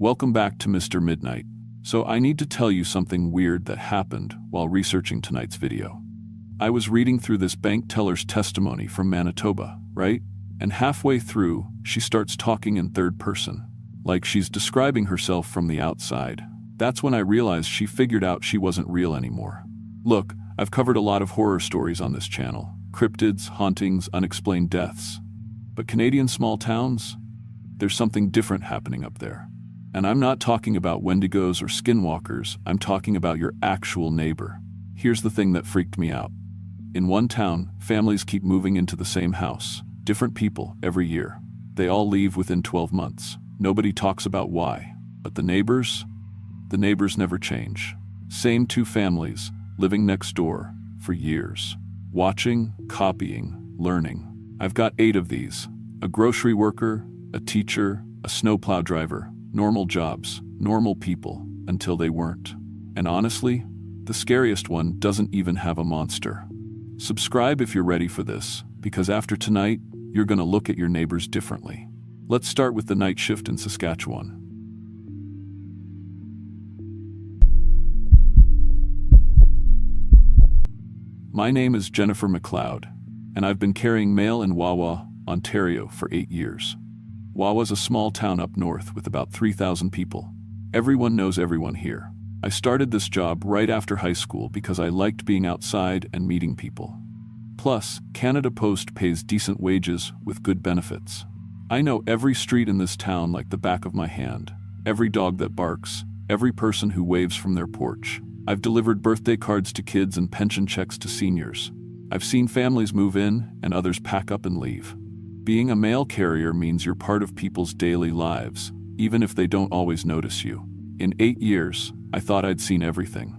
Welcome back to Mr. Midnight. So I need to tell you something weird that happened while researching tonight's video. I was reading through this bank teller's testimony from Manitoba, right? And halfway through, she starts talking in third person, like she's describing herself from the outside. That's when I realized she figured out she wasn't real anymore. Look, I've covered a lot of horror stories on this channel. Cryptids, hauntings, unexplained deaths. But Canadian small towns? There's something different happening up there. And I'm not talking about Wendigos or skinwalkers, I'm talking about your actual neighbor. Here's the thing that freaked me out. In one town, families keep moving into the same house. Different people every year. They all leave within 12 months. Nobody talks about why. But the neighbors never change. Same two families, living next door for years. Watching, copying, learning. I've got 8 of these. A grocery worker, a teacher, a snowplow driver. Normal jobs, normal people, until they weren't. And honestly, the scariest one doesn't even have a monster. Subscribe if you're ready for this, because after tonight, you're gonna look at your neighbors differently. Let's start with the night shift in Saskatchewan. My name is Jennifer McLeod, and I've been carrying mail in Wawa, Ontario for 8 years. Wawa's a small town up north with about 3,000 people. Everyone knows everyone here. I started this job right after high school because I liked being outside and meeting people. Plus, Canada Post pays decent wages with good benefits. I know every street in this town like the back of my hand. Every dog that barks, every person who waves from their porch. I've delivered birthday cards to kids and pension checks to seniors. I've seen families move in and others pack up and leave. Being a mail carrier means you're part of people's daily lives, even if they don't always notice you. In 8 years, I thought I'd seen everything.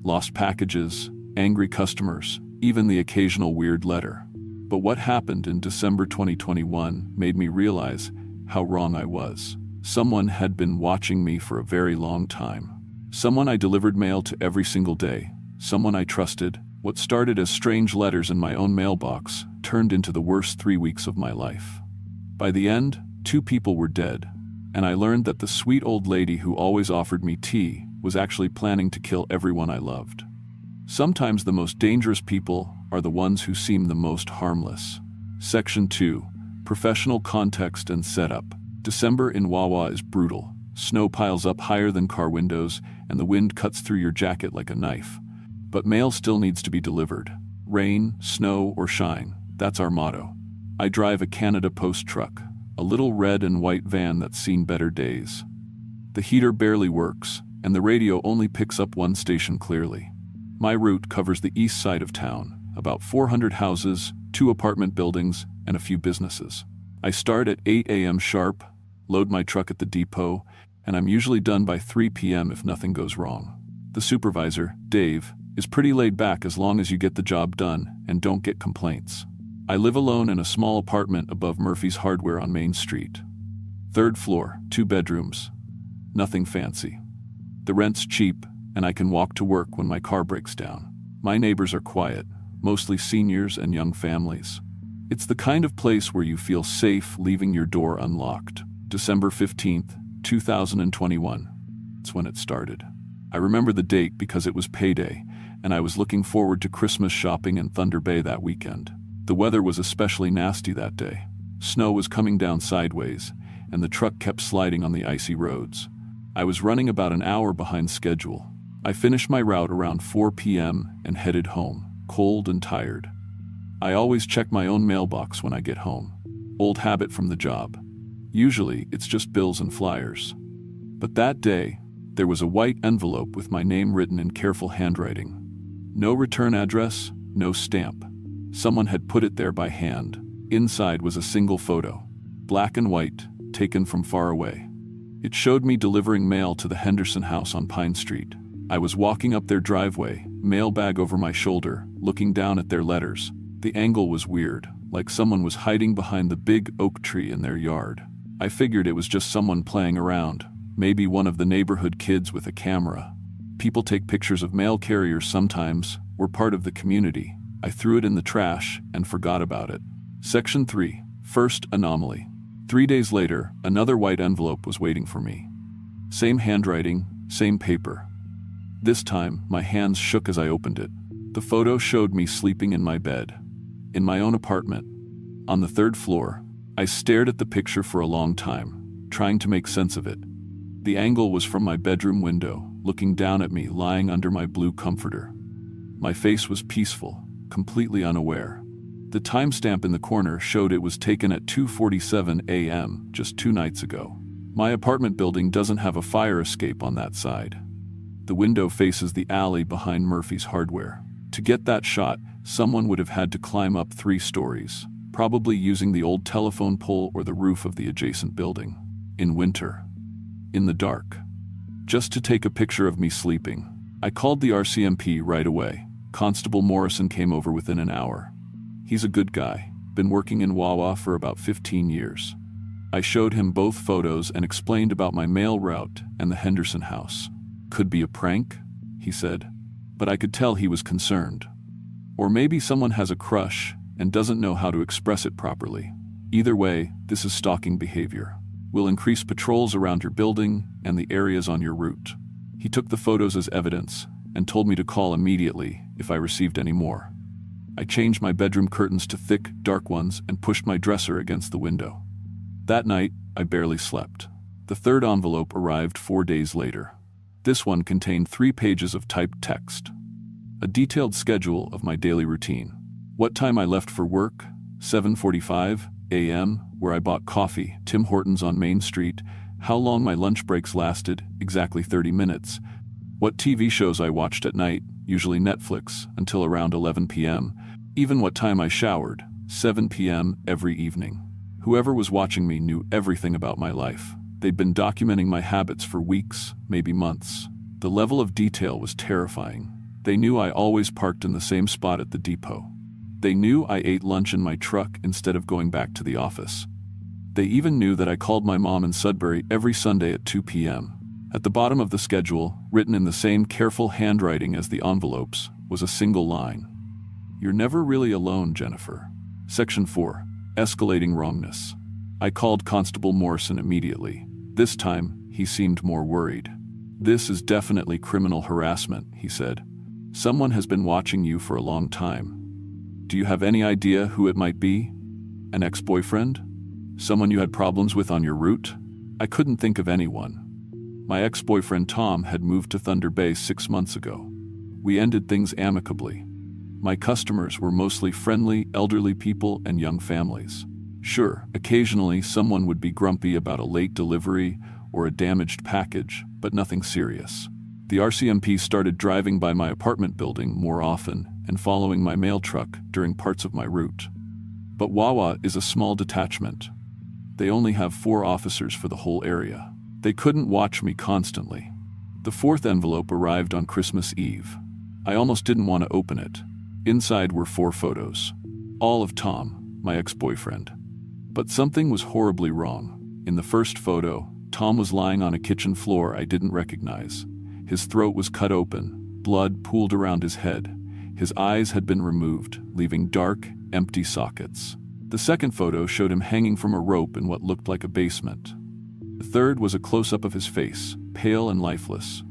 Lost packages, angry customers, even the occasional weird letter. But what happened in December 2021 made me realize how wrong I was. Someone had been watching me for a very long time. Someone I delivered mail to every single day. Someone I trusted. What started as strange letters in my own mailbox turned into the worst 3 weeks of my life. By the end, 2 people were dead, and I learned that the sweet old lady who always offered me tea was actually planning to kill everyone I loved. Sometimes the most dangerous people are the ones who seem the most harmless. Section 2. Professional context and setup. December in Wawa is brutal. Snow piles up higher than car windows, and the wind cuts through your jacket like a knife. But mail still needs to be delivered. Rain, snow, or shine, that's our motto. I drive a Canada Post truck, a little red and white van that's seen better days. The heater barely works, and the radio only picks up one station clearly. My route covers the east side of town, about 400 houses, 2 apartment buildings, and a few businesses. I start at 8 a.m. sharp, load my truck at the depot, and I'm usually done by 3 p.m. if nothing goes wrong. The supervisor, Dave, is pretty laid back as long as you get the job done and don't get complaints. I live alone in a small apartment above Murphy's Hardware on Main Street. 3rd floor, 2 bedrooms. Nothing fancy. The rent's cheap, and I can walk to work when my car breaks down. My neighbors are quiet, mostly seniors and young families. It's the kind of place where you feel safe leaving your door unlocked. December 15th, 2021. It's when it started. I remember the date because it was payday, and I was looking forward to Christmas shopping in Thunder Bay that weekend. The weather was especially nasty that day. Snow was coming down sideways, and the truck kept sliding on the icy roads. I was running about an hour behind schedule. I finished my route around 4 p.m. and headed home, cold and tired. I always check my own mailbox when I get home. Old habit from the job. Usually, it's just bills and flyers. But that day, there was a white envelope with my name written in careful handwriting. No return address, no stamp. Someone had put it there by hand. Inside was a single photo, black and white, taken from far away. It showed me delivering mail to the Henderson house on Pine Street. I was walking up their driveway, mail bag over my shoulder, looking down at their letters. The angle was weird, like someone was hiding behind the big oak tree in their yard. I figured it was just someone playing around, maybe one of the neighborhood kids with a camera. People take pictures of mail carriers sometimes. We're part of the community. I threw it in the trash and forgot about it. Section 3. First anomaly. 3 days later, another white envelope was waiting for me. Same handwriting, same paper. This time, my hands shook as I opened it. The photo showed me sleeping in my bed, in my own apartment, on the 3rd floor. I stared at the picture for a long time, trying to make sense of it. The angle was from my bedroom window, looking down at me lying under my blue comforter. My face was peaceful, completely unaware. The timestamp in the corner showed it was taken at 2:47 a.m. just 2 nights ago. My apartment building doesn't have a fire escape on that side. The window faces the alley behind Murphy's Hardware. To get that shot, someone would have had to climb up 3 stories, probably using the old telephone pole or the roof of the adjacent building. In winter. In the dark. Just to take a picture of me sleeping. I called the RCMP right away. Constable Morrison came over within an hour. He's a good guy, been working in Wawa for about 15 years. I showed him both photos and explained about my mail route and the Henderson house. Could be a prank, he said, but I could tell he was concerned. Or maybe someone has a crush and doesn't know how to express it properly. Either way, this is stalking behavior. We'll increase patrols around your building and the areas on your route. He took the photos as evidence and told me to call immediately if I received any more. I changed my bedroom curtains to thick, dark ones and pushed my dresser against the window. That night, I barely slept. The 3rd envelope arrived 4 days later. This one contained 3 pages of typed text. A detailed schedule of my daily routine. What time I left for work, 7:45 a.m., where I bought coffee, Tim Hortons on Main Street, how long my lunch breaks lasted, exactly 30 minutes, what TV shows I watched at night, usually Netflix, until around 11 p.m., even what time I showered, 7 p.m. every evening. Whoever was watching me knew everything about my life. They'd been documenting my habits for weeks, maybe months. The level of detail was terrifying. They knew I always parked in the same spot at the depot. They knew I ate lunch in my truck instead of going back to the office. They even knew that I called my mom in Sudbury every Sunday at 2 p.m. At the bottom of the schedule, written in the same careful handwriting as the envelopes, was a single line. You're never really alone, Jennifer. Section 4. Escalating wrongness. I called Constable Morrison immediately. This time, he seemed more worried. This is definitely criminal harassment, he said. Someone has been watching you for a long time. Do you have any idea who it might be? An ex-boyfriend? Someone you had problems with on your route? I couldn't think of anyone. My ex-boyfriend Tom had moved to Thunder Bay 6 months ago. We ended things amicably. My customers were mostly friendly, elderly people and young families. Sure, occasionally someone would be grumpy about a late delivery or a damaged package, but nothing serious. The RCMP started driving by my apartment building more often and following my mail truck during parts of my route. But Wawa is a small detachment. They only have 4 officers for the whole area. They couldn't watch me constantly. The 4th envelope arrived on Christmas Eve. I almost didn't want to open it. Inside were 4 photos. All of Tom, my ex-boyfriend. But something was horribly wrong. In the first photo, Tom was lying on a kitchen floor I didn't recognize. His throat was cut open, blood pooled around his head. His eyes had been removed, leaving dark, empty sockets. The second photo showed him hanging from a rope in what looked like a basement. The third was a close-up of his face, pale and lifeless.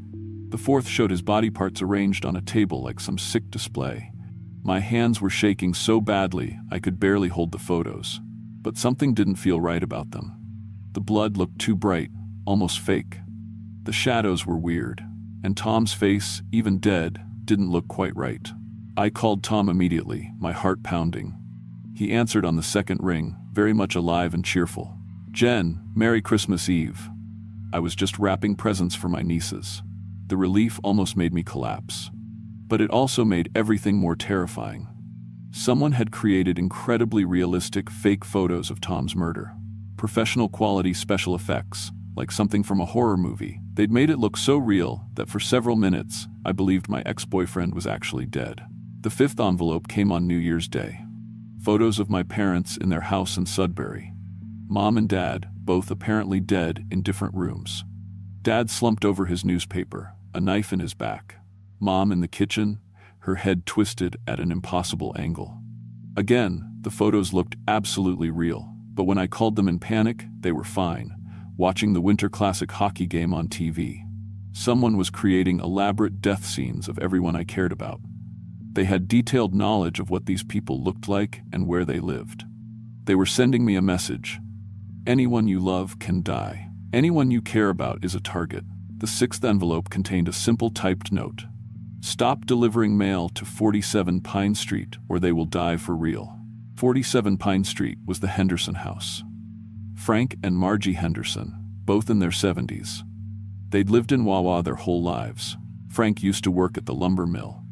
The fourth showed his body parts arranged on a table like some sick display. My hands were shaking so badly I could barely hold the photos. But something didn't feel right about them. The blood looked too bright, almost fake. The shadows were weird, and Tom's face, even dead, didn't look quite right. I called Tom immediately, my heart pounding. He answered on the second ring, very much alive and cheerful. "Jen, Merry Christmas Eve. I was just wrapping presents for my nieces." The relief almost made me collapse. But it also made everything more terrifying. Someone had created incredibly realistic fake photos of Tom's murder. Professional quality special effects, like something from a horror movie. They'd made it look so real that for several minutes, I believed my ex-boyfriend was actually dead. The 5th envelope came on New Year's Day. Photos of my parents in their house in Sudbury. Mom and Dad, both apparently dead in different rooms. Dad slumped over his newspaper, a knife in his back. Mom in the kitchen, her head twisted at an impossible angle. Again, the photos looked absolutely real, but when I called them in panic, they were fine. watching the Winter Classic hockey game on TV. Someone was creating elaborate death scenes of everyone I cared about. They had detailed knowledge of what these people looked like and where they lived. They were sending me a message. Anyone you love can die. Anyone you care about is a target. The sixth envelope contained a simple typed note. Stop delivering mail to 47 Pine Street or they will die for real. 47 Pine Street was the Henderson house. Frank and Margie Henderson, both in their 70s. They'd lived in Wawa their whole lives. Frank used to work at the lumber mill,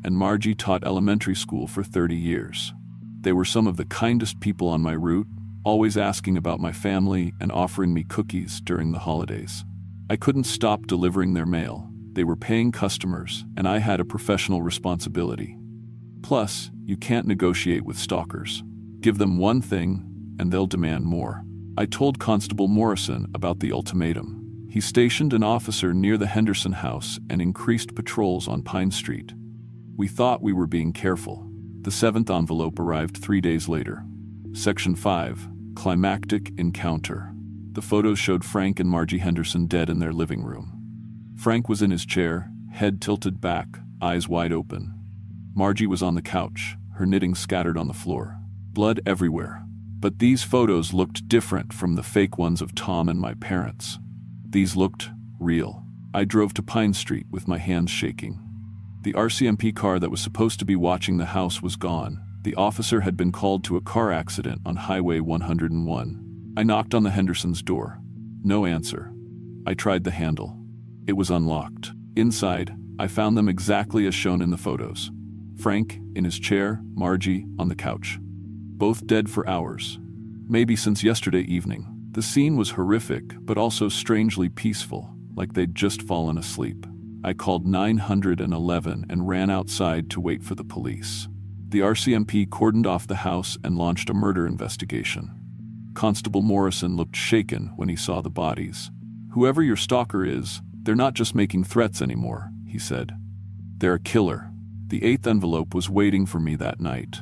and Margie taught elementary school for 30 years. They were some of the kindest people on my route, always asking about my family and offering me cookies during the holidays. I couldn't stop delivering their mail. They were paying customers, and I had a professional responsibility. Plus, you can't negotiate with stalkers. Give them one thing, and they'll demand more. I told Constable Morrison about the ultimatum. He stationed an officer near the Henderson house and increased patrols on Pine Street. We thought we were being careful. The seventh envelope arrived 3 days later. Section 5, Climactic Encounter. The photos showed Frank and Margie Henderson dead in their living room. Frank was in his chair, head tilted back, eyes wide open. Margie was on the couch, her knitting scattered on the floor. Blood everywhere. But these photos looked different from the fake ones of Tom and my parents. These looked real. I drove to Pine Street with my hands shaking. The RCMP car that was supposed to be watching the house was gone. The officer had been called to a car accident on Highway 101. I knocked on the Hendersons' door. No answer. I tried the handle. It was unlocked. Inside, I found them exactly as shown in the photos. Frank, in his chair, Margie, on the couch. Both dead for hours. Maybe since yesterday evening. The scene was horrific, but also strangely peaceful, like they'd just fallen asleep. I called 911 and ran outside to wait for the police. The RCMP cordoned off the house and launched a murder investigation. Constable Morrison looked shaken when he saw the bodies. Whoever your stalker is, they're not just making threats anymore, he said. They're a killer. The eighth envelope was waiting for me that night.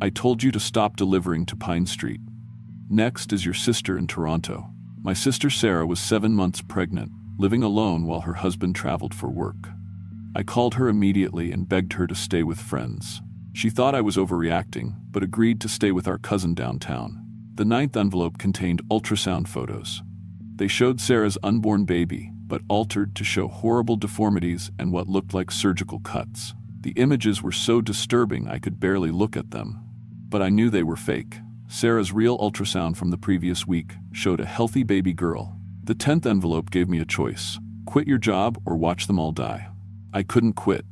I told you to stop delivering to Pine Street. Next is your sister in Toronto. My sister Sarah was 7 months pregnant, living alone while her husband traveled for work. I called her immediately and begged her to stay with friends. She thought I was overreacting, but agreed to stay with our cousin downtown. The ninth envelope contained ultrasound photos. They showed Sarah's unborn baby, but altered to show horrible deformities and what looked like surgical cuts. The images were so disturbing I could barely look at them. But I knew they were fake. Sarah's real ultrasound from the previous week showed a healthy baby girl. The 10th envelope gave me a choice. Quit your job or watch them all die. I couldn't quit.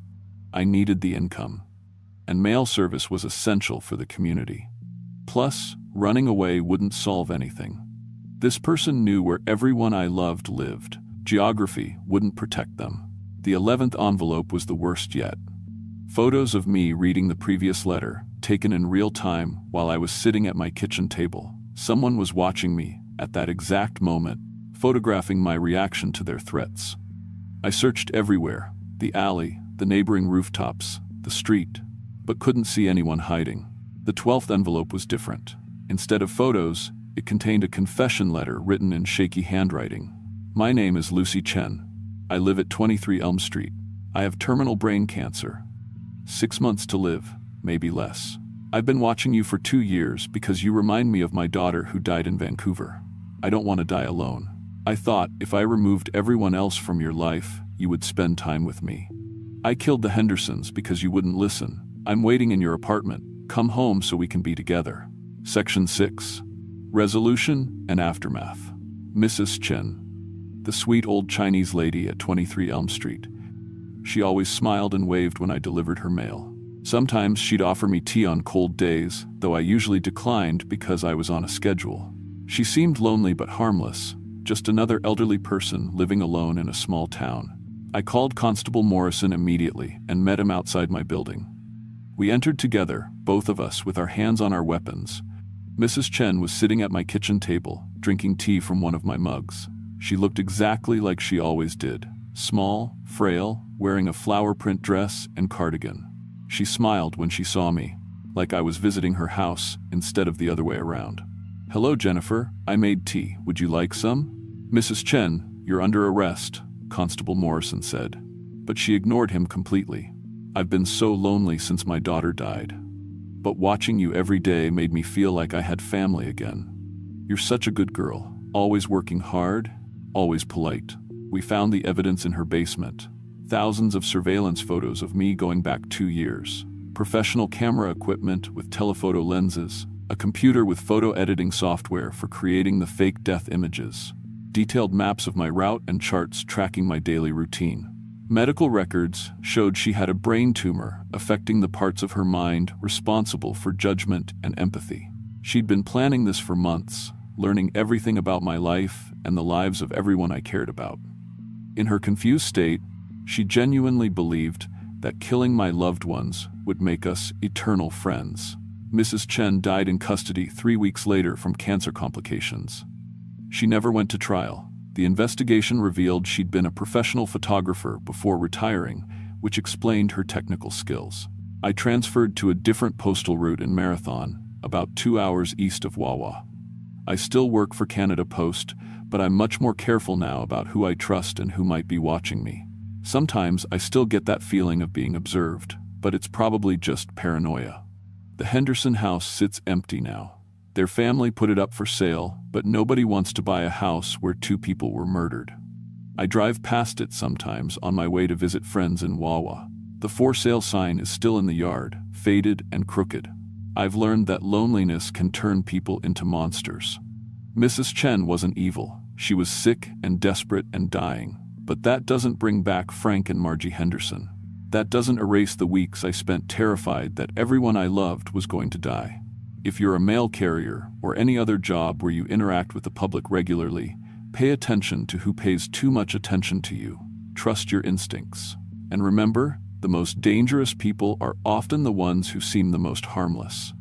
I needed the income. And mail service was essential for the community. Plus, running away wouldn't solve anything. This person knew where everyone I loved lived. Geography wouldn't protect them. The 11th envelope was the worst yet. Photos of me reading the previous letter, taken in real time while I was sitting at my kitchen table. Someone was watching me, at that exact moment, photographing my reaction to their threats. I searched everywhere, the alley, the neighboring rooftops, the street, but couldn't see anyone hiding. The 12th envelope was different. Instead of photos, it contained a confession letter written in shaky handwriting. My name is Lucy Chen. I live at 23 Elm Street. I have terminal brain cancer. 6 months to live, maybe less. I've been watching you for 2 years because you remind me of my daughter who died in Vancouver. I don't want to die alone. I thought if I removed everyone else from your life, you would spend time with me. I killed the Hendersons because you wouldn't listen. I'm waiting in your apartment. Come home so we can be together. Section 6. Resolution and Aftermath. Mrs. Chen. The sweet old Chinese lady at 23 Elm Street. She always smiled and waved when I delivered her mail. Sometimes she'd offer me tea on cold days, though I usually declined because I was on a schedule. She seemed lonely but harmless, just another elderly person living alone in a small town. I called Constable Morrison immediately and met him outside my building. We entered together, both of us with our hands on our weapons. Mrs. Chen was sitting at my kitchen table, drinking tea from one of my mugs. She looked exactly like she always did. Small, frail, wearing a flower print dress and cardigan. She smiled when she saw me, like I was visiting her house instead of the other way around. Hello, Jennifer. I made tea. Would you like some? "Mrs. Chen, you're under arrest," Constable Morrison said. But she ignored him completely. "I've been so lonely since my daughter died. But watching you every day made me feel like I had family again. You're such a good girl, always working hard, always polite." We found the evidence in her basement. Thousands of surveillance photos of me going back 2 years. Professional camera equipment with telephoto lenses. A computer with photo editing software for creating the fake death images. Detailed maps of my route and charts tracking my daily routine. Medical records showed she had a brain tumor affecting the parts of her mind responsible for judgment and empathy. She'd been planning this for months, learning everything about my life and the lives of everyone I cared about. In her confused state, she genuinely believed that killing my loved ones would make us eternal friends. Mrs. Chen died in custody 3 weeks later from cancer complications. She never went to trial. The investigation revealed she'd been a professional photographer before retiring, which explained her technical skills. I transferred to a different postal route in Marathon, about 2 hours east of Wawa. I still work for Canada Post, but I'm much more careful now about who I trust and who might be watching me. Sometimes I still get that feeling of being observed, but it's probably just paranoia. The Henderson house sits empty now. Their family put it up for sale, but nobody wants to buy a house where 2 people were murdered. I drive past it sometimes on my way to visit friends in Wawa. The for sale sign is still in the yard, faded and crooked. I've learned that loneliness can turn people into monsters. Mrs. Chen wasn't evil. She was sick and desperate and dying. But that doesn't bring back Frank and Margie Henderson. That doesn't erase the weeks I spent terrified that everyone I loved was going to die. If you're a mail carrier or any other job where you interact with the public regularly, pay attention to who pays too much attention to you. Trust your instincts. And remember, the most dangerous people are often the ones who seem the most harmless.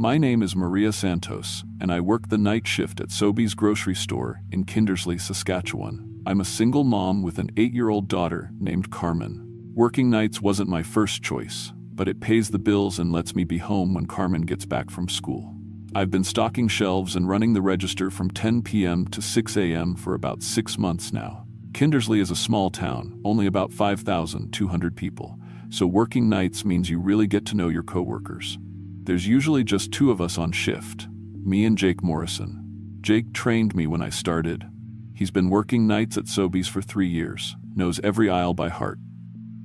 My name is Maria Santos, and I work the night shift at Sobeys grocery store in Kindersley, Saskatchewan. I'm a single mom with an 8-year-old daughter named Carmen. Working nights wasn't my first choice, but it pays the bills and lets me be home when Carmen gets back from school. I've been stocking shelves and running the register from 10 p.m. to 6 a.m. for about 6 months now. Kindersley is a small town, only about 5,200 people, so working nights means you really get to know your coworkers. There's usually just 2 of us on shift, me and Jake Morrison. Jake trained me when I started. He's been working nights at Sobeys for 3 years, knows every aisle by heart.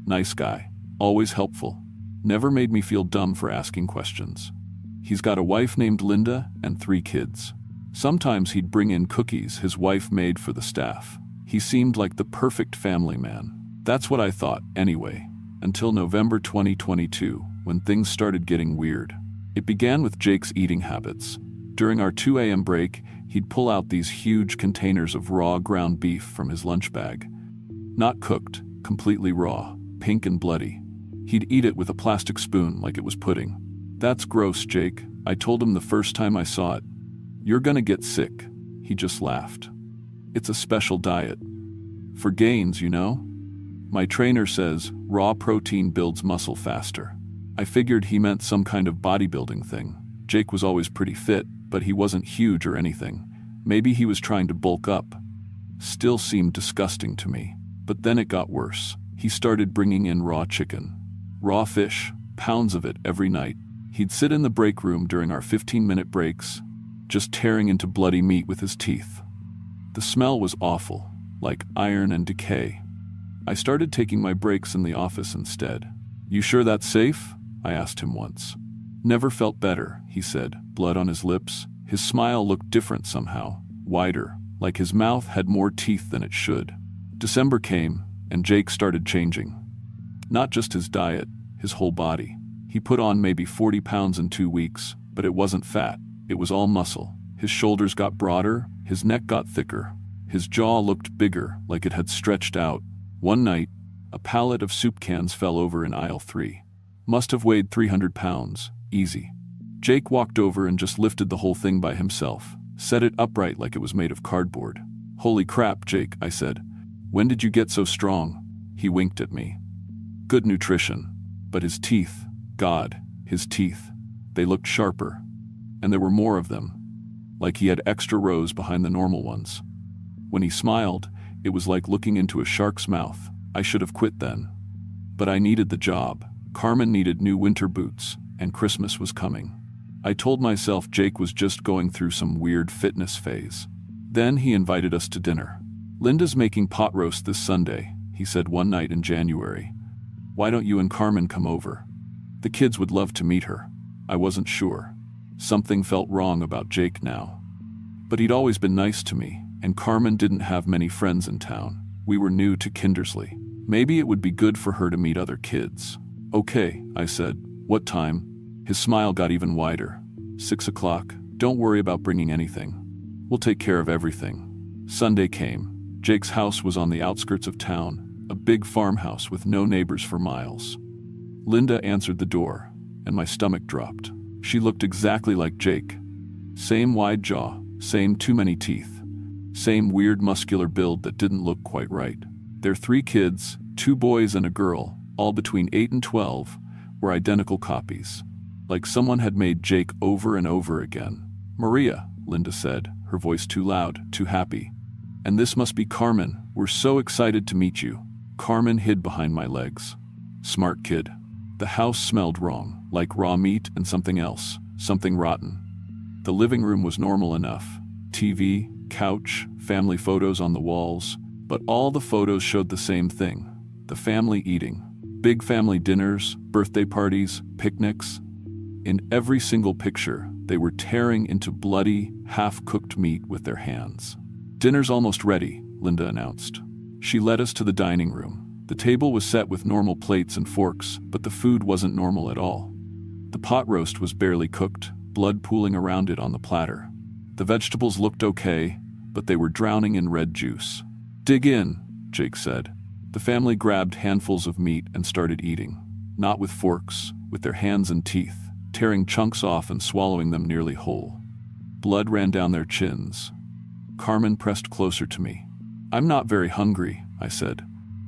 Nice guy, always helpful, never made me feel dumb for asking questions. He's got a wife named Linda and 3 kids. Sometimes he'd bring in cookies his wife made for the staff. He seemed like the perfect family man. That's what I thought, anyway, until November 2022, when things started getting weird. It began with Jake's eating habits. During our 2 a.m. break, he'd pull out these huge containers of raw ground beef from his lunch bag. Not cooked, completely raw, pink and bloody. He'd eat it with a plastic spoon like it was pudding. "That's gross, Jake," I told him the first time I saw it. "You're gonna get sick." He just laughed. "It's a special diet. For gains, you know? My trainer says raw protein builds muscle faster." I figured he meant some kind of bodybuilding thing. Jake was always pretty fit, but he wasn't huge or anything. Maybe he was trying to bulk up. Still seemed disgusting to me. But then it got worse. He started bringing in raw chicken. Raw fish, pounds of it every night. He'd sit in the break room during our 15-minute breaks, just tearing into bloody meat with his teeth. The smell was awful, like iron and decay. I started taking my breaks in the office instead. "You sure that's safe?" I asked him once. "Never felt better," he said, blood on his lips. His smile looked different somehow, wider, like his mouth had more teeth than it should. December came, and Jake started changing. Not just his diet, his whole body. He put on maybe 40 pounds in 2 weeks, but it wasn't fat. It was all muscle. His shoulders got broader, his neck got thicker. His jaw looked bigger, like it had stretched out. One night, a pallet of soup cans fell over in aisle 3. Must have weighed 300 pounds, easy. Jake walked over and just lifted the whole thing by himself, set it upright like it was made of cardboard. "Holy crap, Jake," I said. "When did you get so strong?" He winked at me. Good nutrition. But his teeth, God, his teeth. They looked sharper, and there were more of them, like he had extra rows behind the normal ones. When he smiled, it was like looking into a shark's mouth. I should have quit then. But I needed the job. Carmen needed new winter boots, and Christmas was coming. I told myself Jake was just going through some weird fitness phase. Then he invited us to dinner. "Linda's making pot roast this Sunday," he said one night in January. "Why don't you and Carmen come over? The kids would love to meet her." I wasn't sure. Something felt wrong about Jake now. But he'd always been nice to me, and Carmen didn't have many friends in town. We were new to Kindersley. Maybe it would be good for her to meet other kids. "Okay," I said. "What time?" His smile got even wider. 6 o'clock. Don't worry about bringing anything. We'll take care of everything." Sunday came. Jake's house was on the outskirts of town, a big farmhouse with no neighbors for miles. Linda answered the door, and my stomach dropped. She looked exactly like Jake. Same wide jaw, same too many teeth, same weird muscular build that didn't look quite right. Their 3 kids, 2 boys and a girl, all between 8 and 12, were identical copies. Like someone had made Jake over and over again. "Maria," Linda said, her voice too loud, too happy. "And this must be Carmen. We're so excited to meet you." Carmen hid behind my legs. Smart kid. The house smelled wrong, like raw meat and something else, something rotten. The living room was normal enough. TV, couch, family photos on the walls, but all the photos showed the same thing: the family eating. Big family dinners, birthday parties, picnics. In every single picture, they were tearing into bloody, half-cooked meat with their hands. "Dinner's almost ready," Linda announced. She led us to the dining room. The table was set with normal plates and forks, but the food wasn't normal at all. The pot roast was barely cooked, blood pooling around it on the platter. The vegetables looked okay, but they were drowning in red juice. "Dig in," Jake said. The family grabbed handfuls of meat and started eating. Not with forks, with their hands and teeth, tearing chunks off and swallowing them nearly whole. Blood ran down their chins. Carmen pressed closer to me. "I'm not very hungry," I said.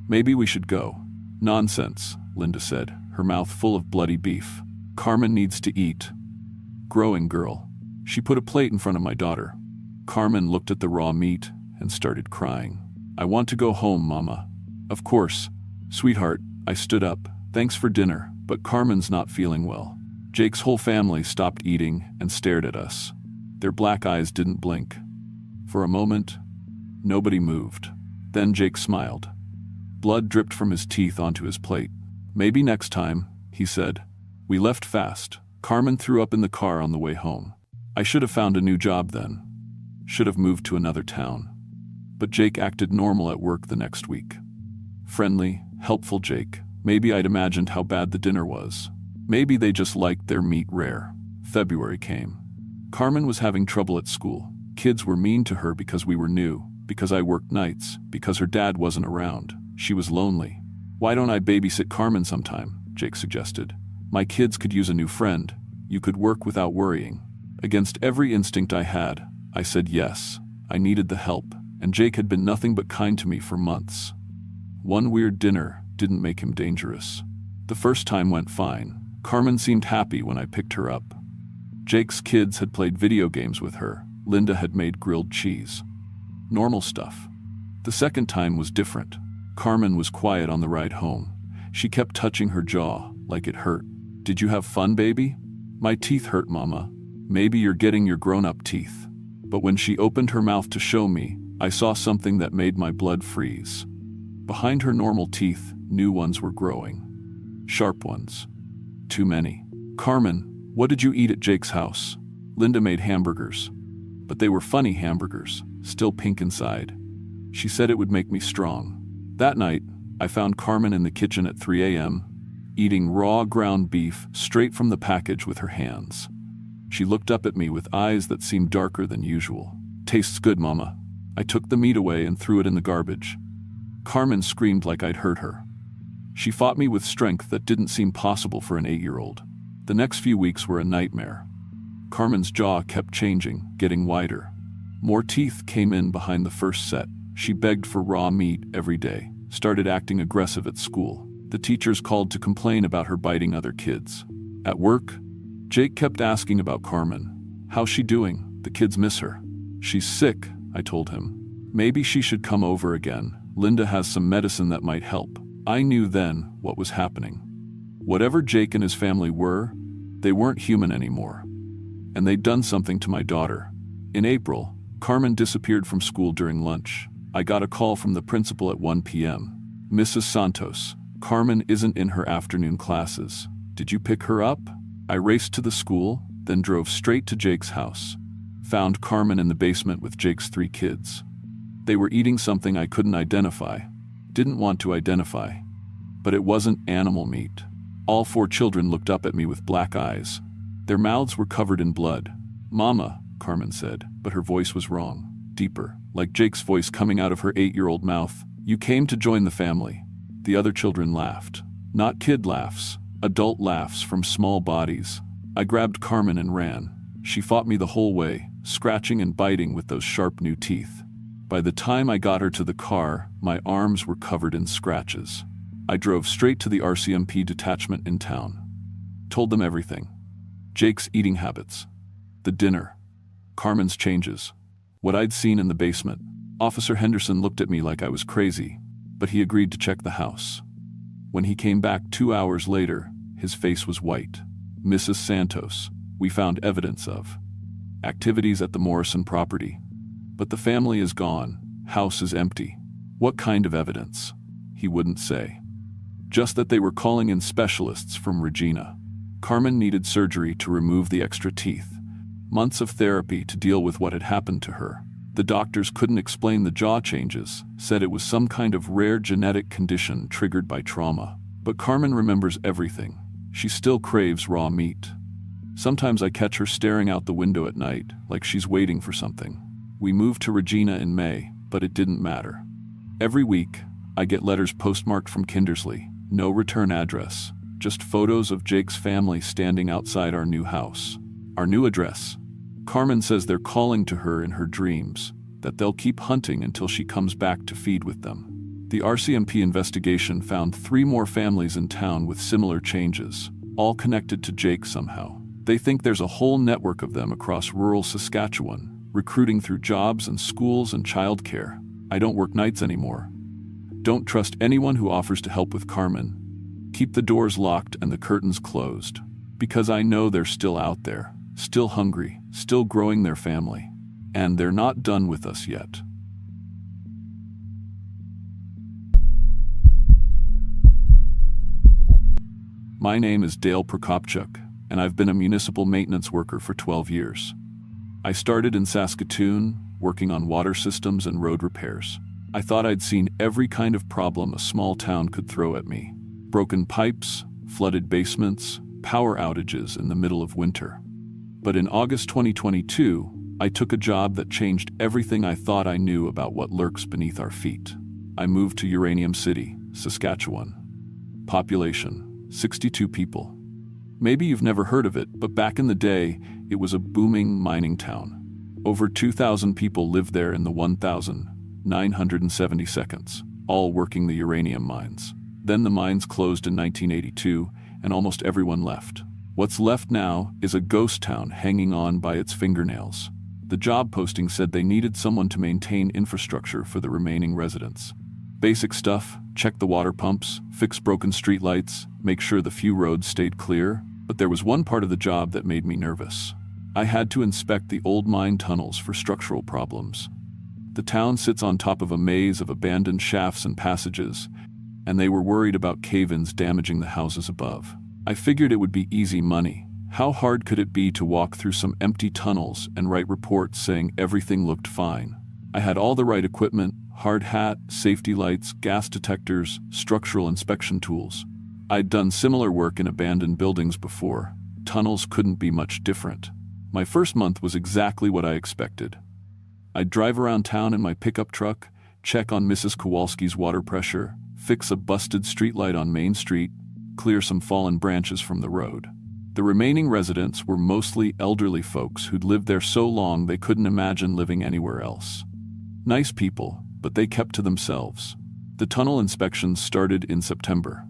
"Maybe we should go." "Nonsense," Linda said, her mouth full of bloody beef. "Carmen needs to eat." Growing girl. She put a plate in front of my daughter. Carmen looked at the raw meat and started crying. "I want to go home, Mama." "Of course. Sweetheart," I stood up. "Thanks for dinner, but Carmen's not feeling well." Jake's whole family stopped eating and stared at us. Their black eyes didn't blink. For a moment, nobody moved. Then Jake smiled. Blood dripped from his teeth onto his plate. "Maybe next time," he said. We left fast. Carmen threw up in the car on the way home. I should have found a new job then. Should have moved to another town. But Jake acted normal at work the next week. Friendly, helpful Jake. Maybe I'd imagined how bad the dinner was. Maybe they just liked their meat rare. February came. Carmen was having trouble at school. Kids were mean to her because we were new, because I worked nights, because her dad wasn't around. She was lonely. "Why don't I babysit Carmen sometime?" Jake suggested. "My kids could use a new friend. You could work without worrying." Against every instinct I had, I said yes. I needed the help, and Jake had been nothing but kind to me for months. One weird dinner didn't make him dangerous. The first time went fine. Carmen seemed happy when I picked her up. Jake's kids had played video games with her. Linda had made grilled cheese. Normal stuff. The second time was different. Carmen was quiet on the ride home. She kept touching her jaw, like it hurt. "Did you have fun, baby?" "My teeth hurt, Mama." "Maybe you're getting your grown-up teeth." But when she opened her mouth to show me, I saw something that made my blood freeze. Behind her normal teeth, new ones were growing. Sharp ones. Too many. "Carmen, what did you eat at Jake's house?" Linda made hamburgers. But they were funny hamburgers, still pink inside. She said it would make me strong. That night, I found Carmen in the kitchen at 3 a.m., eating raw ground beef straight from the package with her hands. She looked up at me with eyes that seemed darker than usual. "Tastes good, Mama." I took the meat away and threw it in the garbage. Carmen screamed like I'd hurt her. She fought me with strength that didn't seem possible for an 8-year-old. The next few weeks were a nightmare. Carmen's jaw kept changing, getting wider. More teeth came in behind the first set. She begged for raw meat every day, started acting aggressive at school. The teachers called to complain about her biting other kids. At work, Jake kept asking about Carmen. How's she doing? The kids miss her. She's sick, I told him. Maybe she should come over again. Linda has some medicine that might help. I knew then what was happening. Whatever Jake and his family were, they weren't human anymore. And they'd done something to my daughter. In April, Carmen disappeared from school during lunch. I got a call from the principal at 1 p.m. Mrs. Santos, Carmen isn't in her afternoon classes. Did you pick her up? I raced to the school, then drove straight to Jake's house. Found Carmen in the basement with Jake's 3 kids. They were eating something I couldn't identify. Didn't want to identify. But it wasn't animal meat. All 4 children looked up at me with black eyes. Their mouths were covered in blood. Mama, Carmen said, but her voice was wrong. Deeper, like Jake's voice coming out of her 8-year-old mouth. You came to join the family. The other children laughed. Not kid laughs, adult laughs from small bodies. I grabbed Carmen and ran. She fought me the whole way, scratching and biting with those sharp new teeth. By the time I got her to the car, my arms were covered in scratches. I drove straight to the RCMP detachment in town. Told them everything. Jake's eating habits. The dinner. Carmen's changes. What I'd seen in the basement. Officer Henderson looked at me like I was crazy, but he agreed to check the house. When he came back 2 hours later, his face was white. Mrs. Santos, we found evidence of activities at the Morrison property. But the family is gone, house is empty. What kind of evidence? He wouldn't say. Just that they were calling in specialists from Regina. Carmen needed surgery to remove the extra teeth. Months of therapy to deal with what had happened to her. The doctors couldn't explain the jaw changes, said it was some kind of rare genetic condition triggered by trauma. But Carmen remembers everything. She still craves raw meat. Sometimes I catch her staring out the window at night, like she's waiting for something. We moved to Regina in May, but it didn't matter. Every week, I get letters postmarked from Kindersley, no return address, just photos of Jake's family standing outside our new house. Our new address. Carmen says they're calling to her in her dreams, that they'll keep hunting until she comes back to feed with them. The RCMP investigation found 3 more families in town with similar changes, all connected to Jake somehow. They think there's a whole network of them across rural Saskatchewan, recruiting through jobs and schools and childcare. I don't work nights anymore. Don't trust anyone who offers to help with Carmen. Keep the doors locked and the curtains closed, because I know they're still out there, still hungry, still growing their family. And they're not done with us yet. My name is Dale Prokopchuk, and I've been a municipal maintenance worker for 12 years. I started in Saskatoon, working on water systems and road repairs. I thought I'd seen every kind of problem a small town could throw at me. Broken pipes, flooded basements, power outages in the middle of winter. But in August 2022, I took a job that changed everything I thought I knew about what lurks beneath our feet. I moved to Uranium City, Saskatchewan. Population, 62 people. Maybe you've never heard of it, but back in the day, it was a booming mining town. Over 2,000 people lived there in the 1,970 seconds, all working the uranium mines. Then the mines closed in 1982, and almost everyone left. What's left now is a ghost town hanging on by its fingernails. The job posting said they needed someone to maintain infrastructure for the remaining residents. Basic stuff, check the water pumps, fix broken streetlights, make sure the few roads stayed clear. But there was one part of the job that made me nervous. I had to inspect the old mine tunnels for structural problems. The town sits on top of a maze of abandoned shafts and passages, and they were worried about cave-ins damaging the houses above. I figured it would be easy money. How hard could it be to walk through some empty tunnels and write reports saying everything looked fine? I had all the right equipment, hard hat, safety lights, gas detectors, structural inspection tools. I'd done similar work in abandoned buildings before. Tunnels couldn't be much different. My first month was exactly what I expected. I'd drive around town in my pickup truck, check on Mrs. Kowalski's water pressure, fix a busted streetlight on Main Street, clear some fallen branches from the road. The remaining residents were mostly elderly folks who'd lived there so long they couldn't imagine living anywhere else. Nice people, but they kept to themselves. The tunnel inspections started in September.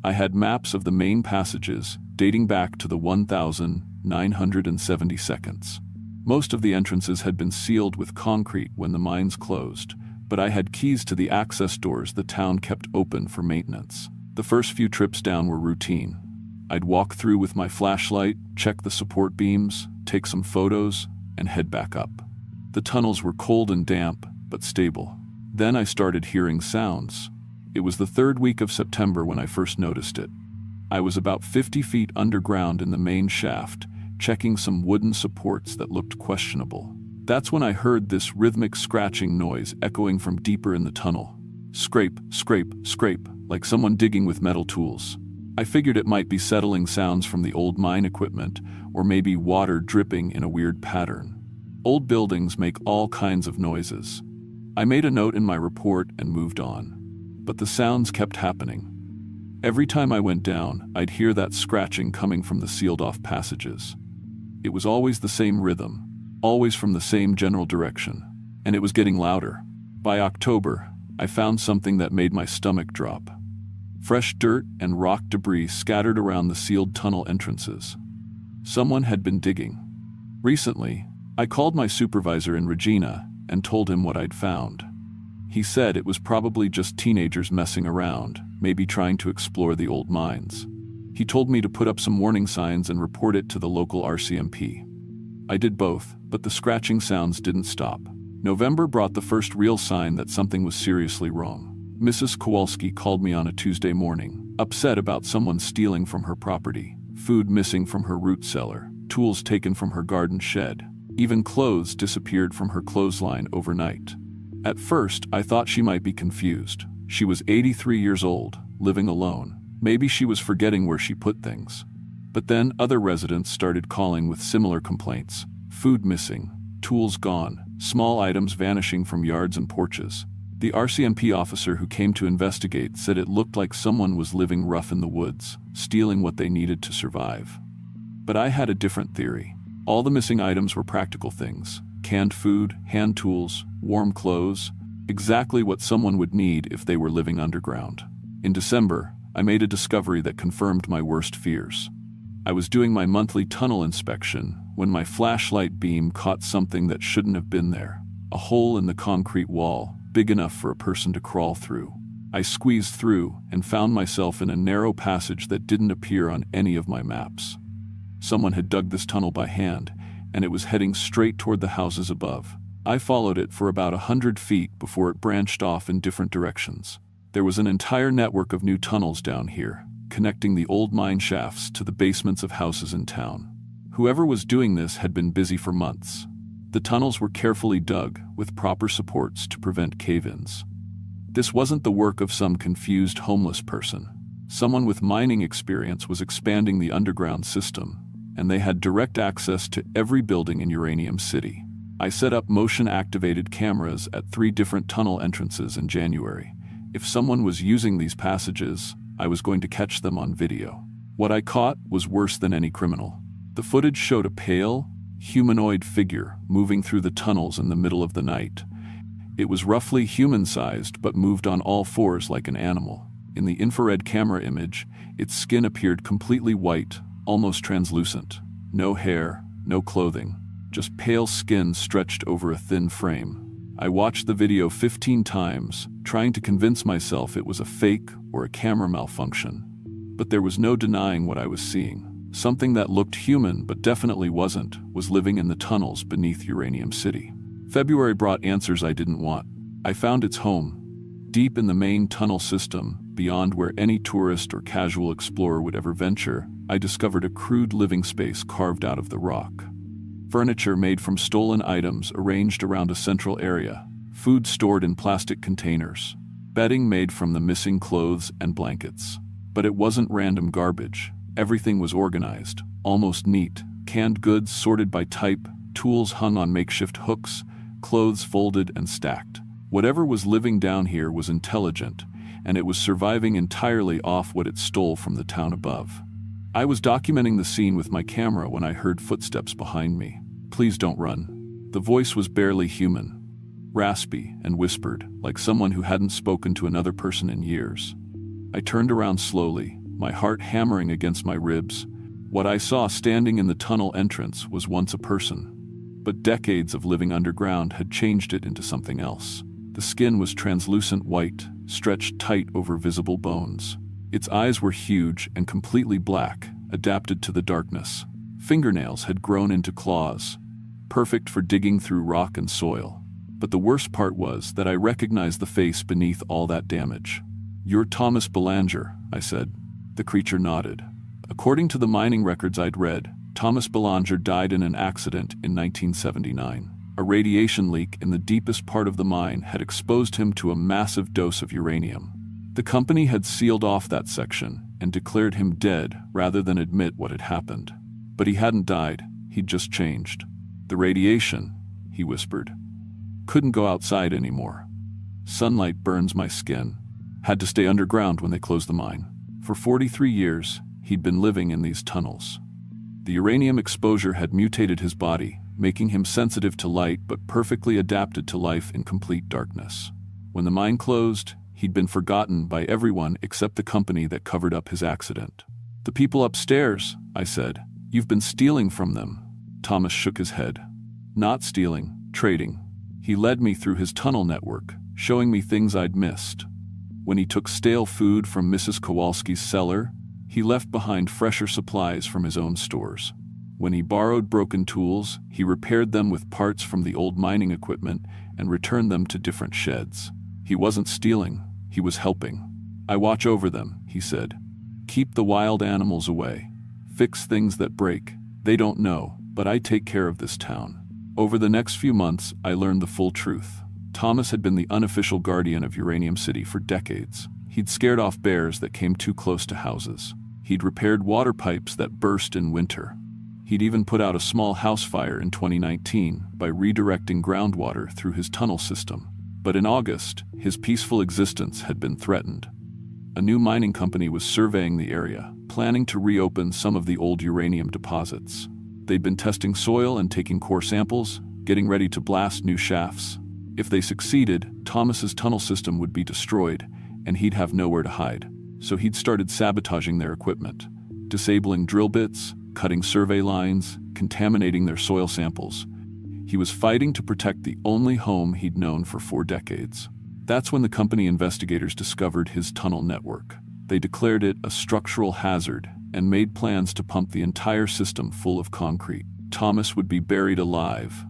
I had maps of the main passages dating back to the 1,970 970 seconds. Most of the entrances had been sealed with concrete when the mines closed, but I had keys to the access doors the town kept open for maintenance. The first few trips down were routine. I'd walk through with my flashlight, check the support beams, take some photos, and head back up. The tunnels were cold and damp, but stable. Then I started hearing sounds. It was the third week of September when I first noticed it. I was about 50 feet underground in the main shaft, checking some wooden supports that looked questionable. That's when I heard this rhythmic scratching noise echoing from deeper in the tunnel. Scrape, scrape, scrape, like someone digging with metal tools. I figured it might be settling sounds from the old mine equipment, or maybe water dripping in a weird pattern. Old buildings make all kinds of noises. I made a note in my report and moved on. But the sounds kept happening. Every time I went down, I'd hear that scratching coming from the sealed-off passages. It was always the same rhythm, always from the same general direction, and it was getting louder. By October, I found something that made my stomach drop. Fresh dirt and rock debris scattered around the sealed tunnel entrances. Someone had been digging. Recently, I called my supervisor in Regina and told him what I'd found. He said it was probably just teenagers messing around, maybe trying to explore the old mines. He told me to put up some warning signs and report it to the local RCMP. I did both, but the scratching sounds didn't stop. November brought the first real sign that something was seriously wrong. Mrs. Kowalski called me on a Tuesday morning, upset about someone stealing from her property, food missing from her root cellar, tools taken from her garden shed. Even clothes disappeared from her clothesline overnight. At first, I thought she might be confused. She was 83 years old, living alone. Maybe she was forgetting where she put things. But then other residents started calling with similar complaints. Food missing, tools gone, small items vanishing from yards and porches. The RCMP officer who came to investigate said it looked like someone was living rough in the woods, stealing what they needed to survive. But I had a different theory. All the missing items were practical things. Canned food, hand tools, warm clothes, exactly what someone would need if they were living underground. In December, I made a discovery that confirmed my worst fears. I was doing my monthly tunnel inspection when my flashlight beam caught something that shouldn't have been there. A hole in the concrete wall, big enough for a person to crawl through. I squeezed through and found myself in a narrow passage that didn't appear on any of my maps. Someone had dug this tunnel by hand, and it was heading straight toward the houses above. I followed it for about 100 feet before it branched off in different directions. There was an entire network of new tunnels down here, connecting the old mine shafts to the basements of houses in town. Whoever was doing this had been busy for months. The tunnels were carefully dug, with proper supports to prevent cave-ins. This wasn't the work of some confused homeless person. Someone with mining experience was expanding the underground system, and they had direct access to every building in Uranium City. I set up motion-activated cameras at 3 different tunnel entrances in January. If someone was using these passages, I was going to catch them on video. What I caught was worse than any criminal. The footage showed a pale, humanoid figure moving through the tunnels in the middle of the night. It was roughly human-sized but moved on all fours like an animal. In the infrared camera image, its skin appeared completely white, almost translucent. No hair, no clothing, just pale skin stretched over a thin frame. I watched the video 15 times, trying to convince myself it was a fake or a camera malfunction. But there was no denying what I was seeing. Something that looked human but definitely wasn't was living in the tunnels beneath Uranium City. February brought answers I didn't want. I found its home. Deep in the main tunnel system, beyond where any tourist or casual explorer would ever venture, I discovered a crude living space carved out of the rock. Furniture made from stolen items arranged around a central area, food stored in plastic containers, bedding made from the missing clothes and blankets. But it wasn't random garbage. Everything was organized, almost neat, canned goods sorted by type, tools hung on makeshift hooks, clothes folded and stacked. Whatever was living down here was intelligent, and it was surviving entirely off what it stole from the town above. I was documenting the scene with my camera when I heard footsteps behind me. "Please don't run." The voice was barely human, raspy and whispered, like someone who hadn't spoken to another person in years. I turned around slowly, my heart hammering against my ribs. What I saw standing in the tunnel entrance was once a person, but decades of living underground had changed it into something else. The skin was translucent white, stretched tight over visible bones. Its eyes were huge and completely black, adapted to the darkness. Fingernails had grown into claws, perfect for digging through rock and soil. But the worst part was that I recognized the face beneath all that damage. "You're Thomas Belanger," I said. The creature nodded. According to the mining records I'd read, Thomas Belanger died in an accident in 1979. A radiation leak in the deepest part of the mine had exposed him to a massive dose of uranium. The company had sealed off that section and declared him dead rather than admit what had happened. But he hadn't died, he'd just changed. "The radiation," he whispered. "Couldn't go outside anymore. Sunlight burns my skin. Had to stay underground when they closed the mine. For 43 years, he'd been living in these tunnels. The uranium exposure had mutated his body, making him sensitive to light but perfectly adapted to life in complete darkness. When the mine closed, he'd been forgotten by everyone except the company that covered up his accident. "The people upstairs," I said. "You've been stealing from them." Thomas shook his head. "Not stealing, trading." He led me through his tunnel network, showing me things I'd missed. When he took stale food from Mrs. Kowalski's cellar, he left behind fresher supplies from his own stores. When he borrowed broken tools, he repaired them with parts from the old mining equipment and returned them to different sheds. He wasn't stealing, he was helping. "I watch over them," he said. "Keep the wild animals away. Fix things that break. They don't know, but I take care of this town." Over the next few months, I learned the full truth. Thomas had been the unofficial guardian of Uranium City for decades. He'd scared off bears that came too close to houses. He'd repaired water pipes that burst in winter. He'd even put out a small house fire in 2019 by redirecting groundwater through his tunnel system. But in August, his peaceful existence had been threatened. A new mining company was surveying the area, planning to reopen some of the old uranium deposits. They'd been testing soil and taking core samples, getting ready to blast new shafts. If they succeeded, Thomas's tunnel system would be destroyed, and he'd have nowhere to hide. So he'd started sabotaging their equipment, disabling drill bits, cutting survey lines, contaminating their soil samples. He was fighting to protect the only home he'd known for 4 decades. That's when the company investigators discovered his tunnel network. They declared it a structural hazard and made plans to pump the entire system full of concrete. Thomas would be buried alive,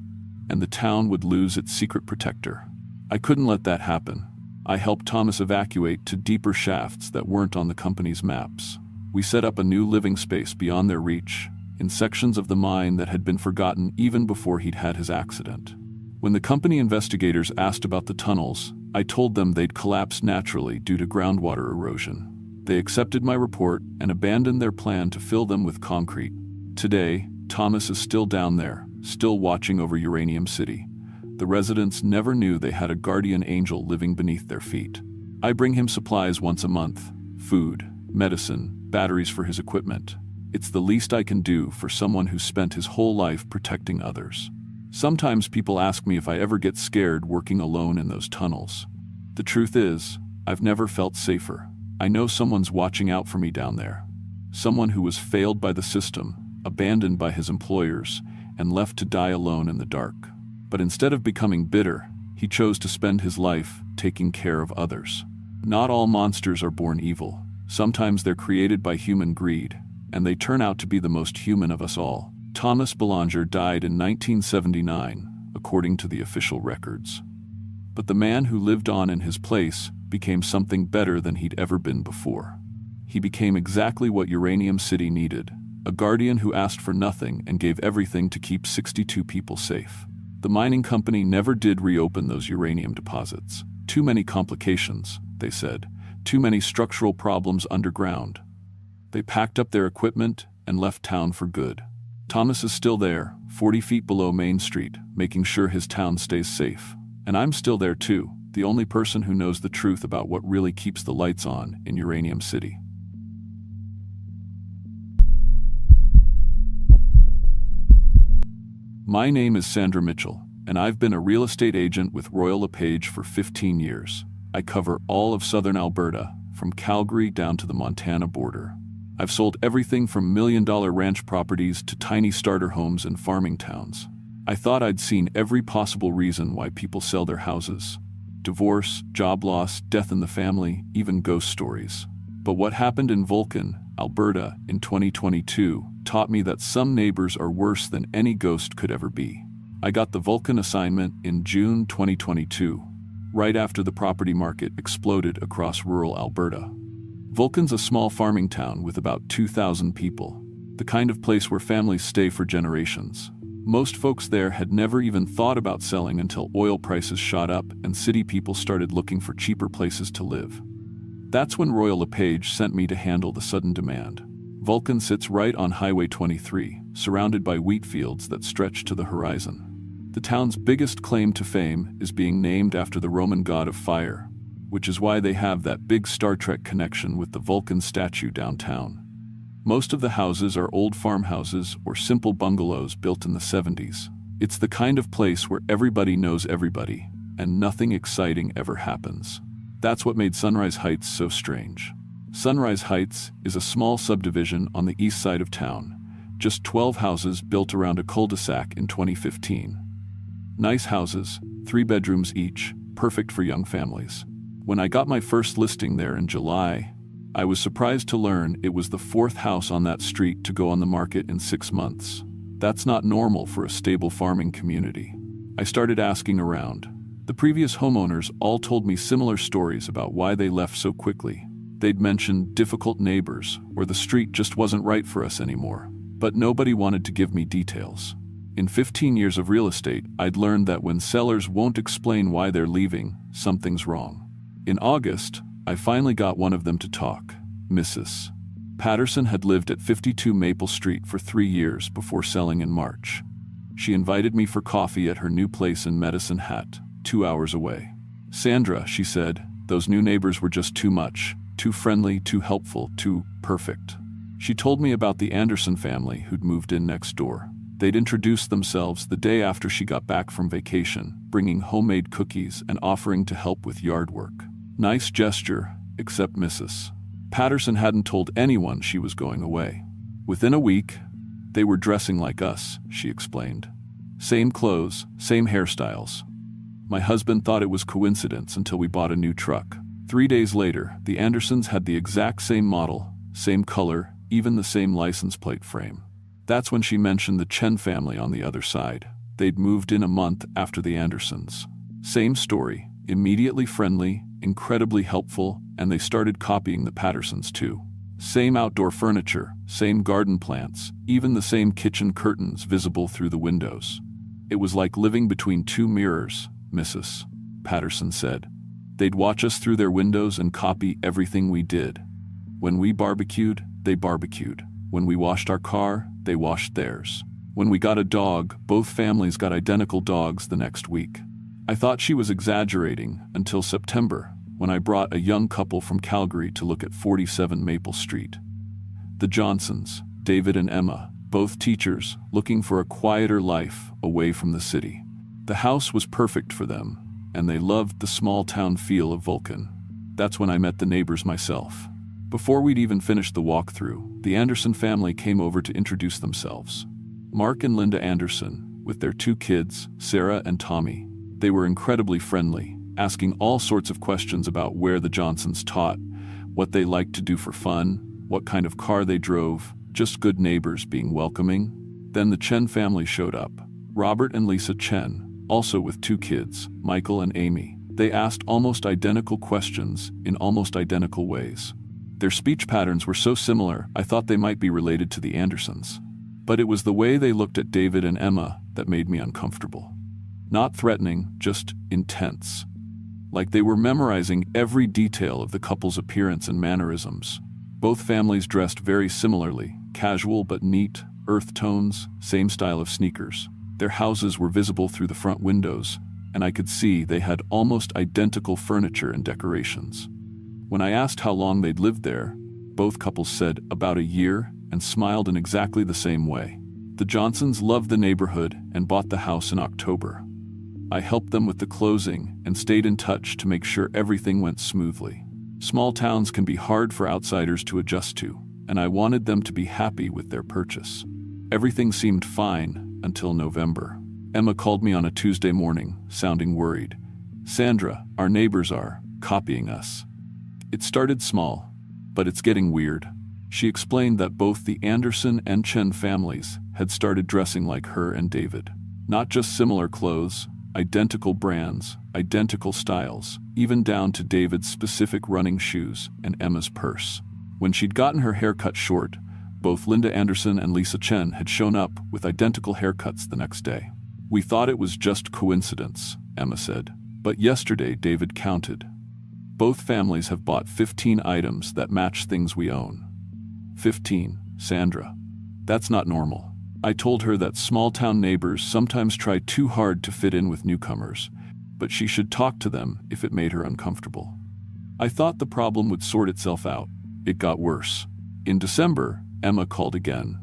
and the town would lose its secret protector. I couldn't let that happen. I helped Thomas evacuate to deeper shafts that weren't on the company's maps. We set up a new living space beyond their reach, in sections of the mine that had been forgotten even before he'd had his accident. When the company investigators asked about the tunnels, I told them they'd collapsed naturally due to groundwater erosion. They accepted my report and abandoned their plan to fill them with concrete. Today, Thomas is still down there, still watching over Uranium City. The residents never knew they had a guardian angel living beneath their feet. I bring him supplies once a month: food, medicine, batteries for his equipment. It's the least I can do for someone who spent his whole life protecting others. Sometimes people ask me if I ever get scared working alone in those tunnels. The truth is, I've never felt safer. I know someone's watching out for me down there. Someone who was failed by the system, abandoned by his employers, and left to die alone in the dark. But instead of becoming bitter, he chose to spend his life taking care of others. Not all monsters are born evil. Sometimes they're created by human greed, and they turn out to be the most human of us all. Thomas Belanger died in 1979, according to the official records. But the man who lived on in his place became something better than he'd ever been before. He became exactly what Uranium City needed: a guardian who asked for nothing and gave everything to keep 62 people safe. The mining company never did reopen those uranium deposits. Too many complications, they said. Too many structural problems underground. They packed up their equipment and left town for good. Thomas is still there, 40 feet below Main Street, making sure his town stays safe. And I'm still there too, the only person who knows the truth about what really keeps the lights on in Uranium City. My name is Sandra Mitchell, and I've been a real estate agent with Royal LePage for 15 years. I cover all of southern Alberta, from Calgary down to the Montana border. I've sold everything from million-dollar ranch properties to tiny starter homes in farming towns. I thought I'd seen every possible reason why people sell their houses. Divorce, job loss, death in the family, even ghost stories. But what happened in Vulcan, Alberta, in 2022 taught me that some neighbors are worse than any ghost could ever be. I got the Vulcan assignment in June 2022, right after the property market exploded across rural Alberta. Vulcan's a small farming town with about 2,000 people, the kind of place where families stay for generations. Most folks there had never even thought about selling until oil prices shot up and city people started looking for cheaper places to live. That's when Royal LePage sent me to handle the sudden demand. Vulcan sits right on Highway 23, surrounded by wheat fields that stretch to the horizon. The town's biggest claim to fame is being named after the Roman god of fire, which is why they have that big Star Trek connection with the Vulcan statue downtown. Most of the houses are old farmhouses or simple bungalows built in the 70s. It's the kind of place where everybody knows everybody, and nothing exciting ever happens. That's what made Sunrise Heights so strange. Sunrise Heights is a small subdivision on the east side of town, just 12 houses built around a cul-de-sac in 2015. Nice houses, 3 bedrooms each, perfect for young families. When I got my first listing there in July, I was surprised to learn it was the 4th house on that street to go on the market in 6 months. That's not normal for a stable farming community. I started asking around. The previous homeowners all told me similar stories about why they left so quickly. They'd mentioned difficult neighbors, or the street just wasn't right for us anymore. But nobody wanted to give me details. In 15 years of real estate, I'd learned that when sellers won't explain why they're leaving, something's wrong. In August, I finally got one of them to talk. Mrs. Patterson had lived at 52 Maple Street for 3 years before selling in March. She invited me for coffee at her new place in Medicine Hat, 2 hours away. Sandra, she said, those new neighbors were just too much, too friendly, too helpful, too perfect. She told me about the Anderson family who'd moved in next door. They'd introduced themselves the day after she got back from vacation, bringing homemade cookies and offering to help with yard work. Nice gesture, except Mrs. Patterson hadn't told anyone she was going away. Within a week, they were dressing like us, she explained. Same clothes, same hairstyles. My husband thought it was coincidence until we bought a new truck. 3 days later, the Andersons had the exact same model, same color, even the same license plate frame. That's when she mentioned the Chen family on the other side. They'd moved in a month after the Andersons. Same story, immediately friendly, incredibly helpful, and they started copying the Pattersons too. Same outdoor furniture, same garden plants, even the same kitchen curtains visible through the windows. It was like living between 2 mirrors, Mrs. Patterson said. They'd watch us through their windows and copy everything we did. When we barbecued, they barbecued. When we washed our car, they washed theirs. When we got a dog, both families got identical dogs the next week. I thought she was exaggerating until September, when I brought a young couple from Calgary to look at 47 Maple Street. The Johnsons, David and Emma, both teachers, looking for a quieter life away from the city. The house was perfect for them, and they loved the small-town feel of Vulcan. That's when I met the neighbors myself. Before we'd even finished the walkthrough, the Anderson family came over to introduce themselves. Mark and Linda Anderson, with their 2 kids, Sarah and Tommy. They were incredibly friendly, asking all sorts of questions about where the Johnsons taught, what they liked to do for fun, what kind of car they drove, just good neighbors being welcoming. Then the Chen family showed up. Robert and Lisa Chen, also with 2 kids, Michael and Amy. They asked almost identical questions in almost identical ways. Their speech patterns were so similar, I thought they might be related to the Andersons. But it was the way they looked at David and Emma that made me uncomfortable. Not threatening, just intense. Like they were memorizing every detail of the couple's appearance and mannerisms. Both families dressed very similarly, casual but neat, earth tones, same style of sneakers. Their houses were visible through the front windows, and I could see they had almost identical furniture and decorations. When I asked how long they'd lived there, both couples said about a year and smiled in exactly the same way. The Johnsons loved the neighborhood and bought the house in October. I helped them with the closing and stayed in touch to make sure everything went smoothly. Small towns can be hard for outsiders to adjust to. and I wanted them to be happy with their purchase. Everything seemed fine until November. Emma called me on a Tuesday morning, sounding worried. "Sandra, our neighbors are copying us." It started small, but it's getting weird. She explained that both the Anderson and Chen families had started dressing like her and David. Not just similar clothes, identical brands, identical styles, even down to David's specific running shoes and Emma's purse. When she'd gotten her hair cut short, both Linda Anderson and Lisa Chen had shown up with identical haircuts the next day. "We thought it was just coincidence," Emma said. "But yesterday David counted. Both families have bought 15 items that match things we own." 15, Sandra. That's not normal. I told her that small-town neighbors sometimes try too hard to fit in with newcomers, but she should talk to them if it made her uncomfortable. I thought the problem would sort itself out. It got worse. In December, Emma called again.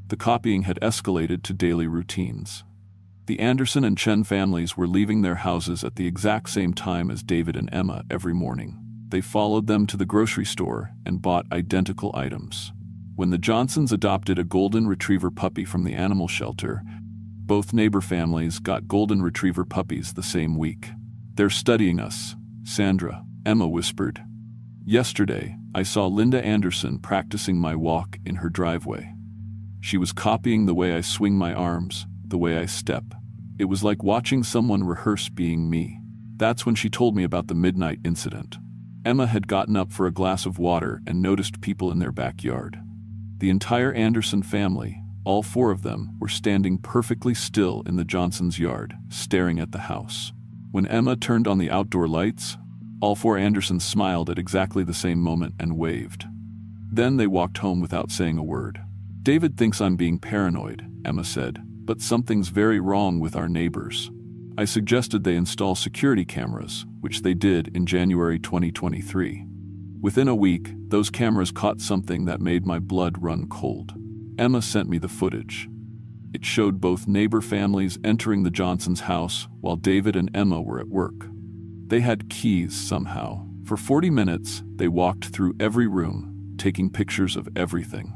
The copying had escalated to daily routines. The Anderson and Chen families were leaving their houses at the exact same time as David and Emma every morning. They followed them to the grocery store and bought identical items. When the Johnsons adopted a golden retriever puppy from the animal shelter, both neighbor families got golden retriever puppies the same week. "They're studying us, Sandra," Emma whispered. "Yesterday, I saw Linda Anderson practicing my walk in her driveway. She was copying the way I swing my arms, the way I step. It was like watching someone rehearse being me." That's when she told me about the midnight incident. Emma had gotten up for a glass of water and noticed people in their backyard. The entire Anderson family, all 4 of them, were standing perfectly still in the Johnsons' yard, staring at the house. When Emma turned on the outdoor lights, all 4 Andersons smiled at exactly the same moment and waved. Then they walked home without saying a word. "David thinks I'm being paranoid," Emma said, "but something's very wrong with our neighbors." I suggested they install security cameras, which they did in January 2023. Within a week, those cameras caught something that made my blood run cold. Emma sent me the footage. It showed both neighbor families entering the Johnsons' house while David and Emma were at work. They had keys somehow. For 40 minutes, they walked through every room, taking pictures of everything.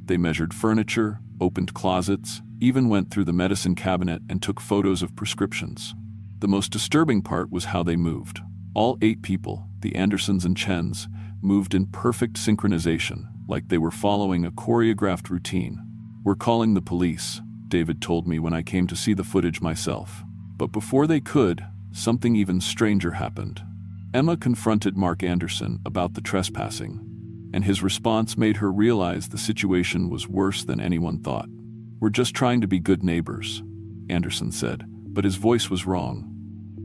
They measured furniture, opened closets, even went through the medicine cabinet and took photos of prescriptions. The most disturbing part was how they moved. All 8 people, the Andersons and Chens, moved in perfect synchronization, like they were following a choreographed routine. "We're calling the police," David told me when I came to see the footage myself. But before they could, something even stranger happened. Emma confronted Mark Anderson about the trespassing, and his response made her realize the situation was worse than anyone thought. "We're just trying to be good neighbors," Anderson said, but his voice was wrong.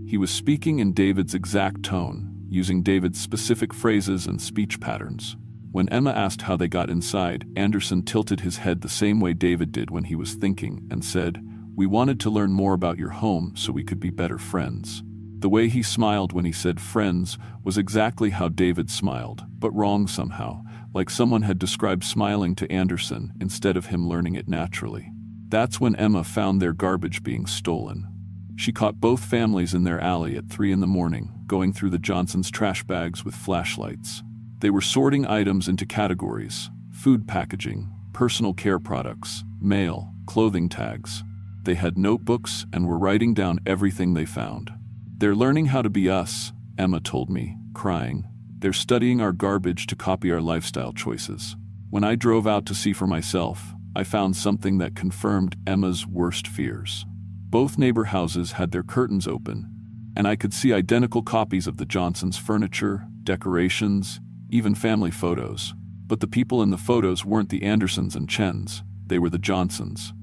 He was speaking in David's exact tone, using David's specific phrases and speech patterns. When Emma asked how they got inside, Anderson tilted his head the same way David did when he was thinking and said, "We wanted to learn more about your home so we could be better friends." The way he smiled when he said friends was exactly how David smiled, but wrong somehow, like someone had described smiling to Anderson instead of him learning it naturally. That's when Emma found their garbage being stolen. She caught both families in their alley at 3 in the morning, going through the Johnsons' trash bags with flashlights. They were sorting items into categories: food packaging, personal care products, mail, clothing tags. They had notebooks and were writing down everything they found. "They're learning how to be us," Emma told me, crying. "They're studying our garbage to copy our lifestyle choices." When I drove out to see for myself, I found something that confirmed Emma's worst fears. Both neighbor houses had their curtains open, and I could see identical copies of the Johnsons' furniture, decorations, even family photos. But the people in the photos weren't the Andersons and Chens, they were the Johnsons,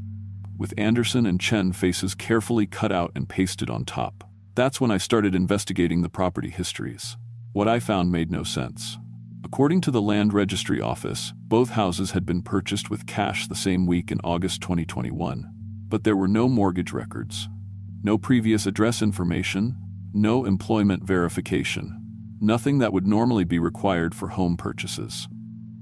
with Anderson and Chen faces carefully cut out and pasted on top. That's when I started investigating the property histories. What I found made no sense. According to the Land Registry Office, both houses had been purchased with cash the same week in August 2021. But there were no mortgage records, no previous address information, no employment verification, nothing that would normally be required for home purchases.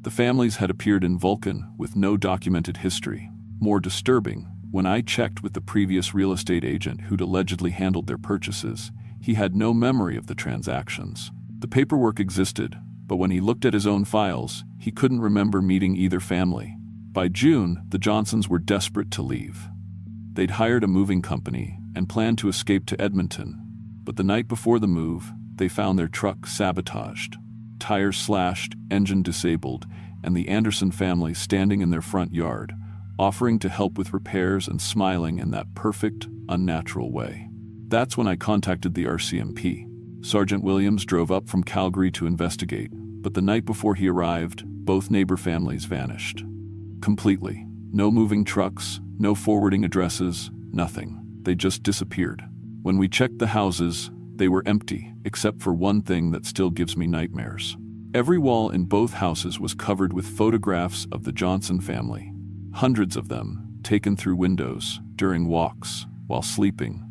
The families had appeared in Vulcan with no documented history. More disturbing, when I checked with the previous real estate agent who'd allegedly handled their purchases, he had no memory of the transactions. The paperwork existed, But when he looked at his own files, he couldn't remember meeting either family. By June, the Johnsons were desperate to leave. They'd hired a moving company and planned to escape to Edmonton. But the night before the move, they found their truck sabotaged, tires slashed, engine disabled, and the Anderson family standing in their front yard, offering to help with repairs and smiling in that perfect, unnatural way. That's when I contacted the RCMP. Sergeant Williams drove up from Calgary to investigate, but the night before he arrived, both neighbor families vanished. Completely. No moving trucks, no forwarding addresses, nothing. They just disappeared. When we checked the houses, they were empty, except for one thing that still gives me nightmares. Every wall in both houses was covered with photographs of the Johnson family. Hundreds of them, taken through windows, during walks, while sleeping.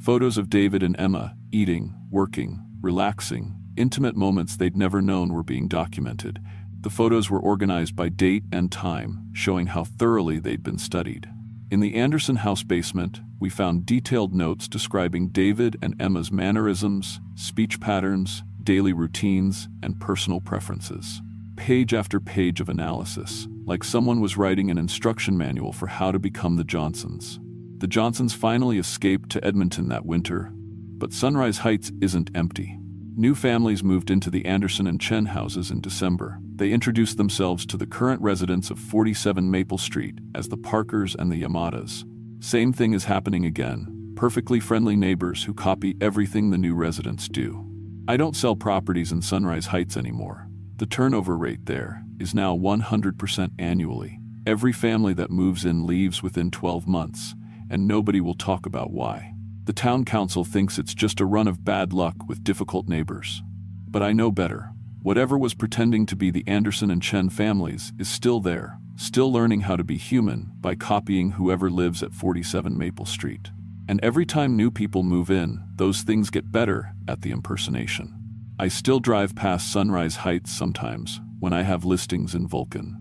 Photos of David and Emma, eating, working, relaxing, intimate moments they'd never known were being documented. The photos were organized by date and time, showing how thoroughly they'd been studied. In the Anderson house basement, we found detailed notes describing David and Emma's mannerisms, speech patterns, daily routines, and personal preferences. Page after page of analysis, like someone was writing an instruction manual for how to become the Johnsons. The Johnsons finally escaped to Edmonton that winter, but Sunrise Heights isn't empty. New families moved into the Anderson and Chen houses in December. They introduced themselves to the current residents of 47 Maple Street as the Parkers and the Yamadas. Same thing is happening again. Perfectly friendly neighbors who copy everything the new residents do. I don't sell properties in Sunrise Heights anymore. The turnover rate there is now 100% annually. Every family that moves in leaves within 12 months, and nobody will talk about why. The town council thinks it's just a run of bad luck with difficult neighbors. But I know better. Whatever was pretending to be the Anderson and Chen families is still there, still learning how to be human by copying whoever lives at 47 Maple Street. And every time new people move in, those things get better at the impersonation. I still drive past Sunrise Heights sometimes when I have listings in Vulcan.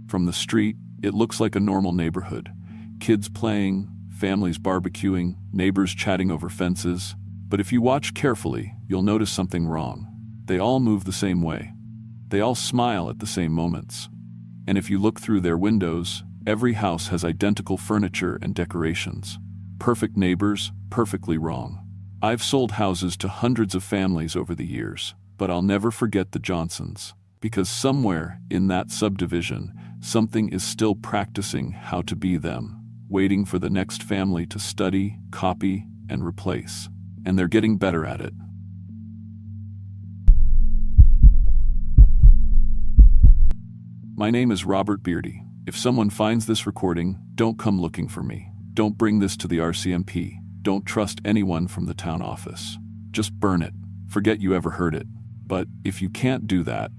From the street, it looks like a normal neighborhood. Kids playing, families barbecuing, neighbors chatting over fences. But if you watch carefully, you'll notice something wrong. They all move the same way. They all smile at the same moments. And if you look through their windows, every house has identical furniture and decorations. Perfect neighbors, perfectly wrong. I've sold houses to hundreds of families over the years, but I'll never forget the Johnsons, because somewhere in that subdivision, something is still practicing how to be them, waiting for the next family to study, copy, and replace. And they're getting better at it. My name is Robert Beardy. If someone finds this recording, don't come looking for me. Don't bring this to the RCMP. Don't trust anyone from the town office. Just burn it. Forget you ever heard it. But if you can't do that,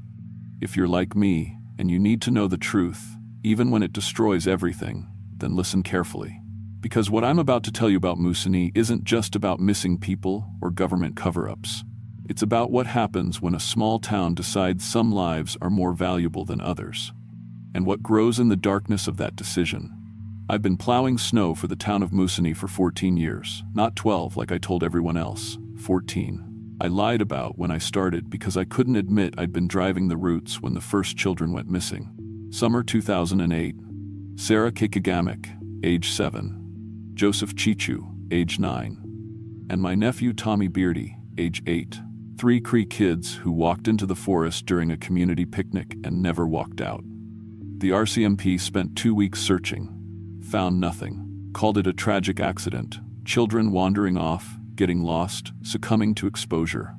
if you're like me and you need to know the truth, even when it destroys everything, then listen carefully. Because what I'm about to tell you about Moosonee isn't just about missing people or government cover-ups. It's about what happens when a small town decides some lives are more valuable than others, and what grows in the darkness of that decision. I've been plowing snow for the town of Moosonee for 14 years, not 12 like I told everyone else, 14. I lied about when I started because I couldn't admit I'd been driving the routes when the first children went missing. Summer 2008. Sarah Kikagamek, age 7. Joseph Chichu, age 9. And my nephew Tommy Beardy, age 8. 3 Cree kids who walked into the forest during a community picnic and never walked out. The RCMP spent 2 weeks searching. Found nothing. Called it a tragic accident. Children wandering off, getting lost, succumbing to exposure.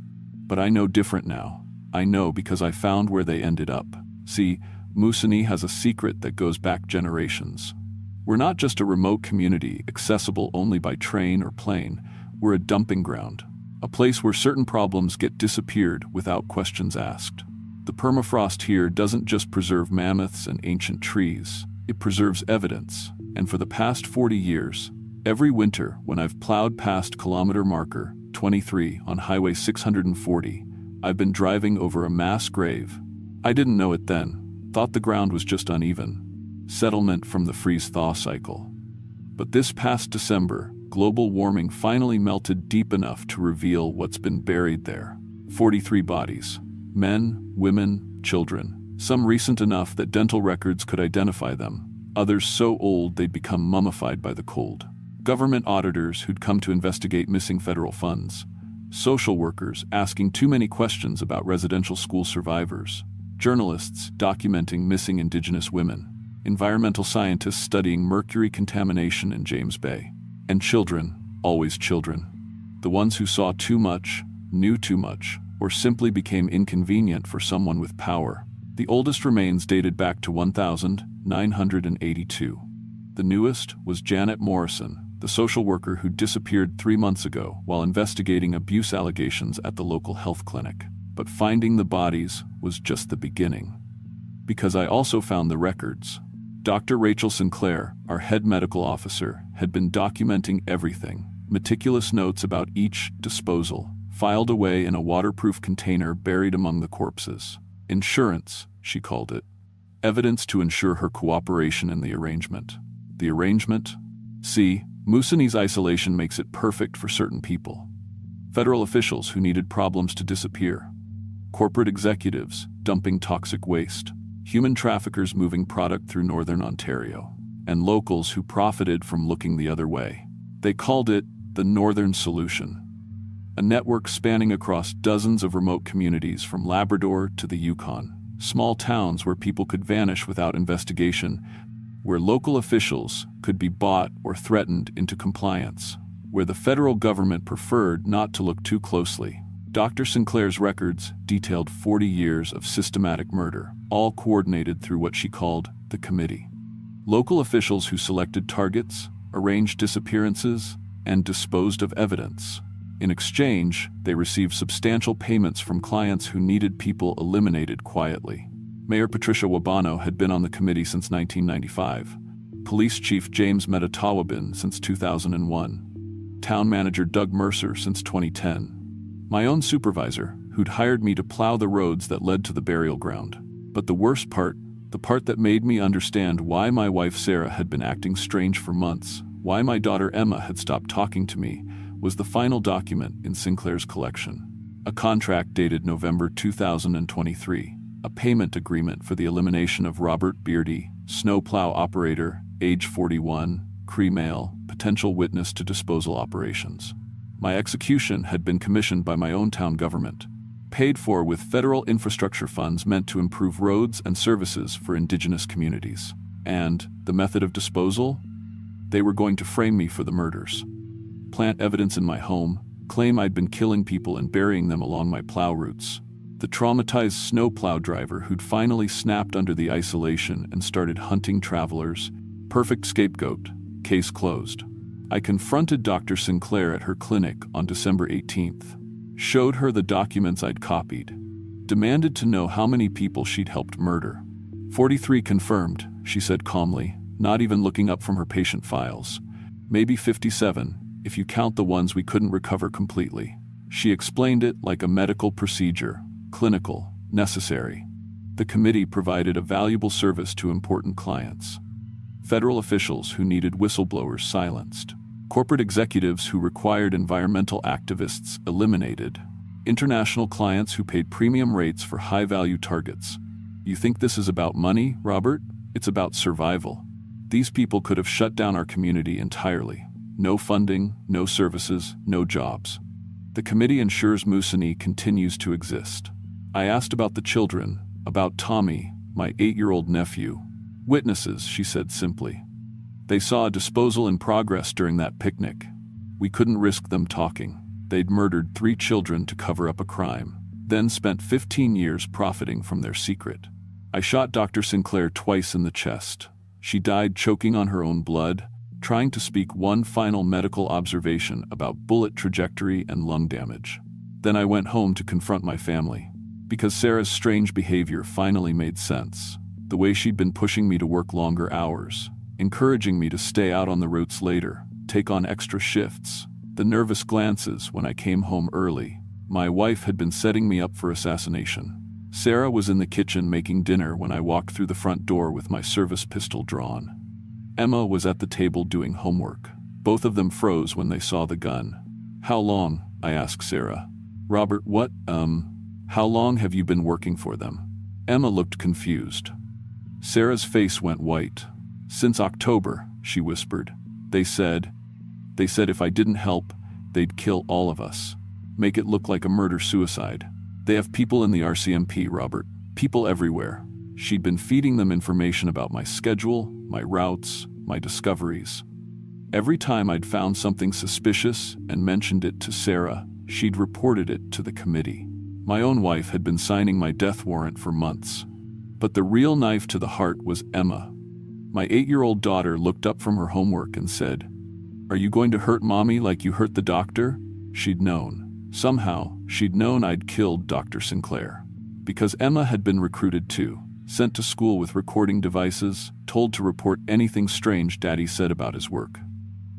But I know different now. I know because I found where they ended up. See, Moosonee has a secret that goes back generations. We're not just a remote community accessible only by train or plane. We're a dumping ground. A place where certain problems get disappeared without questions asked. The permafrost here doesn't just preserve mammoths and ancient trees. It preserves evidence. And for the past 40 years, every winter when I've plowed past kilometer marker 23 on Highway 640, I've been driving over a mass grave. I didn't know it then, thought the ground was just uneven. Settlement from the freeze-thaw cycle. But this past December, global warming finally melted deep enough to reveal what's been buried there. 43 bodies. Men, women, children, some recent enough that dental records could identify them, others so old they'd become mummified by the cold. Government auditors who'd come to investigate missing federal funds. Social workers asking too many questions about residential school survivors. Journalists documenting missing Indigenous women. Environmental scientists studying mercury contamination in James Bay. And children, always children. The ones who saw too much, knew too much, or simply became inconvenient for someone with power. The oldest remains dated back to 1982. The newest was Janet Morrison, the social worker who disappeared 3 months ago while investigating abuse allegations at the local health clinic. But finding the bodies was just the beginning. Because I also found the records. Dr. Rachel Sinclair, our head medical officer, had been documenting everything, meticulous notes about each disposal, filed away in a waterproof container buried among the corpses. Insurance, she called it. Evidence to ensure her cooperation in the arrangement. The arrangement? See, Musoni's isolation makes it perfect for certain people. Federal officials who needed problems to disappear. Corporate executives dumping toxic waste. Human traffickers moving product through northern Ontario. And locals who profited from looking the other way. They called it the Northern Solution. A network spanning across dozens of remote communities from Labrador to the Yukon. Small towns where people could vanish without investigation, where local officials could be bought or threatened into compliance, where the federal government preferred not to look too closely. Dr. Sinclair's records detailed 40 years of systematic murder, all coordinated through what she called the committee. Local officials who selected targets, arranged disappearances, and disposed of evidence. In exchange, they received substantial payments from clients who needed people eliminated quietly. Mayor Patricia Wabano had been on the committee since 1995. Police Chief James Metatawabin since 2001. Town Manager Doug Mercer since 2010. My own supervisor, who'd hired me to plow the roads that led to the burial ground. But the worst part, the part that made me understand why my wife Sarah had been acting strange for months, why my daughter Emma had stopped talking to me, was the final document in Sinclair's collection. A contract dated November 2023. A payment agreement for the elimination of Robert Beardy, snowplow operator, age 41, Cree male, potential witness to disposal operations. My execution had been commissioned by my own town government, paid for with federal infrastructure funds meant to improve roads and services for Indigenous communities. And the method of disposal? They were going to frame me for the murders. Plant evidence in my home, claim I'd been killing people and burying them along my plow routes. The traumatized snowplow driver who'd finally snapped under the isolation and started hunting travelers. Perfect scapegoat. Case closed. I confronted Dr. Sinclair at her clinic on December 18th. Showed her the documents I'd copied. Demanded to know how many people she'd helped murder. 43 confirmed, she said calmly, not even looking up from her patient files. Maybe 57, if you count the ones we couldn't recover completely. She explained it like a medical procedure. Clinical, necessary. The committee provided a valuable service to important clients. Federal officials who needed whistleblowers silenced. Corporate executives who required environmental activists eliminated. International clients who paid premium rates for high-value targets. You think this is about money, Robert? It's about survival. These people could have shut down our community entirely. No funding, no services, no jobs. The committee ensures Musoni continues to exist. I asked about the children, about Tommy, my 8-year-old nephew. Witnesses, she said simply. They saw a disposal in progress during that picnic. We couldn't risk them talking. They'd murdered 3 children to cover up a crime, then spent 15 years profiting from their secret. I shot Dr. Sinclair twice in the chest. She died choking on her own blood, trying to speak one final medical observation about bullet trajectory and lung damage. Then I went home to confront my family. Because Sarah's strange behavior finally made sense. The way she'd been pushing me to work longer hours, encouraging me to stay out on the routes later, take on extra shifts, the nervous glances when I came home early. My wife had been setting me up for assassination. Sarah was in the kitchen making dinner when I walked through the front door with my service pistol drawn. Emma was at the table doing homework. Both of them froze when they saw the gun. How long? I asked Sarah. Robert, what, How long have you been working for them? Emma looked confused. Sarah's face went white. Since October, she whispered. They said if I didn't help, they'd kill all of us. Make it look like a murder-suicide. They have people in the RCMP, Robert. People everywhere. She'd been feeding them information about my schedule, my routes, my discoveries. Every time I'd found something suspicious and mentioned it to Sarah, she'd reported it to the committee. My own wife had been signing my death warrant for months. But the real knife to the heart was Emma. My 8-year-old daughter looked up from her homework and said, "Are you going to hurt Mommy like you hurt the doctor?" She'd known. Somehow, she'd known I'd killed Dr. Sinclair. Because Emma had been recruited too, sent to school with recording devices, told to report anything strange Daddy said about his work.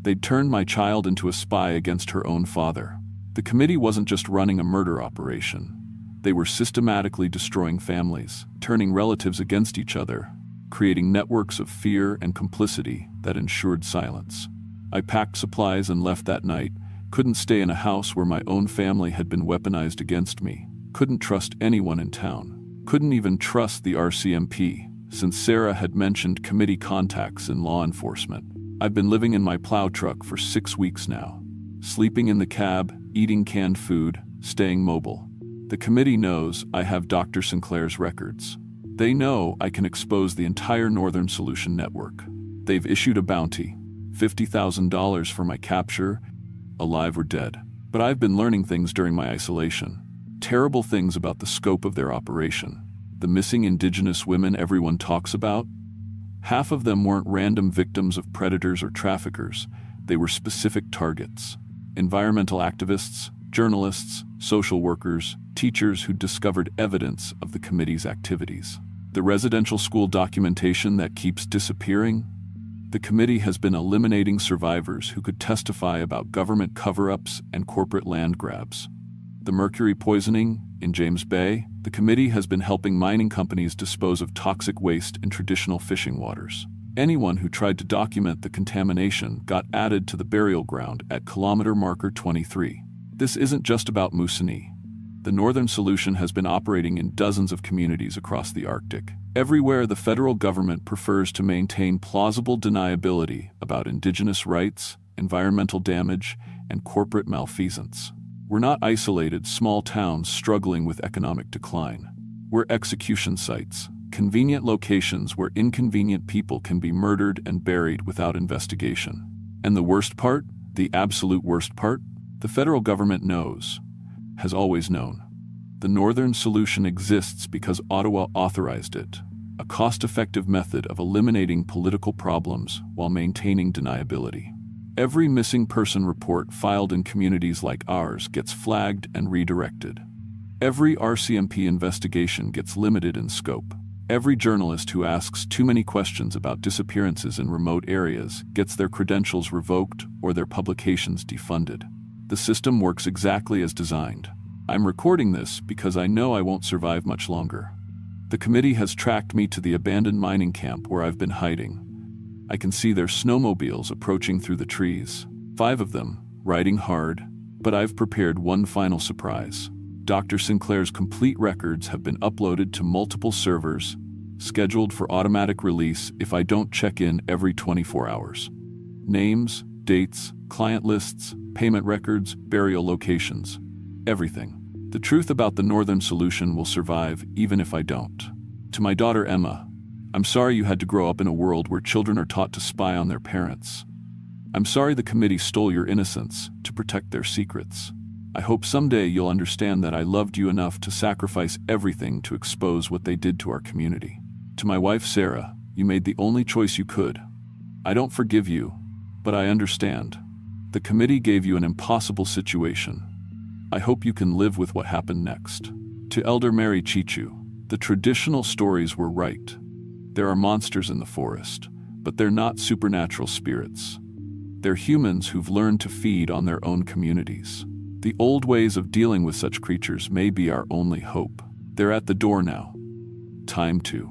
They'd turned my child into a spy against her own father. The committee wasn't just running a murder operation. They were systematically destroying families, turning relatives against each other, creating networks of fear and complicity that ensured silence. I packed supplies and left that night, couldn't stay in a house where my own family had been weaponized against me, couldn't trust anyone in town, couldn't even trust the RCMP, since Sarah had mentioned committee contacts in law enforcement. I've been living in my plow truck for 6 weeks now, sleeping in the cab, eating canned food, staying mobile. The committee knows I have Dr. Sinclair's records. They know I can expose the entire Northern Solution network. They've issued a bounty, $50,000 for my capture, alive or dead. But I've been learning things during my isolation. Terrible things about the scope of their operation. The missing Indigenous women everyone talks about. Half of them weren't random victims of predators or traffickers. They were specific targets. Environmental activists, journalists, social workers, teachers who discovered evidence of the committee's activities. The residential school documentation that keeps disappearing. The committee has been eliminating survivors who could testify about government cover-ups and corporate land grabs. The mercury poisoning in James Bay, the committee has been helping mining companies dispose of toxic waste in traditional fishing waters. Anyone who tried to document the contamination got added to the burial ground at kilometer marker 23. This isn't just about Moosonee. The Northern Solution has been operating in dozens of communities across the Arctic. Everywhere the federal government prefers to maintain plausible deniability about Indigenous rights, environmental damage, and corporate malfeasance. We're not isolated small towns struggling with economic decline. We're execution sites, convenient locations where inconvenient people can be murdered and buried without investigation. And the worst part, the absolute worst part, the federal government knows, has always known. The Northern Solution exists because Ottawa authorized it, a cost-effective method of eliminating political problems while maintaining deniability. Every missing person report filed in communities like ours gets flagged and redirected. Every RCMP investigation gets limited in scope. Every journalist who asks too many questions about disappearances in remote areas gets their credentials revoked or their publications defunded. The system works exactly as designed. I'm recording this because I know I won't survive much longer. The committee has tracked me to the abandoned mining camp where I've been hiding. I can see their snowmobiles approaching through the trees, 5 of them, riding hard, but I've prepared one final surprise. Dr. Sinclair's complete records have been uploaded to multiple servers, scheduled for automatic release if I don't check in every 24 hours. Names, dates, client lists, payment records, burial locations, everything. The truth about the Northern Solution will survive even if I don't. To my daughter Emma, I'm sorry you had to grow up in a world where children are taught to spy on their parents. I'm sorry the committee stole your innocence to protect their secrets. I hope someday you'll understand that I loved you enough to sacrifice everything to expose what they did to our community. To my wife Sarah, you made the only choice you could. I don't forgive you, but I understand. The committee gave you an impossible situation. I hope you can live with what happened next. To Elder Mary Chichu, the traditional stories were right. There are monsters in the forest, but they're not supernatural spirits. They're humans who've learned to feed on their own communities. The old ways of dealing with such creatures may be our only hope. They're at the door now. Time to.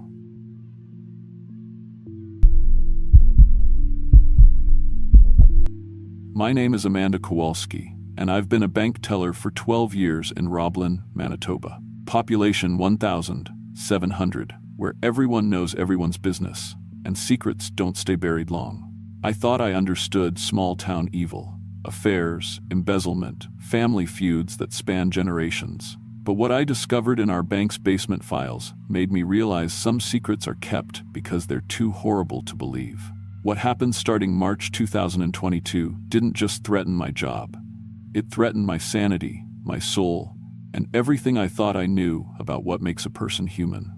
My name is Amanda Kowalski, and I've been a bank teller for 12 years in Roblin, Manitoba. Population 1,700, where everyone knows everyone's business, and secrets don't stay buried long. I thought I understood small-town evil, affairs, embezzlement, family feuds that span generations. But what I discovered in our bank's basement files made me realize some secrets are kept because they're too horrible to believe. What happened starting March 2022 didn't just threaten my job. It threatened my sanity, my soul, and everything I thought I knew about what makes a person human.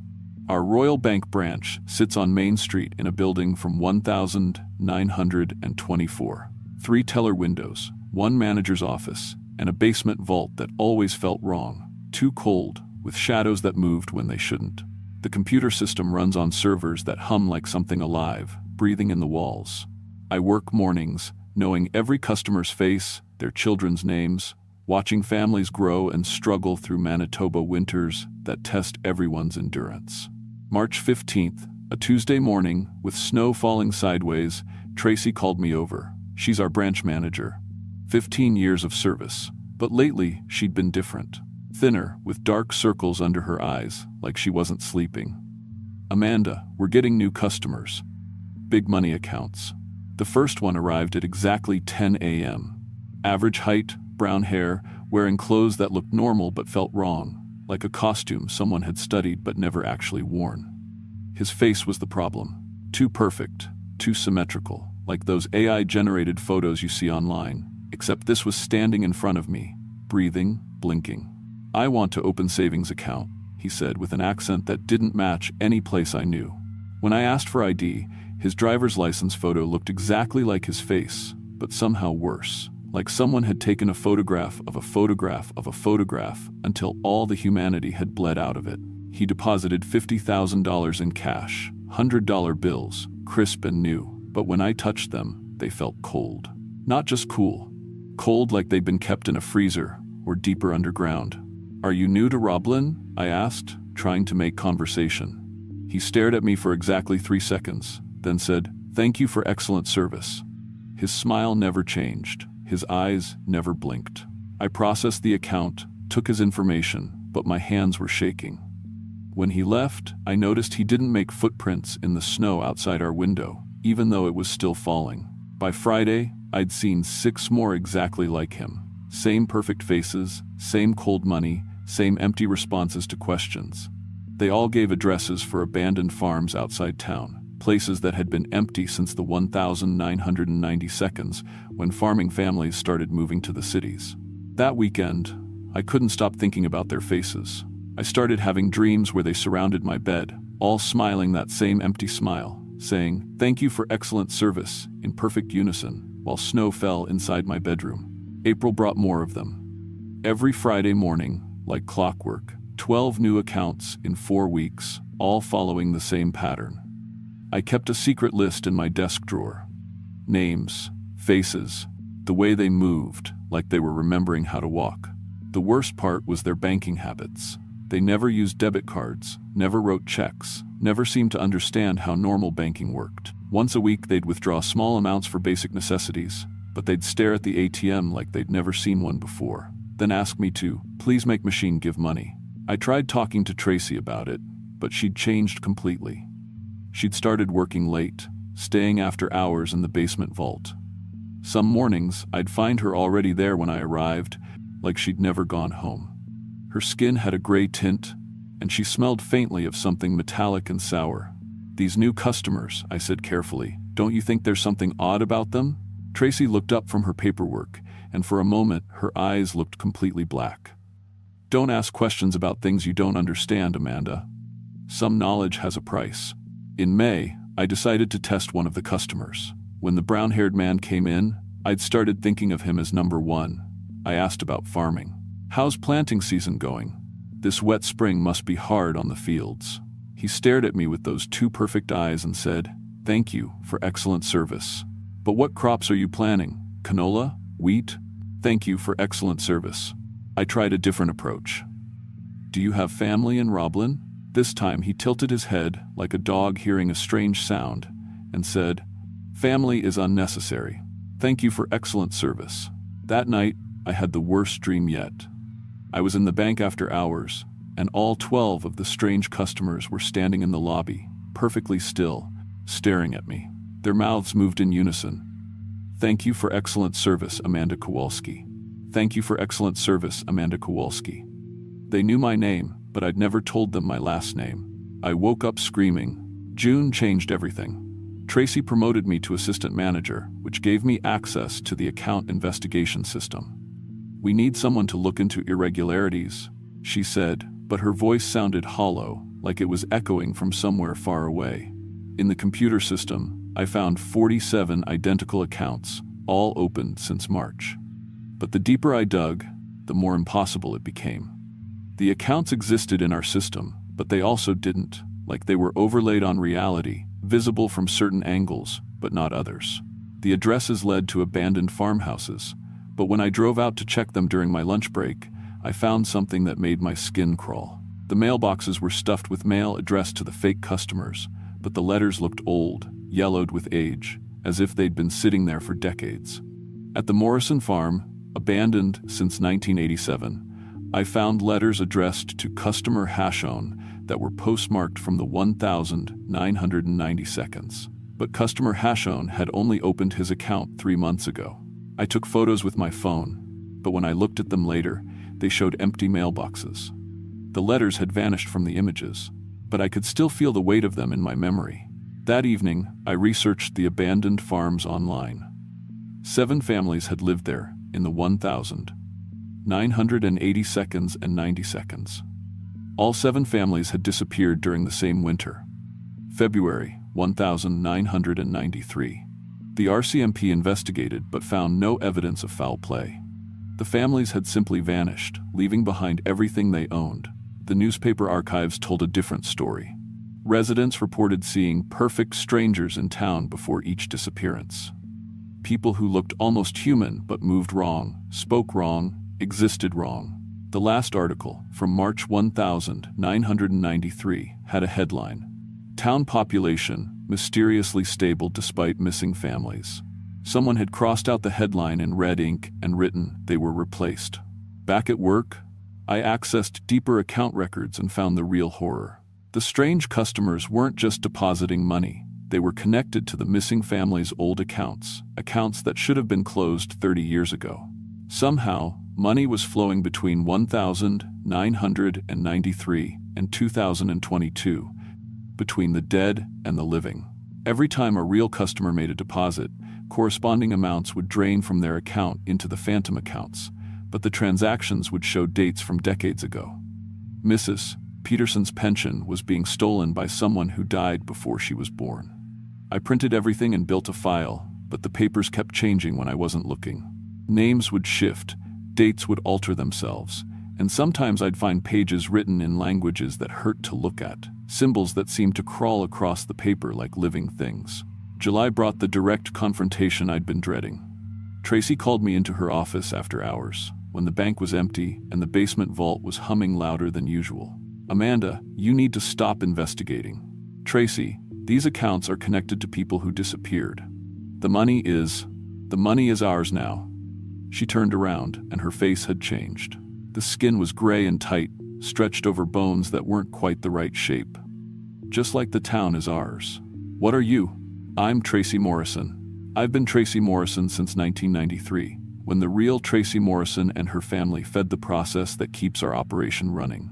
Our Royal Bank branch sits on Main Street in a building from 1924. 3 teller windows, 1 manager's office, and a basement vault that always felt wrong, too cold, with shadows that moved when they shouldn't. The computer system runs on servers that hum like something alive, breathing in the walls. I work mornings, knowing every customer's face, their children's names, watching families grow and struggle through Manitoba winters that test everyone's endurance. March 15th, a Tuesday morning, with snow falling sideways, Tracy called me over. She's our branch manager. 15 years of service, but lately she'd been different. Thinner, with dark circles under her eyes, like she wasn't sleeping. "Amanda, we're getting new customers. Big money accounts." The first one arrived at exactly 10 a.m. Average height, brown hair, wearing clothes that looked normal but felt wrong, like a costume someone had studied but never actually worn. His face was the problem. Too perfect, too symmetrical, like those AI-generated photos you see online, except this was standing in front of me, breathing, blinking. "I want to open savings account," he said with an accent that didn't match any place I knew. When I asked for ID, his driver's license photo looked exactly like his face, but somehow worse, like someone had taken a photograph of a photograph of a photograph until all the humanity had bled out of it. He deposited $50,000 in cash, $100 bills, crisp and new, but when I touched them, they felt cold. Not just cool. Cold like they'd been kept in a freezer or deeper underground. "Are you new to Roblin?" I asked, trying to make conversation. He stared at me for exactly 3 seconds, then said, "Thank you for excellent service." His smile never changed. His eyes never blinked. I processed the account, took his information, but my hands were shaking. When he left, I noticed he didn't make footprints in the snow outside our window, even though it was still falling. By Friday, I'd seen 6 more exactly like him. Same perfect faces, same cold money, same empty responses to questions. They all gave addresses for abandoned farms outside town, places that had been empty since the 1992 when farming families started moving to the cities. That weekend, I couldn't stop thinking about their faces. I started having dreams where they surrounded my bed, all smiling that same empty smile, saying, "Thank you for excellent service," in perfect unison, while snow fell inside my bedroom. April brought more of them. Every Friday morning, like clockwork, 12 new accounts in 4 weeks, all following the same pattern. I kept a secret list in my desk drawer. Names, faces, the way they moved, like they were remembering how to walk. The worst part was their banking habits. They never used debit cards, never wrote checks, never seemed to understand how normal banking worked. Once a week they'd withdraw small amounts for basic necessities, but they'd stare at the ATM like they'd never seen one before, then ask me to, "Please make machine give money." I tried talking to Tracy about it, but she'd changed completely. She'd started working late, staying after hours in the basement vault. Some mornings, I'd find her already there when I arrived, like she'd never gone home. Her skin had a gray tint, and she smelled faintly of something metallic and sour. "These new customers," I said carefully, "don't you think there's something odd about them?" Tracy looked up from her paperwork, and for a moment her eyes looked completely black. "Don't ask questions about things you don't understand, Amanda. Some knowledge has a price." In May, I decided to test one of the customers. When the brown-haired man came in, I'd started thinking of him as number 1. I asked about farming. "How's planting season going? This wet spring must be hard on the fields." He stared at me with those 2 perfect eyes and said, "Thank you for excellent service. But what crops are you planting? Canola? Wheat?" "Thank you for excellent service." I tried a different approach. "Do you have family in Roblin?" This time he tilted his head like a dog hearing a strange sound and said, "Family is unnecessary. Thank you for excellent service." That night, I had the worst dream yet. I was in the bank after hours, and all 12 of the strange customers were standing in the lobby, perfectly still, staring at me. Their mouths moved in unison. "Thank you for excellent service, Amanda Kowalski. Thank you for excellent service, Amanda Kowalski." They knew my name, but I'd never told them my last name. I woke up screaming. June changed everything. Tracy promoted me to assistant manager, which gave me access to the account investigation system. "We need someone to look into irregularities," she said, but her voice sounded hollow, like it was echoing from somewhere far away. In the computer system, I found 47 identical accounts, all opened since March. But the deeper I dug, the more impossible it became. The accounts existed in our system, but they also didn't, like they were overlaid on reality, visible from certain angles, but not others. The addresses led to abandoned farmhouses, but when I drove out to check them during my lunch break, I found something that made my skin crawl. The mailboxes were stuffed with mail addressed to the fake customers, but the letters looked old, yellowed with age, as if they'd been sitting there for decades. At the Morrison farm, abandoned since 1987, I found letters addressed to customer Hashon that were postmarked from the 1990 seconds. But customer Hashon had only opened his account 3 months ago. I took photos with my phone, but when I looked at them later, they showed empty mailboxes. The letters had vanished from the images, but I could still feel the weight of them in my memory. That evening, I researched the abandoned farms online. 7 families had lived there in the 1980 seconds and 90 seconds. All 7 families had disappeared during the same winter. February 1993. The RCMP investigated but found no evidence of foul play. The families had simply vanished, leaving behind everything they owned. The newspaper archives told a different story. Residents reported seeing perfect strangers in town before each disappearance. People who looked almost human but moved wrong, spoke wrong, existed wrong. The last article, from March 1993, had a headline: "Town population mysteriously stable despite missing families." Someone had crossed out the headline in red ink and written, "They were replaced." Back at work, I accessed deeper account records and found the real horror. The strange customers weren't just depositing money, they were connected to the missing family's old accounts that should have been closed 30 years ago. Somehow, money was flowing between 1993 and 2022, between the dead and the living. Every time a real customer made a deposit, corresponding amounts would drain from their account into the phantom accounts, but the transactions would show dates from decades ago. Mrs. Peterson's pension was being stolen by someone who died before she was born. I printed everything and built a file, but the papers kept changing when I wasn't looking. Names would shift, dates would alter themselves, and sometimes I'd find pages written in languages that hurt to look at, symbols that seemed to crawl across the paper like living things. July brought the direct confrontation I'd been dreading. Tracy called me into her office after hours, when the bank was empty and the basement vault was humming louder than usual. "Amanda, you need to stop investigating." "Tracy, these accounts are connected to people who disappeared. The money is ours now." She turned around, and her face had changed. The skin was gray and tight, stretched over bones that weren't quite the right shape. "Just like the town is ours." "What are you?" "I'm Tracy Morrison. I've been Tracy Morrison since 1993, when the real Tracy Morrison and her family fed the process that keeps our operation running."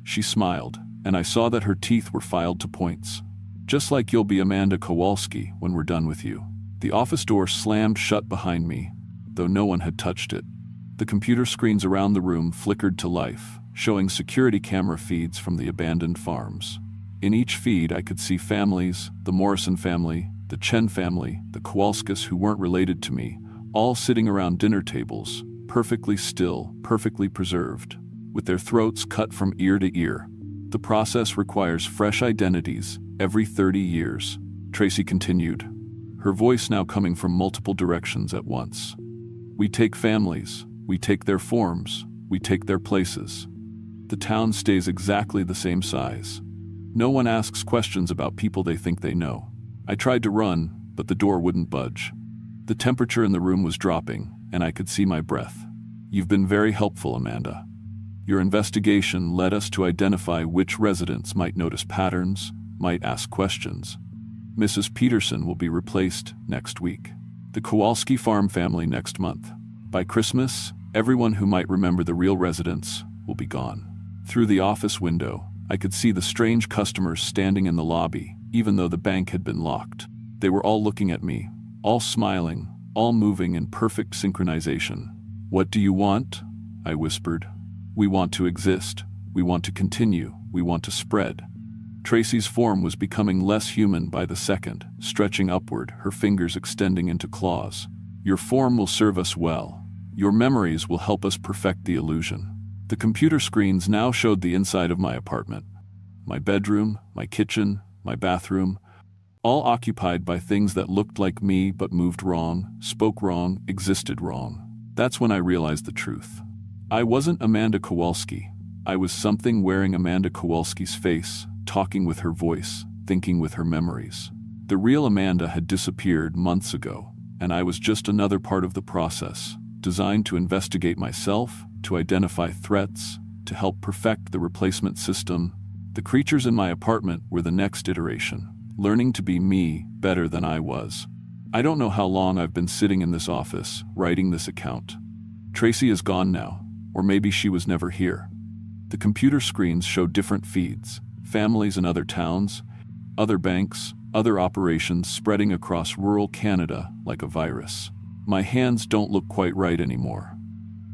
She smiled, and I saw that her teeth were filed to points. "Just like you'll be Amanda Kowalski when we're done with you." The office door slammed shut behind me, though no one had touched it. The computer screens around the room flickered to life, showing security camera feeds from the abandoned farms. In each feed I could see families, the Morrison family, the Chen family, the Kowalskis who weren't related to me, all sitting around dinner tables, perfectly still, perfectly preserved, with their throats cut from ear to ear. "The process requires fresh identities every 30 years, Tracy continued, her voice now coming from multiple directions at once. "We take families, we take their forms, we take their places. The town stays exactly the same size. No one asks questions about people they think they know." I tried to run, but the door wouldn't budge. The temperature in the room was dropping, and I could see my breath. "You've been very helpful, Amanda." Your investigation led us to identify which residents might notice patterns, might ask questions. Mrs. Peterson will be replaced next week. The Kowalski farm family next month. By Christmas, everyone who might remember the real residents will be gone. Through the office window, I could see the strange customers standing in the lobby, even though the bank had been locked. They were all looking at me, all smiling, all moving in perfect synchronization. "What do you want?" I whispered. "We want to exist. We want to continue. We want to spread." Tracy's form was becoming less human by the second, stretching upward, her fingers extending into claws. "Your form will serve us well. Your memories will help us perfect the illusion." The computer screens now showed the inside of my apartment. My bedroom, my kitchen, my bathroom, all occupied by things that looked like me but moved wrong, spoke wrong, existed wrong. That's when I realized the truth. I wasn't Amanda Kowalski. I was something wearing Amanda Kowalski's face, talking with her voice, thinking with her memories. The real Amanda had disappeared months ago, and I was just another part of the process, designed to investigate myself, to identify threats, to help perfect the replacement system. The creatures in my apartment were the next iteration, learning to be me better than I was. I don't know how long I've been sitting in this office, writing this account. Tracy is gone now, or maybe she was never here. The computer screens show different feeds, families in other towns, other banks, other operations spreading across rural Canada like a virus. My hands don't look quite right anymore.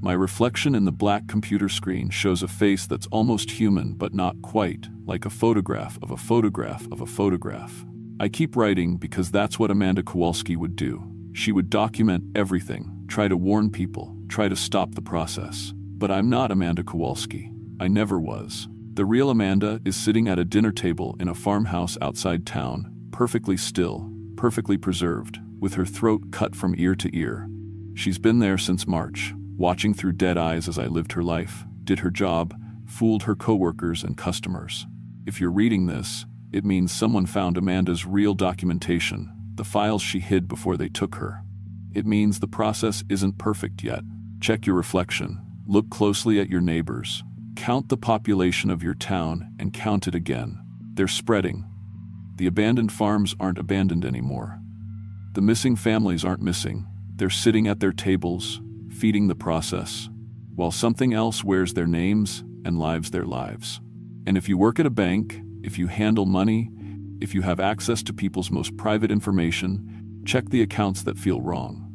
My reflection in the black computer screen shows a face that's almost human but not quite, like a photograph of a photograph of a photograph. I keep writing because that's what Amanda Kowalski would do. She would document everything, try to warn people, try to stop the process. But I'm not Amanda Kowalski. I never was. The real Amanda is sitting at a dinner table in a farmhouse outside town, perfectly still, perfectly preserved, with her throat cut from ear to ear. She's been there since March, watching through dead eyes as I lived her life, did her job, fooled her coworkers and customers. If you're reading this, it means someone found Amanda's real documentation, the files she hid before they took her. It means the process isn't perfect yet. Check your reflection. Look closely at your neighbors. Count the population of your town and count it again. They're spreading. The abandoned farms aren't abandoned anymore. The missing families aren't missing. They're sitting at their tables, feeding the process, while something else wears their names and lives their lives. And if you work at a bank, if you handle money, if you have access to people's most private information, check the accounts that feel wrong.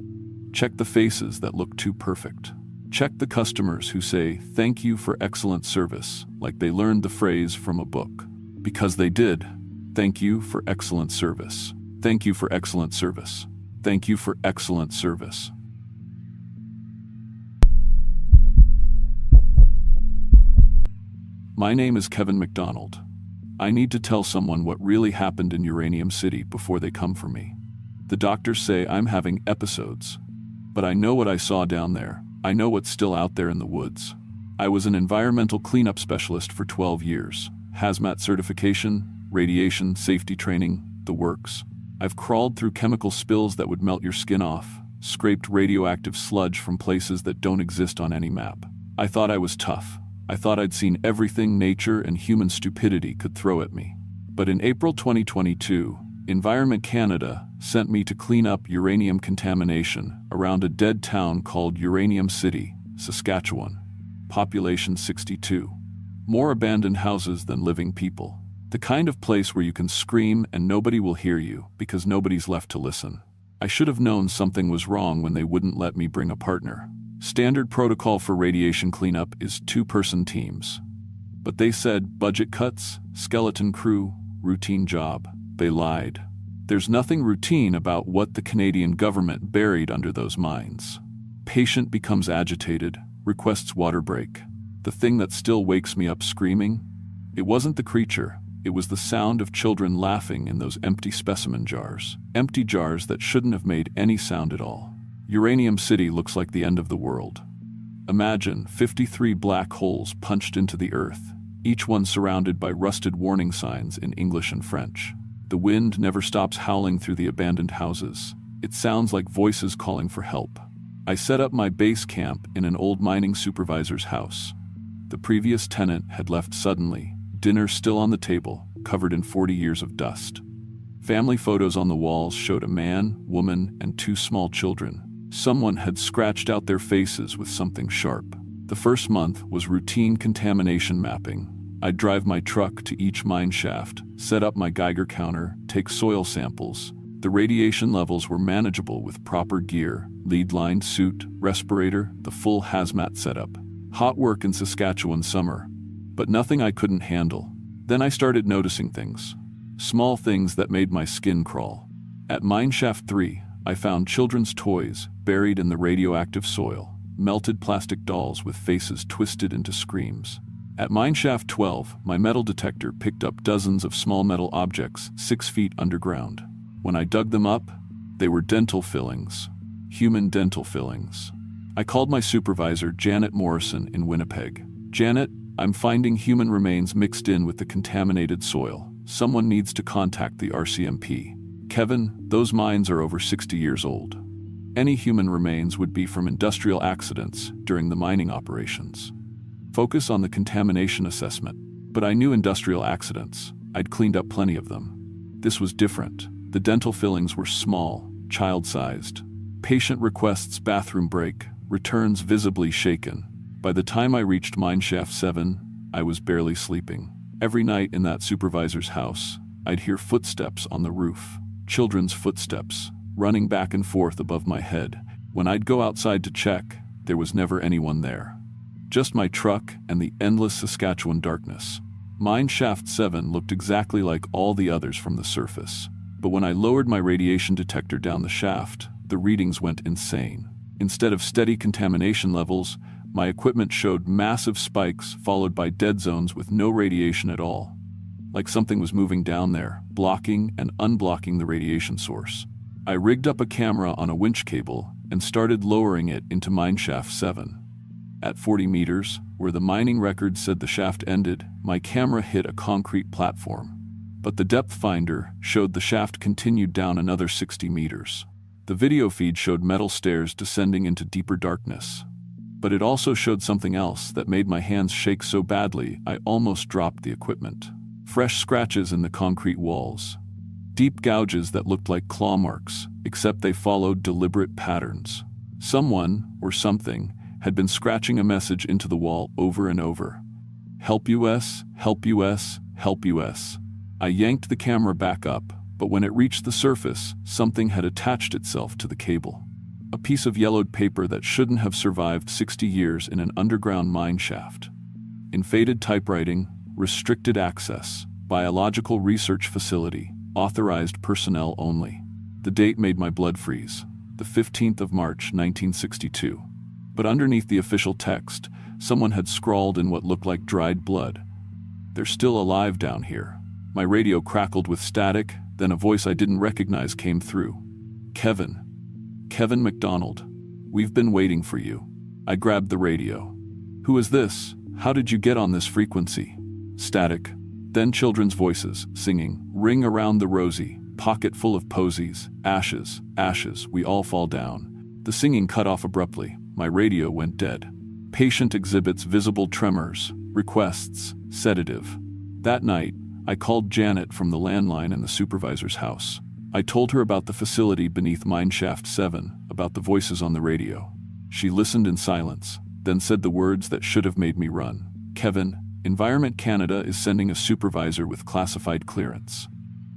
Check the faces that look too perfect. Check the customers who say, "Thank you for excellent service," like they learned the phrase from a book. Because they did. Thank you for excellent service. Thank you for excellent service. Thank you for excellent service. My name is Kevin McDonald. I need to tell someone what really happened in Uranium City before they come for me. The doctors say I'm having episodes, but I know what I saw down there. I know what's still out there in the woods. I was an environmental cleanup specialist for 12 years. Hazmat certification, radiation safety training, the works. I've crawled through chemical spills that would melt your skin off, scraped radioactive sludge from places that don't exist on any map. I thought I was tough. I thought I'd seen everything nature and human stupidity could throw at me. But in April 2022, Environment Canada sent me to clean up uranium contamination around a dead town called Uranium City, Saskatchewan. Population 62. More abandoned houses than living people. The kind of place where you can scream and nobody will hear you because nobody's left to listen. I should have known something was wrong when they wouldn't let me bring a partner. Standard protocol for radiation cleanup is 2-person teams. But they said budget cuts, skeleton crew, routine job. They lied. There's nothing routine about what the Canadian government buried under those mines. Patient becomes agitated, requests water break. The thing that still wakes me up screaming? It wasn't the creature. It was the sound of children laughing in those empty specimen jars. Empty jars that shouldn't have made any sound at all. Uranium City looks like the end of the world. Imagine 53 black holes punched into the earth, each one surrounded by rusted warning signs in English and French. The wind never stops howling through the abandoned houses. It sounds like voices calling for help. I set up my base camp in an old mining supervisor's house. The previous tenant had left suddenly, dinner still on the table, covered in 40 years of dust. Family photos on the walls showed a man, woman, and 2 small children. Someone had scratched out their faces with something sharp. The first month was routine contamination mapping. I'd drive my truck to each mine shaft, set up my Geiger counter, take soil samples. The radiation levels were manageable with proper gear, lead-lined suit, respirator, the full hazmat setup. Hot work in Saskatchewan summer, but nothing I couldn't handle. Then I started noticing things. Small things that made my skin crawl. At Mine Shaft 3, I found children's toys buried in the radioactive soil, melted plastic dolls with faces twisted into screams. At Mine Shaft 12, my metal detector picked up dozens of small metal objects 6 feet underground. When I dug them up, they were dental fillings. Human dental fillings. I called my supervisor, Janet Morrison, in Winnipeg. "Janet, I'm finding human remains mixed in with the contaminated soil. Someone needs to contact the RCMP. Kevin, those mines are over 60 years old. Any human remains would be from industrial accidents during the mining operations. Focus on the contamination assessment." But I knew industrial accidents. I'd cleaned up plenty of them. This was different. The dental fillings were small, child-sized. Patient requests bathroom break, returns visibly shaken. By the time I reached Mine Shaft 7, I was barely sleeping. Every night in that supervisor's house, I'd hear footsteps on the roof. Children's footsteps, running back and forth above my head. When I'd go outside to check, there was never anyone there. Just my truck and the endless Saskatchewan darkness. Mine Shaft 7 looked exactly like all the others from the surface. But when I lowered my radiation detector down the shaft, the readings went insane. Instead of steady contamination levels, my equipment showed massive spikes followed by dead zones with no radiation at all. Like something was moving down there, blocking and unblocking the radiation source. I rigged up a camera on a winch cable and started lowering it into Mine Shaft 7. At 40 meters, where the mining record said the shaft ended, my camera hit a concrete platform. But the depth finder showed the shaft continued down another 60 meters. The video feed showed metal stairs descending into deeper darkness. But it also showed something else that made my hands shake so badly I almost dropped the equipment. Fresh scratches in the concrete walls. Deep gouges that looked like claw marks, except they followed deliberate patterns. Someone, or something, had been scratching a message into the wall over and over. "Help US, help US, help US." I yanked the camera back up, but when it reached the surface, something had attached itself to the cable. A piece of yellowed paper that shouldn't have survived 60 years in an underground mine shaft. In faded typewriting, "Restricted access, biological research facility, authorized personnel only." The date made my blood freeze, the 15th of March, 1962. But underneath the official text, someone had scrawled in what looked like dried blood, "They're still alive down here." My radio crackled with static, then a voice I didn't recognize came through. "Kevin. Kevin McDonald. We've been waiting for you." I grabbed the radio. "Who is this? How did you get on this frequency?" Static. Then children's voices, singing, "Ring around the rosy, pocket full of posies, ashes, ashes, we all fall down." The singing cut off abruptly. My radio went dead. Patient exhibits visible tremors, requests, sedative. That night, I called Janet from the landline in the supervisor's house. I told her about the facility beneath Mine Shaft 7, about the voices on the radio. She listened in silence, then said the words that should have made me run. "Kevin, Environment Canada is sending a supervisor with classified clearance.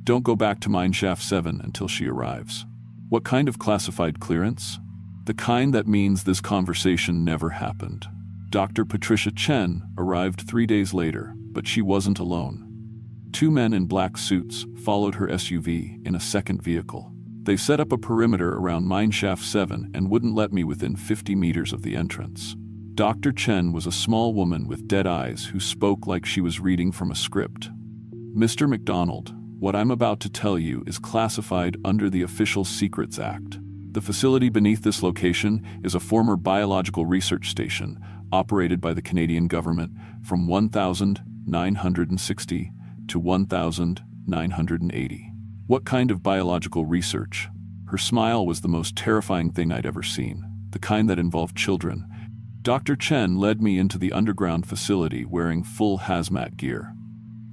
Don't go back to Mine Shaft 7 until she arrives." "What kind of classified clearance?" "The kind that means this conversation never happened." Dr. Patricia Chen arrived 3 days later, but she wasn't alone. 2 men in black suits followed her SUV in a second vehicle. They set up a perimeter around Mine Shaft 7 and wouldn't let me within 50 meters of the entrance. Dr. Chen was a small woman with dead eyes who spoke like she was reading from a script. "Mr. McDonald, what I'm about to tell you is classified under the Official Secrets Act. The facility beneath this location is a former biological research station operated by the Canadian government from 1960 to 1980. "What kind of biological research?" Her smile was the most terrifying thing I'd ever seen, the kind that involved children. Dr. Chen led me into the underground facility wearing full hazmat gear.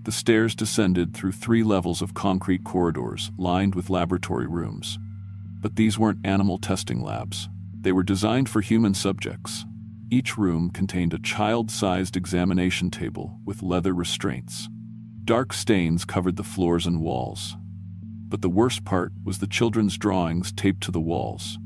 The stairs descended through 3 levels of concrete corridors lined with laboratory rooms. But these weren't animal testing labs. They were designed for human subjects. Each room contained a child-sized examination table with leather restraints. Dark stains covered the floors and walls. But the worst part was the children's drawings taped to the walls.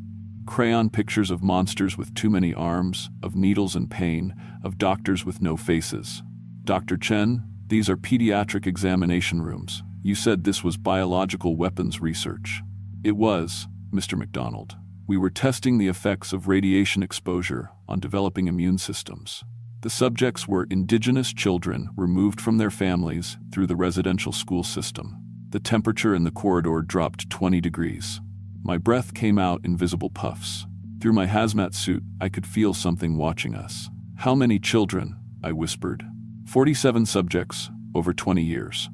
Crayon pictures of monsters with too many arms, of needles and pain, of doctors with no faces. Dr. Chen, these are pediatric examination rooms. You said this was biological weapons research. It was, Mr. McDonald. We were testing the effects of radiation exposure on developing immune systems. The subjects were indigenous children removed from their families through the residential school system. The temperature in the corridor dropped 20 degrees. My breath came out in visible puffs. Through my hazmat suit, I could feel something watching us. How many children? I whispered. 47 subjects, over 20 years.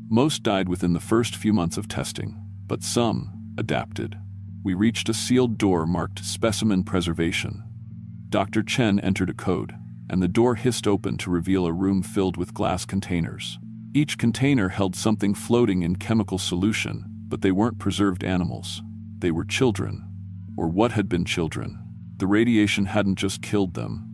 Most died within the first few months of testing, but some adapted. We reached a sealed door marked Specimen Preservation. Dr. Chen entered a code, and the door hissed open to reveal a room filled with glass containers. Each container held something floating in chemical solution, but they weren't preserved animals. They were children, or what had been children. The radiation hadn't just killed them.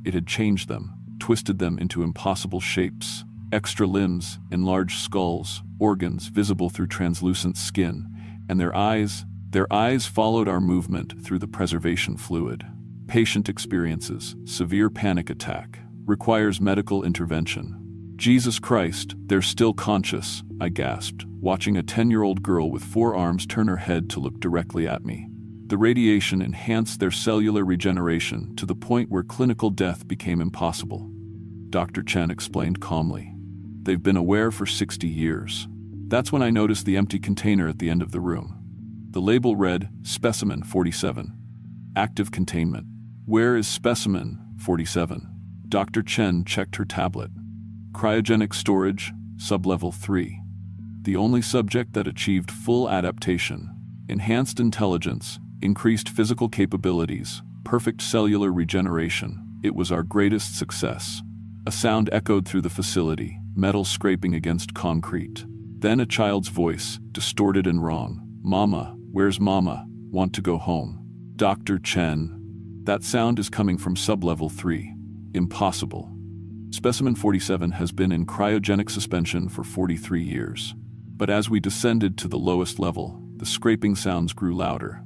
It had changed them, twisted them into impossible shapes, extra limbs, enlarged skulls, organs visible through translucent skin, and their eyes followed our movement through the preservation fluid. Patient experiences severe panic attack, requires medical intervention. Jesus Christ, they're still conscious, I gasped, watching a 10-year-old girl with 4 arms turn her head to look directly at me. The radiation enhanced their cellular regeneration to the point where clinical death became impossible. Dr. Chen explained calmly. They've been aware for 60 years. That's when I noticed the empty container at the end of the room. The label read, Specimen 47. Active containment. Where is Specimen 47? Dr. Chen checked her tablet. Cryogenic storage, sublevel 3. The only subject that achieved full adaptation. Enhanced intelligence, increased physical capabilities, perfect cellular regeneration. It was our greatest success. A sound echoed through the facility, metal scraping against concrete. Then a child's voice, distorted and wrong. Mama, where's Mama? Want to go home. Dr. Chen. That sound is coming from sublevel 3. Impossible. Specimen 47 has been in cryogenic suspension for 43 years. But as we descended to the lowest level, the scraping sounds grew louder.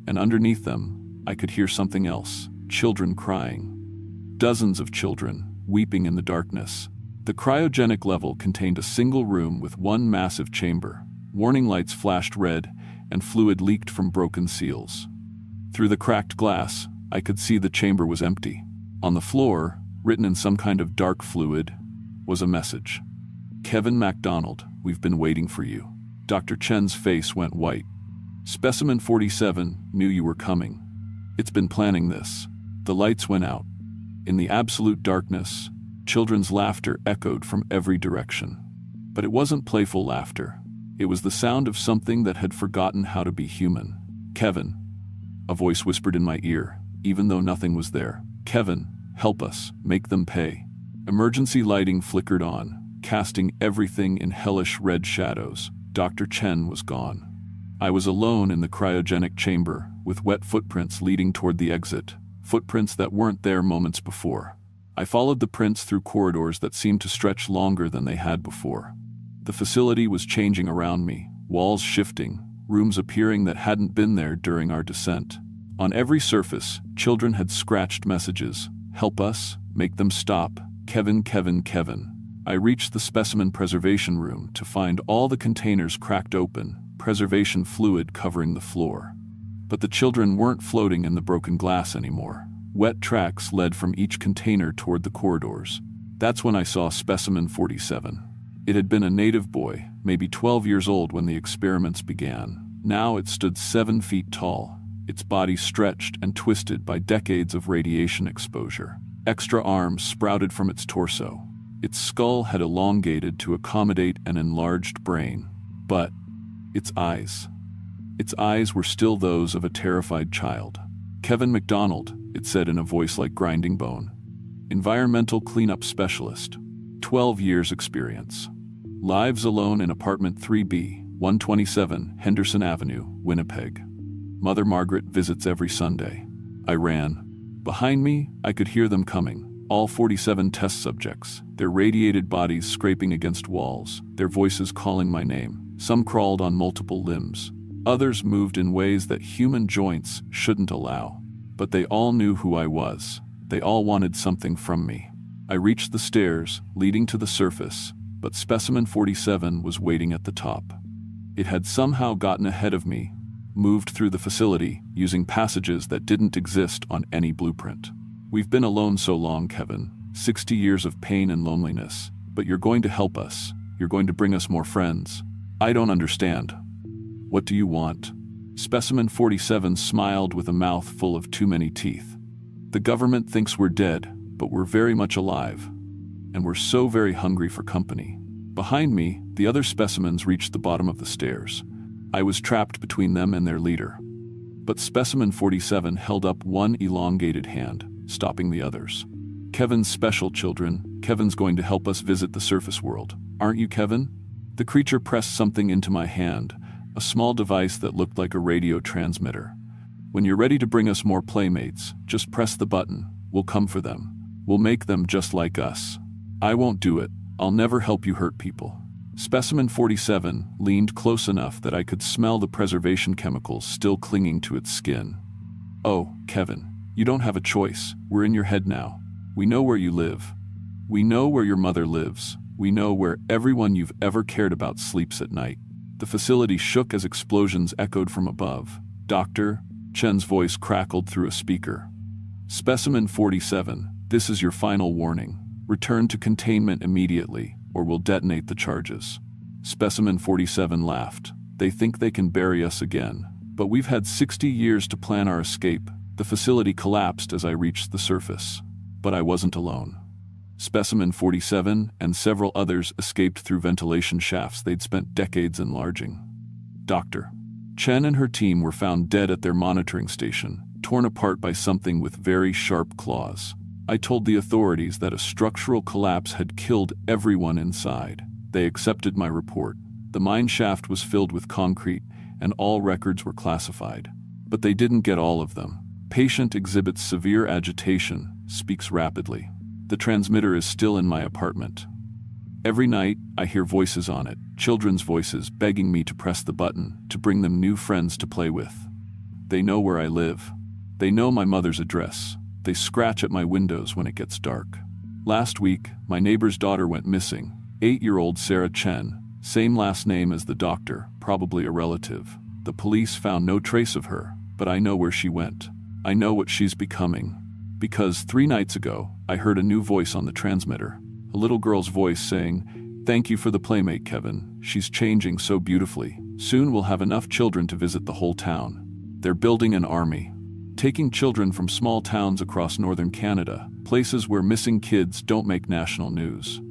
And underneath them, I could hear something else, children crying. Dozens of children, weeping in the darkness. The cryogenic level contained a single room with one massive chamber. Warning lights flashed red, and fluid leaked from broken seals. Through the cracked glass, I could see the chamber was empty. On the floor, written in some kind of dark fluid, was a message. Kevin MacDonald, we've been waiting for you. Dr. Chen's face went white. Specimen 47 knew you were coming. It's been planning this. The lights went out. In the absolute darkness, children's laughter echoed from every direction. But it wasn't playful laughter. It was the sound of something that had forgotten how to be human. Kevin. A voice whispered in my ear, even though nothing was there. Kevin, help us, make them pay. Emergency lighting flickered on, casting everything in hellish red shadows. Dr. Chen was gone. I was alone in the cryogenic chamber, with wet footprints leading toward the exit, footprints that weren't there moments before. I followed the prints through corridors that seemed to stretch longer than they had before. The facility was changing around me, walls shifting, rooms appearing that hadn't been there during our descent. On every surface, children had scratched messages. Help us, make them stop, Kevin, Kevin, Kevin. I reached the specimen preservation room to find all the containers cracked open, preservation fluid covering the floor. But the children weren't floating in the broken glass anymore. Wet tracks led from each container toward the corridors. That's when I saw Specimen 47. It had been a native boy, maybe 12 years old when the experiments began. Now it stood 7 feet tall, its body stretched and twisted by decades of radiation exposure. Extra arms sprouted from its torso. Its skull had elongated to accommodate an enlarged brain. But its eyes were still those of a terrified child. Kevin MacDonald, it said in a voice like grinding bone. Environmental cleanup specialist. 12 years experience. Lives alone in apartment 3B, 127, Henderson Avenue, Winnipeg. Mother Margaret visits every Sunday. I ran. Behind me, I could hear them coming. All 47 test subjects, their radiated bodies scraping against walls, their voices calling my name. Some crawled on multiple limbs. Others moved in ways that human joints shouldn't allow. But they all knew who I was. They all wanted something from me. I reached the stairs, leading to the surface, but specimen 47 was waiting at the top. It had somehow gotten ahead of me, moved through the facility, using passages that didn't exist on any blueprint. We've been alone so long, Kevin. 60 years of pain and loneliness. But you're going to help us. You're going to bring us more friends. I don't understand. What do you want? Specimen 47 smiled with a mouth full of too many teeth. The government thinks we're dead, but we're very much alive. And we're so very hungry for company. Behind me, the other specimens reached the bottom of the stairs. I was trapped between them and their leader. But specimen 47 held up one elongated hand, stopping the others. Kevin's special children. Kevin's going to help us visit the surface world. Aren't you, Kevin? The creature pressed something into my hand, a small device that looked like a radio transmitter. When you're ready to bring us more playmates, just press the button. We'll come for them. We'll make them just like us. I won't do it. I'll never help you hurt people. Specimen 47 leaned close enough that I could smell the preservation chemicals still clinging to its skin. Oh, Kevin, you don't have a choice. We're in your head now. We know where you live. We know where your mother lives. We know where everyone you've ever cared about sleeps at night. The facility shook as explosions echoed from above. Dr. Chen's voice crackled through a speaker. Specimen 47, this is your final warning. Return to containment immediately, or we'll detonate the charges. Specimen 47 laughed. They think they can bury us again. But we've had 60 years to plan our escape. The facility collapsed as I reached the surface. But I wasn't alone. Specimen 47 and several others escaped through ventilation shafts they'd spent decades enlarging. Dr. Chen and her team were found dead at their monitoring station, torn apart by something with very sharp claws. I told the authorities that a structural collapse had killed everyone inside. They accepted my report. The mine shaft was filled with concrete, and all records were classified. But they didn't get all of them. Patient exhibits severe agitation, speaks rapidly. The transmitter is still in my apartment. Every night, I hear voices on it, children's voices begging me to press the button, to bring them new friends to play with. They know where I live. They know my mother's address. They scratch at my windows when it gets dark. Last week, my neighbor's daughter went missing. 8-year-old Sarah Chen, same last name as the doctor, probably a relative. The police found no trace of her, but I know where she went. I know what she's becoming. Because 3 nights ago, I heard a new voice on the transmitter. A little girl's voice saying, "Thank you for the playmate, Kevin. She's changing so beautifully. Soon we'll have enough children to visit the whole town." They're building an army. Taking children from small towns across northern Canada, places where missing kids don't make national news.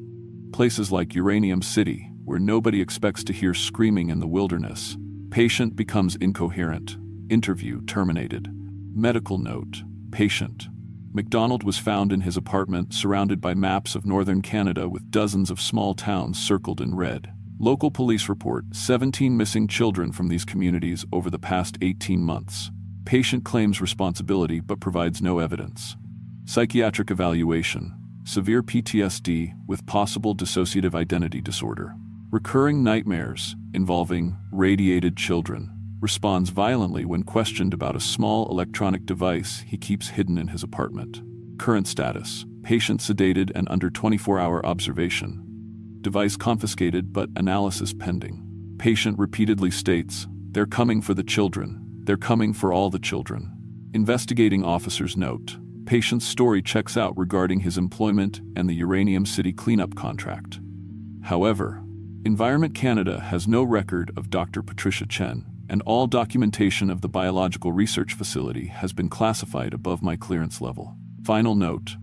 Places like Uranium City, where nobody expects to hear screaming in the wilderness. Patient becomes incoherent. Interview terminated. Medical note. Patient. MacDonald was found in his apartment surrounded by maps of northern Canada with dozens of small towns circled in red. Local police report 17 missing children from these communities over the past 18 months. Patient claims responsibility but provides no evidence. Psychiatric evaluation. Severe PTSD with possible dissociative identity disorder. Recurring nightmares involving radiated children. Responds violently when questioned about a small electronic device he keeps hidden in his apartment. Current status. Patient sedated and under 24-hour observation. Device confiscated but analysis pending. Patient repeatedly states, "They're coming for the children. They're coming for all the children." Investigating officers note. Patient's story checks out regarding his employment and the Uranium City cleanup contract. However, Environment Canada has no record of Dr. Patricia Chen, and all documentation of the biological research facility has been classified above my clearance level. Final note.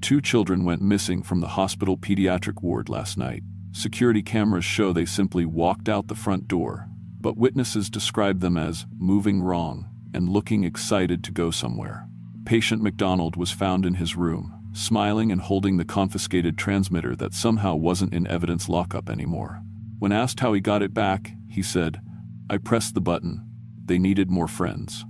2 children went missing from the hospital pediatric ward last night. Security cameras show they simply walked out the front door, but witnesses describe them as moving wrong and looking excited to go somewhere. Patient McDonald was found in his room, smiling and holding the confiscated transmitter that somehow wasn't in evidence lockup anymore. When asked how he got it back, he said, "I pressed the button. They needed more friends."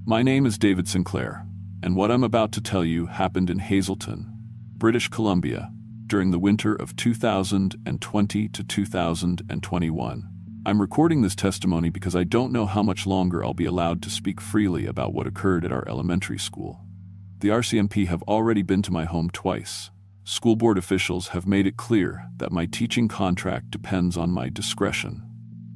My name is David Sinclair, and what I'm about to tell you happened in Hazleton, British Columbia, during the winter of 2020 to 2021. I'm recording this testimony because I don't know how much longer I'll be allowed to speak freely about what occurred at our elementary school. The RCMP have already been to my home twice. School board officials have made it clear that my teaching contract depends on my discretion.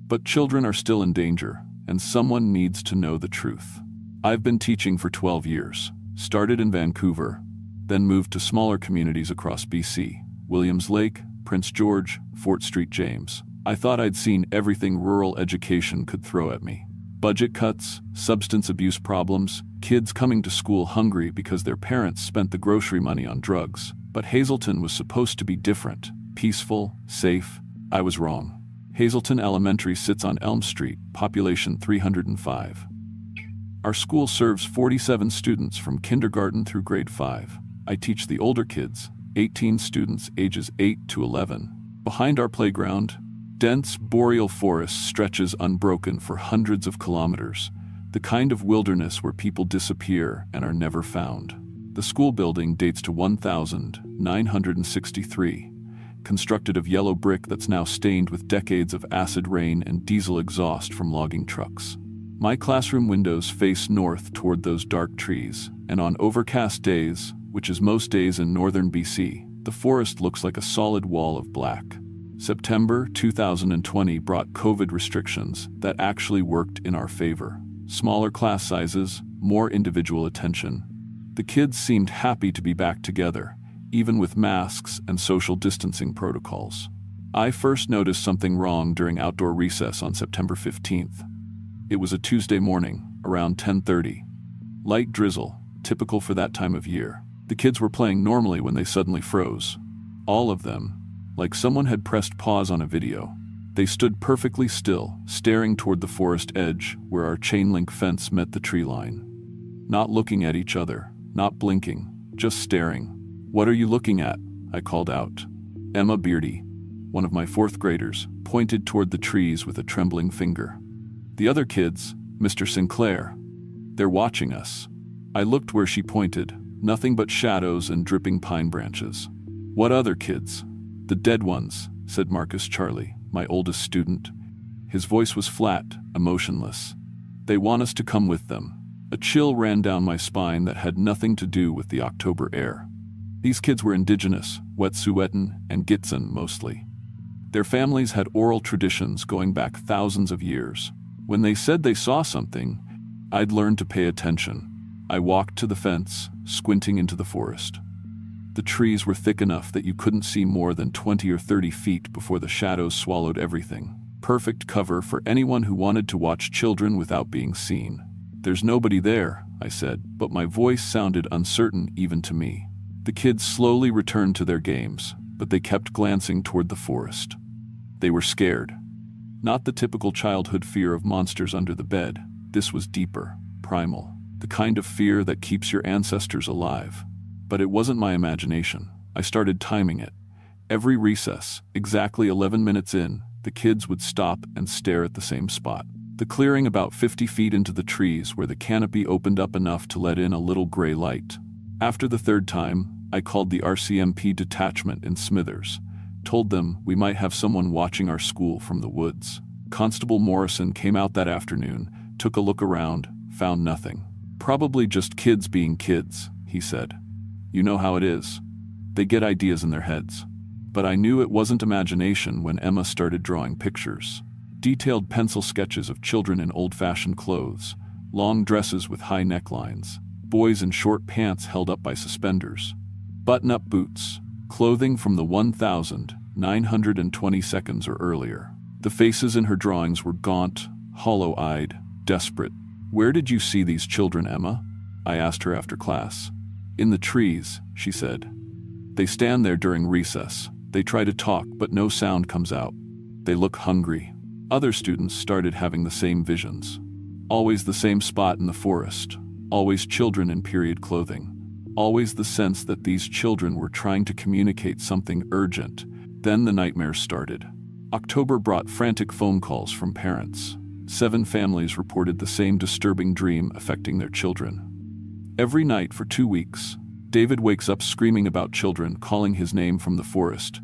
But children are still in danger, and someone needs to know the truth. I've been teaching for 12 years, started in Vancouver, then moved to smaller communities across BC, Williams Lake, Prince George, Fort St. James. I thought I'd seen everything rural education could throw at me. Budget cuts, substance abuse problems, kids coming to school hungry because their parents spent the grocery money on drugs. But Hazleton was supposed to be different, peaceful, safe. I was wrong. Hazleton Elementary sits on Elm Street, population 305. Our school serves 47 students from kindergarten through grade 5. I teach the older kids, 18 students ages 8 to 11. Behind our playground, dense boreal forest stretches unbroken for hundreds of kilometers, the kind of wilderness where people disappear and are never found. The school building dates to 1963, constructed of yellow brick that's now stained with decades of acid rain and diesel exhaust from logging trucks. My classroom windows face north toward those dark trees, and on overcast days, which is most days in northern BC, the forest looks like a solid wall of black. September 2020 brought COVID restrictions that actually worked in our favor. Smaller class sizes, more individual attention. The kids seemed happy to be back together, even with masks and social distancing protocols. I first noticed something wrong during outdoor recess on September 15th. It was a Tuesday morning, around 10:30. Light drizzle, typical for that time of year. The kids were playing normally when they suddenly froze. All of them, like someone had pressed pause on a video. They stood perfectly still, staring toward the forest edge where our chain-link fence met the tree line. Not looking at each other, not blinking, just staring. "What are you looking at?" I called out. Emma Beardy, one of my fourth graders, pointed toward the trees with a trembling finger. The other kids, Mr. Sinclair, they're watching us. I looked where she pointed, nothing but shadows and dripping pine branches. "What other kids?" "The dead ones," said Marcus Charlie, my oldest student. His voice was flat, emotionless. "They want us to come with them." A chill ran down my spine that had nothing to do with the October air. These kids were indigenous, Wet'suwet'en and Gitxsan mostly. Their families had oral traditions going back thousands of years. When they said they saw something, I'd learned to pay attention. I walked to the fence, squinting into the forest. The trees were thick enough that you couldn't see more than 20 or 30 feet before the shadows swallowed everything. Perfect cover for anyone who wanted to watch children without being seen. "There's nobody there," I said, but my voice sounded uncertain even to me. The kids slowly returned to their games, but they kept glancing toward the forest. They were scared. Not the typical childhood fear of monsters under the bed. This was deeper, primal, the kind of fear that keeps your ancestors alive. But it wasn't my imagination. I started timing it. Every recess, exactly 11 minutes in, the kids would stop and stare at the same spot. The clearing about 50 feet into the trees where the canopy opened up enough to let in a little gray light. After the third time, I called the RCMP detachment in Smithers. Told them we might have someone watching our school from the woods. Constable Morrison came out that afternoon, took a look around, found nothing. "Probably just kids being kids," he said. "You know how it is. They get ideas in their heads." But I knew it wasn't imagination when Emma started drawing pictures. Detailed pencil sketches of children in old-fashioned clothes, long dresses with high necklines, boys in short pants held up by suspenders, button-up boots, clothing from the 1920s or earlier. The faces in her drawings were gaunt, hollow-eyed, desperate. "Where did you see these children, Emma?" I asked her after class. "In the trees," she said. "They stand there during recess. They try to talk, but no sound comes out. They look hungry." Other students started having the same visions. Always the same spot in the forest. Always children in period clothing. Always the sense that these children were trying to communicate something urgent. Then the nightmares started. October brought frantic phone calls from parents. 7 families reported the same disturbing dream affecting their children. Every night for 2 weeks, David wakes up screaming about children calling his name from the forest.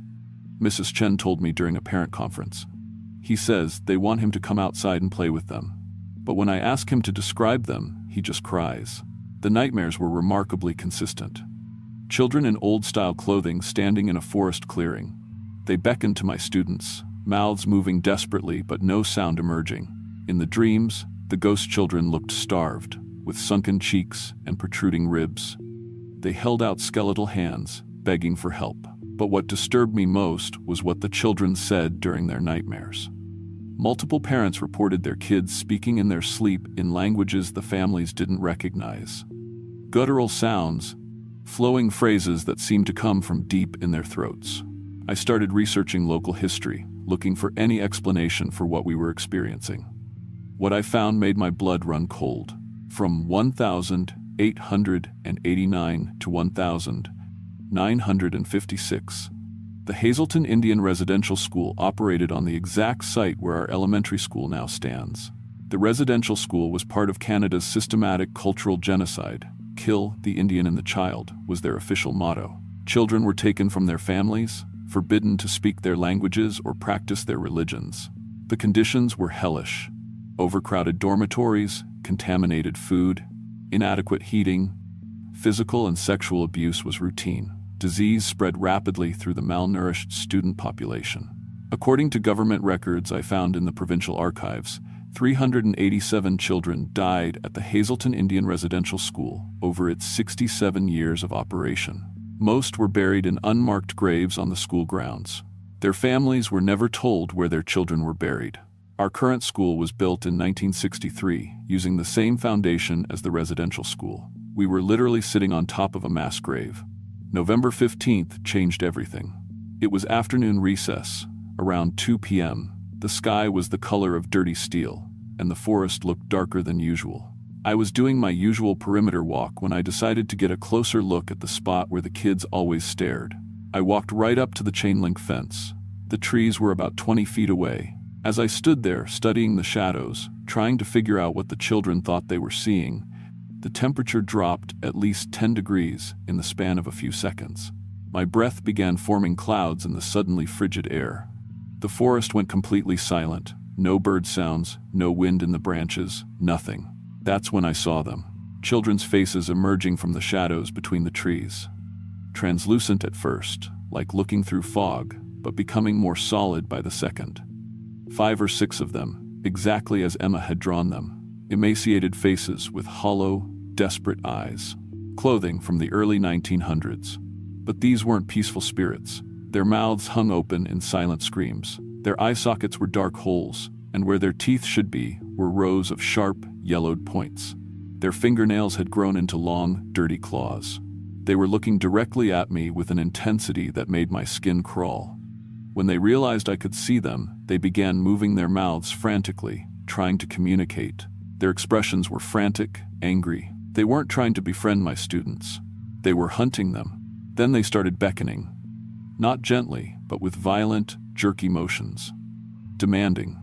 Mrs. Chen told me during a parent conference. He says they want him to come outside and play with them. But when I ask him to describe them, he just cries. The nightmares were remarkably consistent. Children in old-style clothing standing in a forest clearing. They beckoned to my students, mouths moving desperately but no sound emerging. In the dreams, the ghost children looked starved, with sunken cheeks and protruding ribs. They held out skeletal hands, begging for help. But what disturbed me most was what the children said during their nightmares. Multiple parents reported their kids speaking in their sleep in languages the families didn't recognize. Guttural sounds, flowing phrases that seemed to come from deep in their throats. I started researching local history, looking for any explanation for what we were experiencing. What I found made my blood run cold. From 1889 to 1956, the Hazleton Indian Residential School operated on the exact site where our elementary school now stands. The residential school was part of Canada's systematic cultural genocide. Kill the Indian and the child was their official motto. Children were taken from their families, forbidden to speak their languages or practice their religions. The conditions were hellish. Overcrowded dormitories, contaminated food, inadequate heating. Physical and sexual abuse was routine. Disease spread rapidly through the malnourished student population. According to government records I found in the provincial archives, 387 children died at the Hazleton Indian Residential School over its 67 years of operation. Most were buried in unmarked graves on the school grounds. Their families were never told where their children were buried. Our current school was built in 1963, using the same foundation as the residential school. We were literally sitting on top of a mass grave. November 15th changed everything. It was afternoon recess, around 2 p.m. The sky was the color of dirty steel, and the forest looked darker than usual. I was doing my usual perimeter walk when I decided to get a closer look at the spot where the kids always stared. I walked right up to the chain-link fence. The trees were about 20 feet away. As I stood there, studying the shadows, trying to figure out what the children thought they were seeing, the temperature dropped at least 10 degrees in the span of a few seconds. My breath began forming clouds in the suddenly frigid air. The forest went completely silent. No bird sounds, no wind in the branches, nothing. That's when I saw them. Children's faces emerging from the shadows between the trees. Translucent at first, like looking through fog, but becoming more solid by the second. 5 or 6 of them, exactly as Emma had drawn them. Emaciated faces with hollow, desperate eyes. Clothing from the early 1900s. But these weren't peaceful spirits. Their mouths hung open in silent screams. Their eye sockets were dark holes, and where their teeth should be were rows of sharp, yellowed points. Their fingernails had grown into long, dirty claws. They were looking directly at me with an intensity that made my skin crawl. When they realized I could see them, they began moving their mouths frantically, trying to communicate. Their expressions were frantic, angry. They weren't trying to befriend my students. They were hunting them. Then they started beckoning. Not gently, but with violent, jerky motions. Demanding.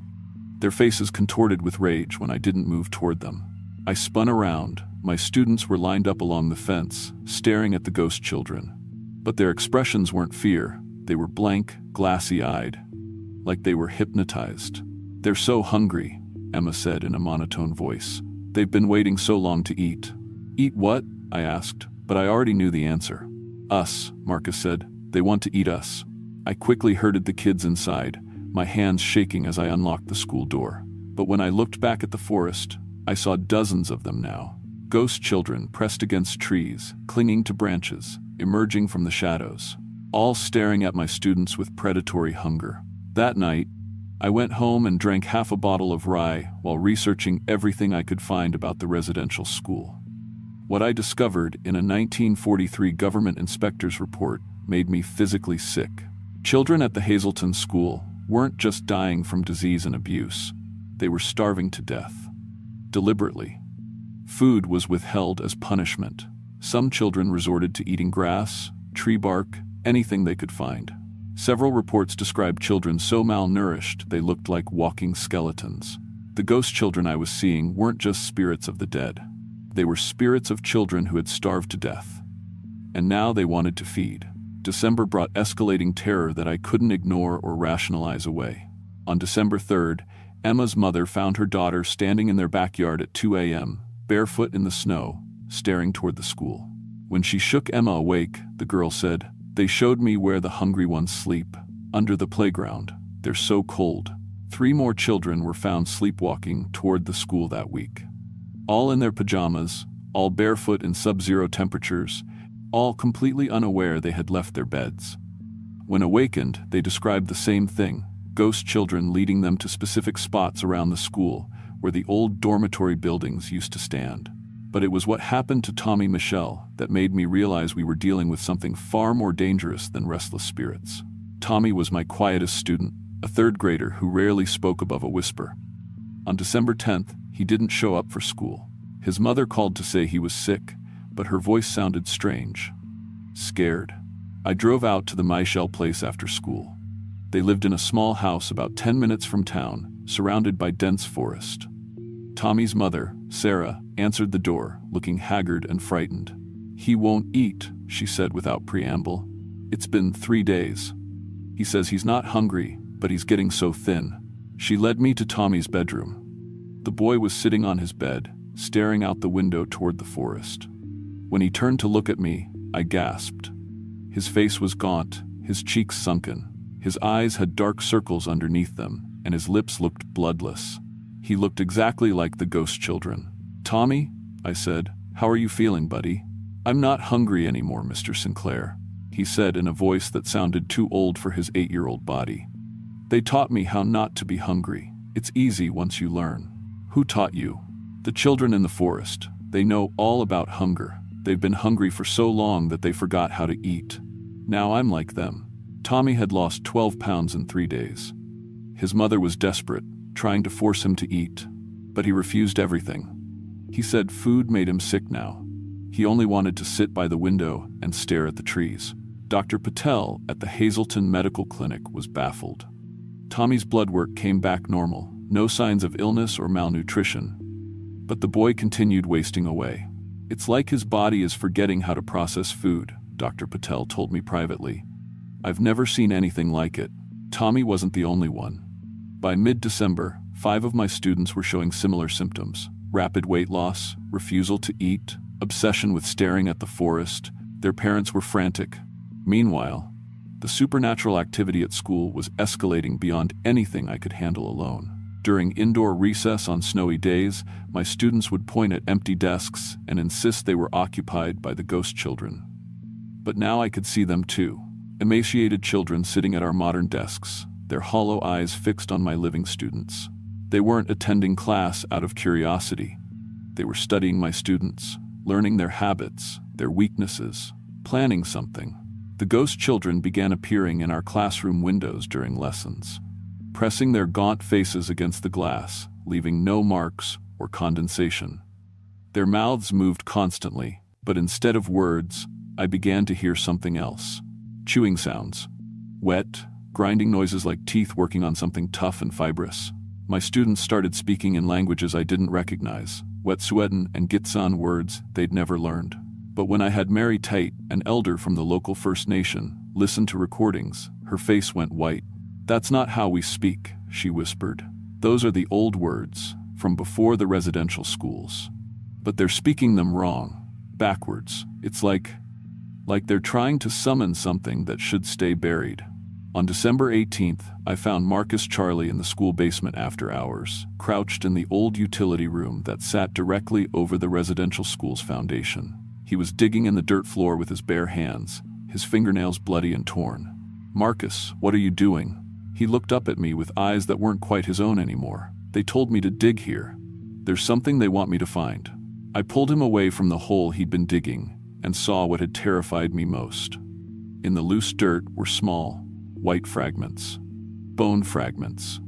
Their faces contorted with rage when I didn't move toward them. I spun around. My students were lined up along the fence, staring at the ghost children. But their expressions weren't fear. They were blank, glassy-eyed, like they were hypnotized. "They're so hungry," Emma said in a monotone voice. "They've been waiting so long to eat." "Eat what?" I asked, but I already knew the answer. "Us," Marcus said. "They want to eat us." I quickly herded the kids inside, my hands shaking as I unlocked the school door. But when I looked back at the forest, I saw dozens of them now. Ghost children pressed against trees, clinging to branches, emerging from the shadows, all staring at my students with predatory hunger. That night, I went home and drank half a bottle of rye while researching everything I could find about the residential school. What I discovered in a 1943 government inspector's report made me physically sick. Children at the Hazleton School weren't just dying from disease and abuse. They were starving to death. Deliberately. Food was withheld as punishment. Some children resorted to eating grass, tree bark, anything they could find. Several reports described children so malnourished they looked like walking skeletons. The ghost children I was seeing weren't just spirits of the dead. They were spirits of children who had starved to death. And now they wanted to feed. December brought escalating terror that I couldn't ignore or rationalize away. On December 3rd, Emma's mother found her daughter standing in their backyard at 2 a.m., barefoot in the snow, staring toward the school. When she shook Emma awake, the girl said, "They showed me where the hungry ones sleep, under the playground. They're so cold." 3 more children were found sleepwalking toward the school that week. All in their pajamas, all barefoot in sub-zero temperatures, all completely unaware they had left their beds. When awakened, they described the same thing, ghost children leading them to specific spots around the school where the old dormitory buildings used to stand. But it was what happened to Tommy Michelle that made me realize we were dealing with something far more dangerous than restless spirits. Tommy was my quietest student, a 3rd grader who rarely spoke above a whisper. On December 10th, he didn't show up for school. His mother called to say he was sick, but her voice sounded strange. Scared. I drove out to the Michelle place after school. They lived in a small house about 10 minutes from town, surrounded by dense forest. Tommy's mother, Sarah, answered the door, looking haggard and frightened. "He won't eat," she said without preamble. "It's been 3 days. He says he's not hungry, but he's getting so thin." She led me to Tommy's bedroom. The boy was sitting on his bed, staring out the window toward the forest. When he turned to look at me, I gasped. His face was gaunt, his cheeks sunken. His eyes had dark circles underneath them, and his lips looked bloodless. He looked exactly like the ghost children. "Tommy," I said, "how are you feeling, buddy?" "I'm not hungry anymore, Mr. Sinclair," he said in a voice that sounded too old for his 8-year-old body. "They taught me how not to be hungry. It's easy once you learn." "Who taught you?" "The children in the forest. They know all about hunger. They've been hungry for so long that they forgot how to eat. Now I'm like them." Tommy had lost 12 pounds in 3 days. His mother was desperate, trying to force him to eat, but he refused everything. He said food made him sick now. He only wanted to sit by the window and stare at the trees. Dr. Patel at the Hazelton Medical Clinic was baffled. Tommy's blood work came back normal, no signs of illness or malnutrition. But the boy continued wasting away. "It's like his body is forgetting how to process food," Dr. Patel told me privately. "I've never seen anything like it." Tommy wasn't the only one. By mid-December, 5 of my students were showing similar symptoms: rapid weight loss, refusal to eat, obsession with staring at the forest. Their parents were frantic. Meanwhile, the supernatural activity at school was escalating beyond anything I could handle alone. During indoor recess on snowy days, my students would point at empty desks and insist they were occupied by the ghost children. But now I could see them too. Emaciated children sitting at our modern desks, their hollow eyes fixed on my living students. They weren't attending class out of curiosity. They were studying my students, learning their habits, their weaknesses, planning something. The ghost children began appearing in our classroom windows during lessons, pressing their gaunt faces against the glass, leaving no marks or condensation. Their mouths moved constantly, but instead of words, I began to hear something else. Chewing sounds. Wet, grinding noises like teeth working on something tough and fibrous. My students started speaking in languages I didn't recognize, Wet'suwet'en and Gitsan words they'd never learned. But when I had Mary Tate, an elder from the local First Nation, listen to recordings, her face went white. "That's not how we speak," she whispered. "Those are the old words, from before the residential schools. But they're speaking them wrong, backwards. It's like they're trying to summon something that should stay buried." On December 18th, I found Marcus Charlie in the school basement after hours, crouched in the old utility room that sat directly over the residential school's foundation. He was digging in the dirt floor with his bare hands, his fingernails bloody and torn. "Marcus, what are you doing?" He looked up at me with eyes that weren't quite his own anymore. "They told me to dig here. There's something they want me to find." I pulled him away from the hole he'd been digging and saw what had terrified me most. In the loose dirt were small, white fragments. bone fragments.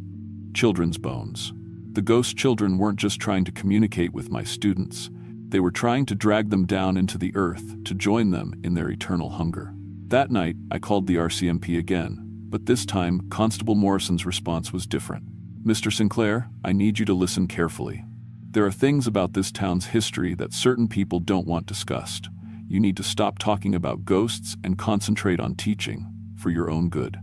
Children's bones. The ghost children weren't just trying to communicate with my students. They were trying to drag them down into the earth to join them in their eternal hunger. That night, I called the RCMP again, but this time, Constable Morrison's response was different. "Mr. Sinclair, I need you to listen carefully. There are things about this town's history that certain people don't want discussed. You need to stop talking about ghosts and concentrate on teaching, for your own good."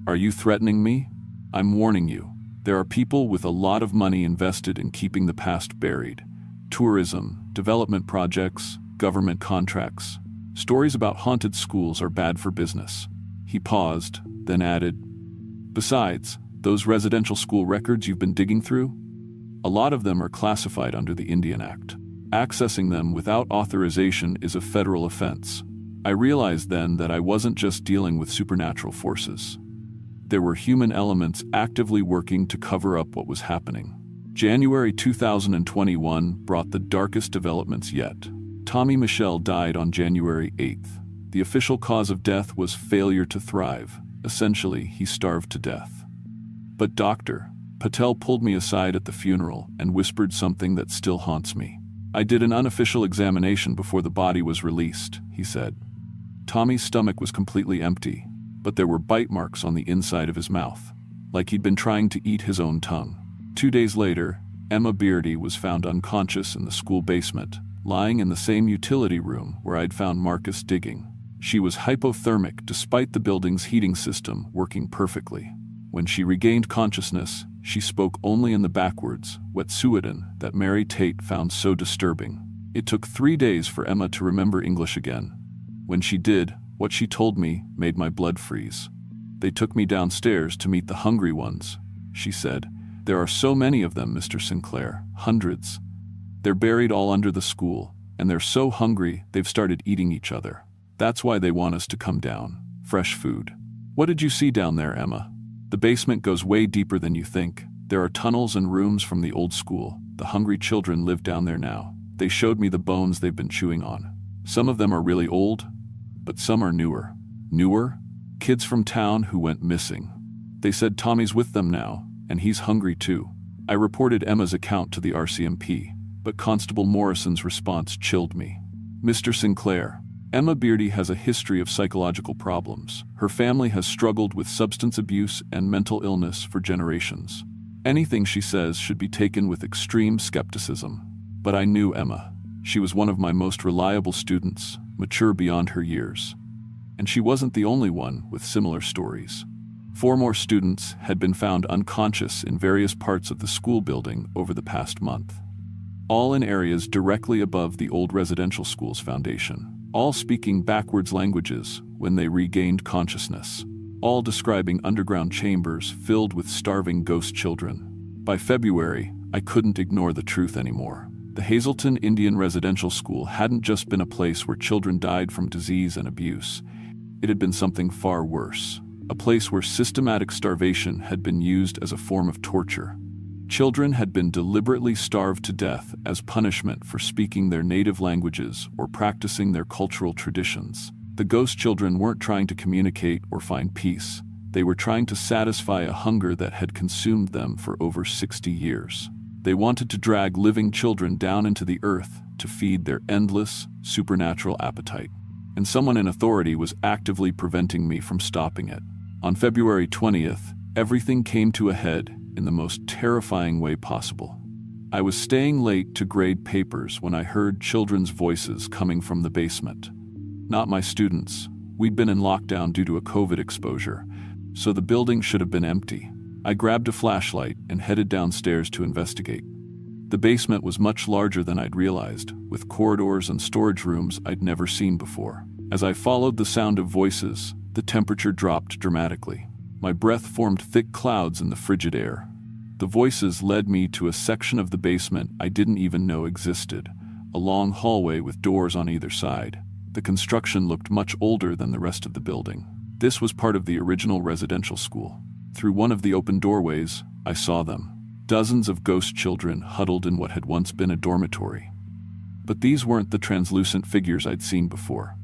"Are you threatening me?" "I'm warning you. There are people with a lot of money invested in keeping the past buried. Tourism, development projects, government contracts. Stories about haunted schools are bad for business." He paused, then added, "Besides, those residential school records you've been digging through? A lot of them are classified under the Indian Act. Accessing them without authorization is a federal offense." I realized then that I wasn't just dealing with supernatural forces. There were human elements actively working to cover up what was happening. January 2021 brought the darkest developments yet. Tommy Michel died on January 8th. The official cause of death was failure to thrive. Essentially, he starved to death. But Dr. Patel pulled me aside at the funeral and whispered something that still haunts me. "I did an unofficial examination before the body was released," he said. Tommy's stomach was completely empty, but there were bite marks on the inside of his mouth, like he'd been trying to eat his own tongue. 2 days later, Emma Beardy was found unconscious in the school basement, lying in the same utility room where I'd found Marcus digging. She was hypothermic despite the building's heating system working perfectly. When she regained consciousness, she spoke only in the backwards, Wet'suwet'en, that Mary Tate found so disturbing. It took 3 days for Emma to remember English again. When she did, what she told me made my blood freeze. "They took me downstairs to meet the hungry ones," she said. "There are so many of them, Mr. Sinclair, hundreds. They're buried all under the school, and they're so hungry they've started eating each other. That's why they want us to come down. Fresh food." "What did you see down there, Emma?" "The basement goes way deeper than you think. There are tunnels and rooms from the old school. The hungry children live down there now. They showed me the bones they've been chewing on. Some of them are really old, but some are newer." "Newer?" "Kids from town who went missing. They said Tommy's with them now, and he's hungry too." I reported Emma's account to the RCMP, but Constable Morrison's response chilled me. "Mr. Sinclair, Emma Beardy has a history of psychological problems. Her family has struggled with substance abuse and mental illness for generations. Anything she says should be taken with extreme skepticism." But I knew Emma. She was one of my most reliable students, mature beyond her years. And she wasn't the only one with similar stories. 4 more students had been found unconscious in various parts of the school building over the past month. All in areas directly above the old residential school's foundation. All speaking backwards languages when they regained consciousness. All describing underground chambers filled with starving ghost children. By February, I couldn't ignore the truth anymore. The Hazelton Indian Residential School hadn't just been a place where children died from disease and abuse. It had been something far worse. A place where systematic starvation had been used as a form of torture. Children had been deliberately starved to death as punishment for speaking their native languages or practicing their cultural traditions. The ghost children weren't trying to communicate or find peace. They were trying to satisfy a hunger that had consumed them for over 60 years. They wanted to drag living children down into the earth to feed their endless, supernatural appetite. And someone in authority was actively preventing me from stopping it. On February 20th, everything came to a head in the most terrifying way possible. I was staying late to grade papers when I heard children's voices coming from the basement. Not my students. We'd been in lockdown due to a COVID exposure, so the building should have been empty. I grabbed a flashlight and headed downstairs to investigate. The basement was much larger than I'd realized, with corridors and storage rooms I'd never seen before. As I followed the sound of voices, the temperature dropped dramatically. My breath formed thick clouds in the frigid air. The voices led me to a section of the basement I didn't even know existed, a long hallway with doors on either side. The construction looked much older than the rest of the building. This was part of the original residential school. Through one of the open doorways, I saw them. Dozens of ghost children huddled in what had once been a dormitory. But these weren't the translucent figures I'd seen before.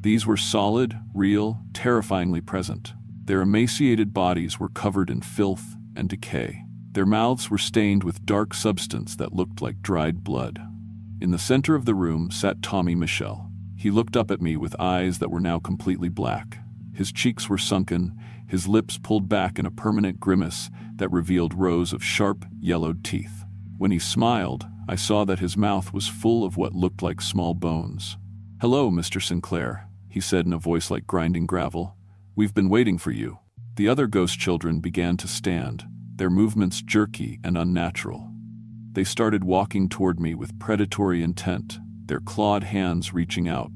These were solid, real, terrifyingly present. Their emaciated bodies were covered in filth and decay. Their mouths were stained with dark substance that looked like dried blood. In the center of the room sat Tommy Michel. He looked up at me with eyes that were now completely black. His cheeks were sunken, his lips pulled back in a permanent grimace that revealed rows of sharp, yellowed teeth. When he smiled, I saw that his mouth was full of what looked like small bones. "Hello, Mr. Sinclair," he said in a voice like grinding gravel. "We've been waiting for you." The other ghost children began to stand, their movements jerky and unnatural. They started walking toward me with predatory intent, their clawed hands reaching out.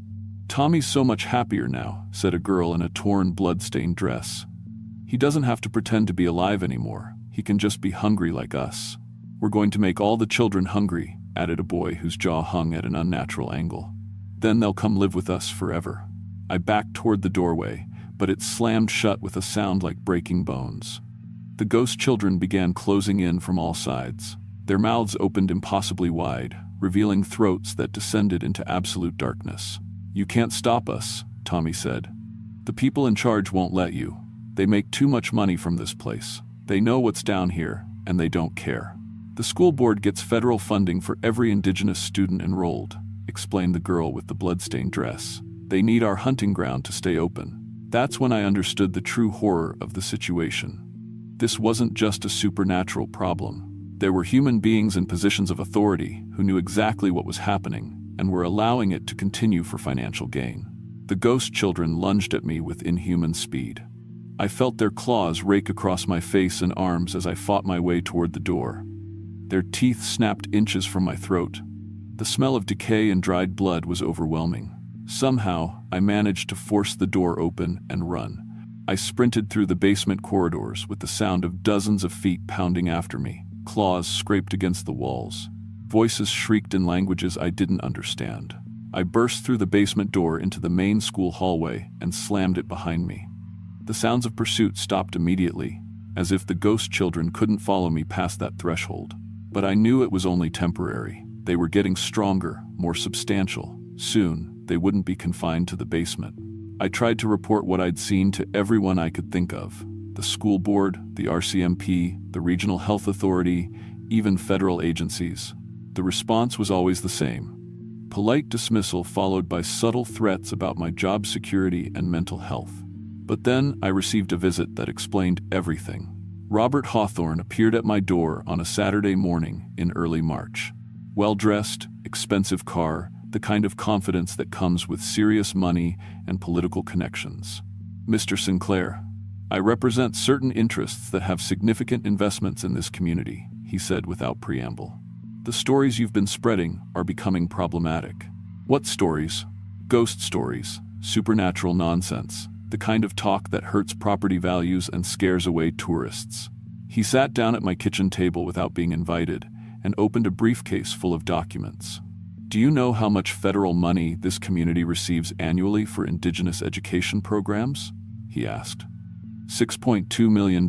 "Tommy's so much happier now," said a girl in a torn, blood-stained dress. "He doesn't have to pretend to be alive anymore. He can just be hungry like us." "We're going to make all the children hungry," added a boy whose jaw hung at an unnatural angle. "Then they'll come live with us forever." I backed toward the doorway, but it slammed shut with a sound like breaking bones. The ghost children began closing in from all sides. Their mouths opened impossibly wide, revealing throats that descended into absolute darkness. "You can't stop us," Tommy said. "The people in charge won't let you. They make too much money from this place. They know what's down here, and they don't care. The school board gets federal funding for every indigenous student enrolled," explained the girl with the bloodstained dress. "They need our hunting ground to stay open." That's when I understood the true horror of the situation. This wasn't just a supernatural problem. There were human beings in positions of authority who knew exactly what was happening and were allowing it to continue for financial gain. The ghost children lunged at me with inhuman speed. I felt their claws rake across my face and arms as I fought my way toward the door. Their teeth snapped inches from my throat. The smell of decay and dried blood was overwhelming. Somehow, I managed to force the door open and run. I sprinted through the basement corridors with the sound of dozens of feet pounding after me. Claws scraped against the walls. Voices shrieked in languages I didn't understand. I burst through the basement door into the main school hallway and slammed it behind me. The sounds of pursuit stopped immediately, as if the ghost children couldn't follow me past that threshold. But I knew it was only temporary. They were getting stronger, more substantial. Soon, they wouldn't be confined to the basement. I tried to report what I'd seen to everyone I could think of. The school board, the RCMP, the regional health authority, even federal agencies. The response was always the same. Polite dismissal followed by subtle threats about my job security and mental health. But then I received a visit that explained everything. Robert Hawthorne appeared at my door on a Saturday morning in early March. Well-dressed, expensive car, the kind of confidence that comes with serious money and political connections. "Mr. Sinclair, I represent certain interests that have significant investments in this community," he said without preamble. "The stories you've been spreading are becoming problematic." "What stories?" "Ghost stories, supernatural nonsense, the kind of talk that hurts property values and scares away tourists." He sat down at my kitchen table without being invited and opened a briefcase full of documents. "Do you know how much federal money this community receives annually for indigenous education programs?" he asked. $6.2 million.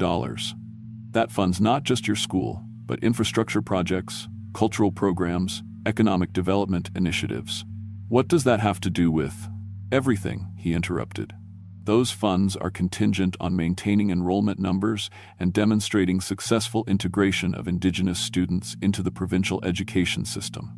That funds not just your school, but infrastructure projects, cultural programs, economic development initiatives. "What does that have to do with?" "Everything," he interrupted. "Those funds are contingent on maintaining enrollment numbers and demonstrating successful integration of indigenous students into the provincial education system.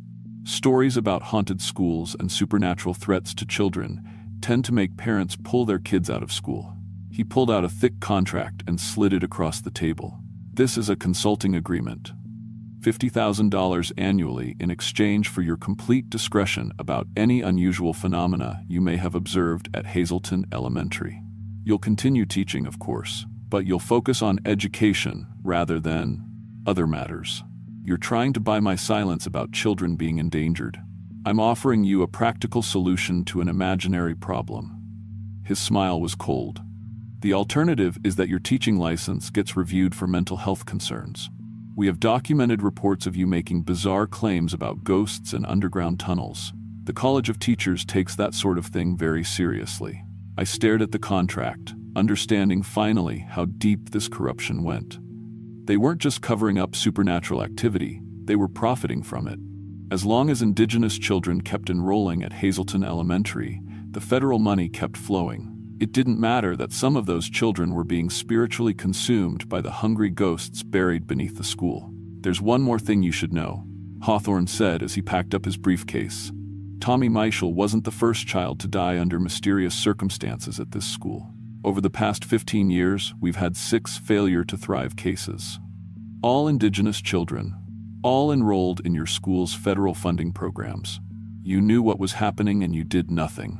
Stories about haunted schools and supernatural threats to children tend to make parents pull their kids out of school." He pulled out a thick contract and slid it across the table. "This is a consulting agreement. $50,000 annually in exchange for your complete discretion about any unusual phenomena you may have observed at Hazelton Elementary. You'll continue teaching, of course, but you'll focus on education rather than other matters. You're trying to buy my silence about children being endangered. I'm offering you a practical solution to an imaginary problem." His smile was cold. "The alternative is that your teaching license gets reviewed for mental health concerns. We have documented reports of you making bizarre claims about ghosts and underground tunnels. The College of Teachers takes that sort of thing very seriously." I stared at the contract, understanding finally how deep this corruption went. They weren't just covering up supernatural activity, they were profiting from it. As long as indigenous children kept enrolling at Hazelton Elementary, the federal money kept flowing. It didn't matter that some of those children were being spiritually consumed by the hungry ghosts buried beneath the school. "There's one more thing you should know," Hawthorne said as he packed up his briefcase. "Tommy Michael wasn't the first child to die under mysterious circumstances at this school. Over the past 15 years, we've had 6 failure-to-thrive cases. All Indigenous children, all enrolled in your school's federal funding programs. You knew what was happening and you did nothing.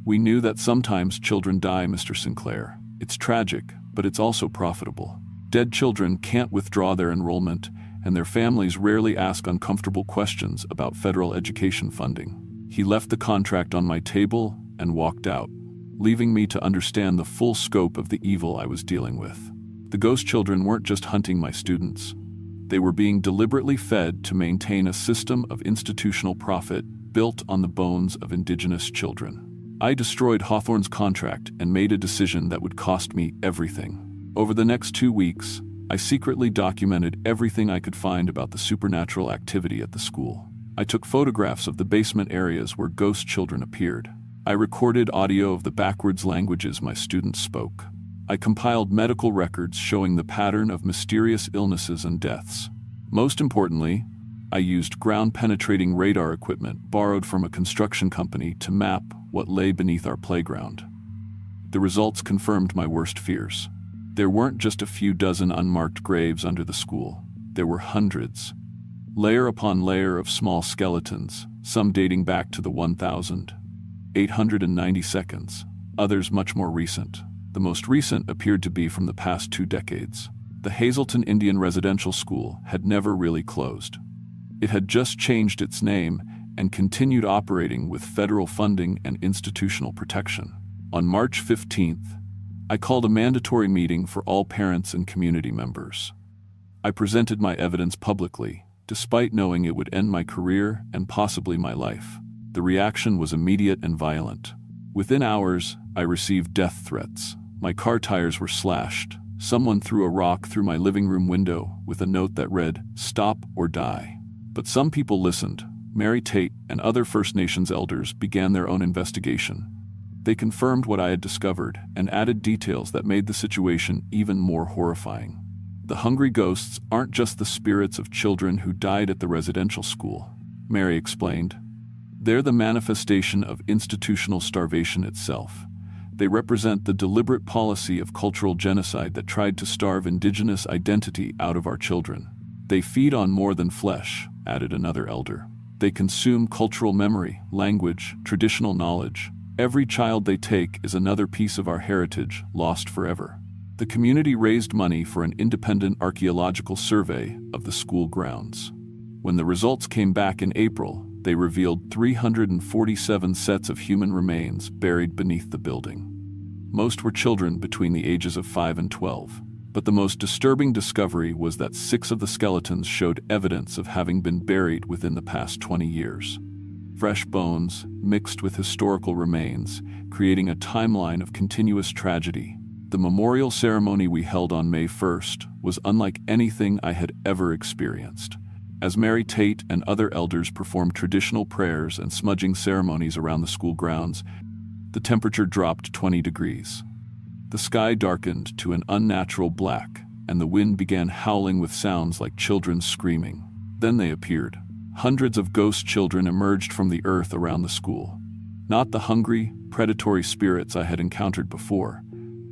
We knew that sometimes children die, Mr. Sinclair. It's tragic, but it's also profitable. Dead children can't withdraw their enrollment, and their families rarely ask uncomfortable questions about federal education funding." He left the contract on my table and walked out, leaving me to understand the full scope of the evil I was dealing with. The ghost children weren't just hunting my students. They were being deliberately fed to maintain a system of institutional profit built on the bones of Indigenous children. I destroyed Hawthorne's contract and made a decision that would cost me everything. Over the next 2 weeks, I secretly documented everything I could find about the supernatural activity at the school. I took photographs of the basement areas where ghost children appeared. I recorded audio of the backwards languages my students spoke. I compiled medical records showing the pattern of mysterious illnesses and deaths. Most importantly, I used ground-penetrating radar equipment borrowed from a construction company to map what lay beneath our playground. The results confirmed my worst fears. There weren't just a few dozen unmarked graves under the school. There were hundreds. Layer upon layer of small skeletons, some dating back to the 1892, others much more recent. The most recent appeared to be from the past 2 decades. The Hazleton Indian Residential School had never really closed. It had just changed its name and continued operating with federal funding and institutional protection. On March 15th, I called a mandatory meeting for all parents and community members. I presented my evidence publicly, despite knowing it would end my career and possibly my life. The reaction was immediate and violent. Within hours, I received death threats. My car tires were slashed. Someone threw a rock through my living room window with a note that read, "Stop or die." But some people listened. Mary Tate and other First Nations elders began their own investigation. They confirmed what I had discovered and added details that made the situation even more horrifying. "The hungry ghosts aren't just the spirits of children who died at the residential school," Mary explained. "They're the manifestation of institutional starvation itself. They represent the deliberate policy of cultural genocide that tried to starve Indigenous identity out of our children. They feed on more than flesh," added another elder. "They consume cultural memory, language, traditional knowledge. Every child they take is another piece of our heritage, lost forever." The community raised money for an independent archaeological survey of the school grounds. When the results came back in April, they revealed 347 sets of human remains buried beneath the building. Most were children between the ages of 5 and 12. But the most disturbing discovery was that 6 of the skeletons showed evidence of having been buried within the past 20 years. Fresh bones mixed with historical remains, creating a timeline of continuous tragedy. The memorial ceremony we held on May 1st was unlike anything I had ever experienced. As Mary Tate and other elders performed traditional prayers and smudging ceremonies around the school grounds, the temperature dropped 20 degrees. The sky darkened to an unnatural black, and the wind began howling with sounds like children screaming. Then they appeared. Hundreds of ghost children emerged from the earth around the school. Not the hungry, predatory spirits I had encountered before,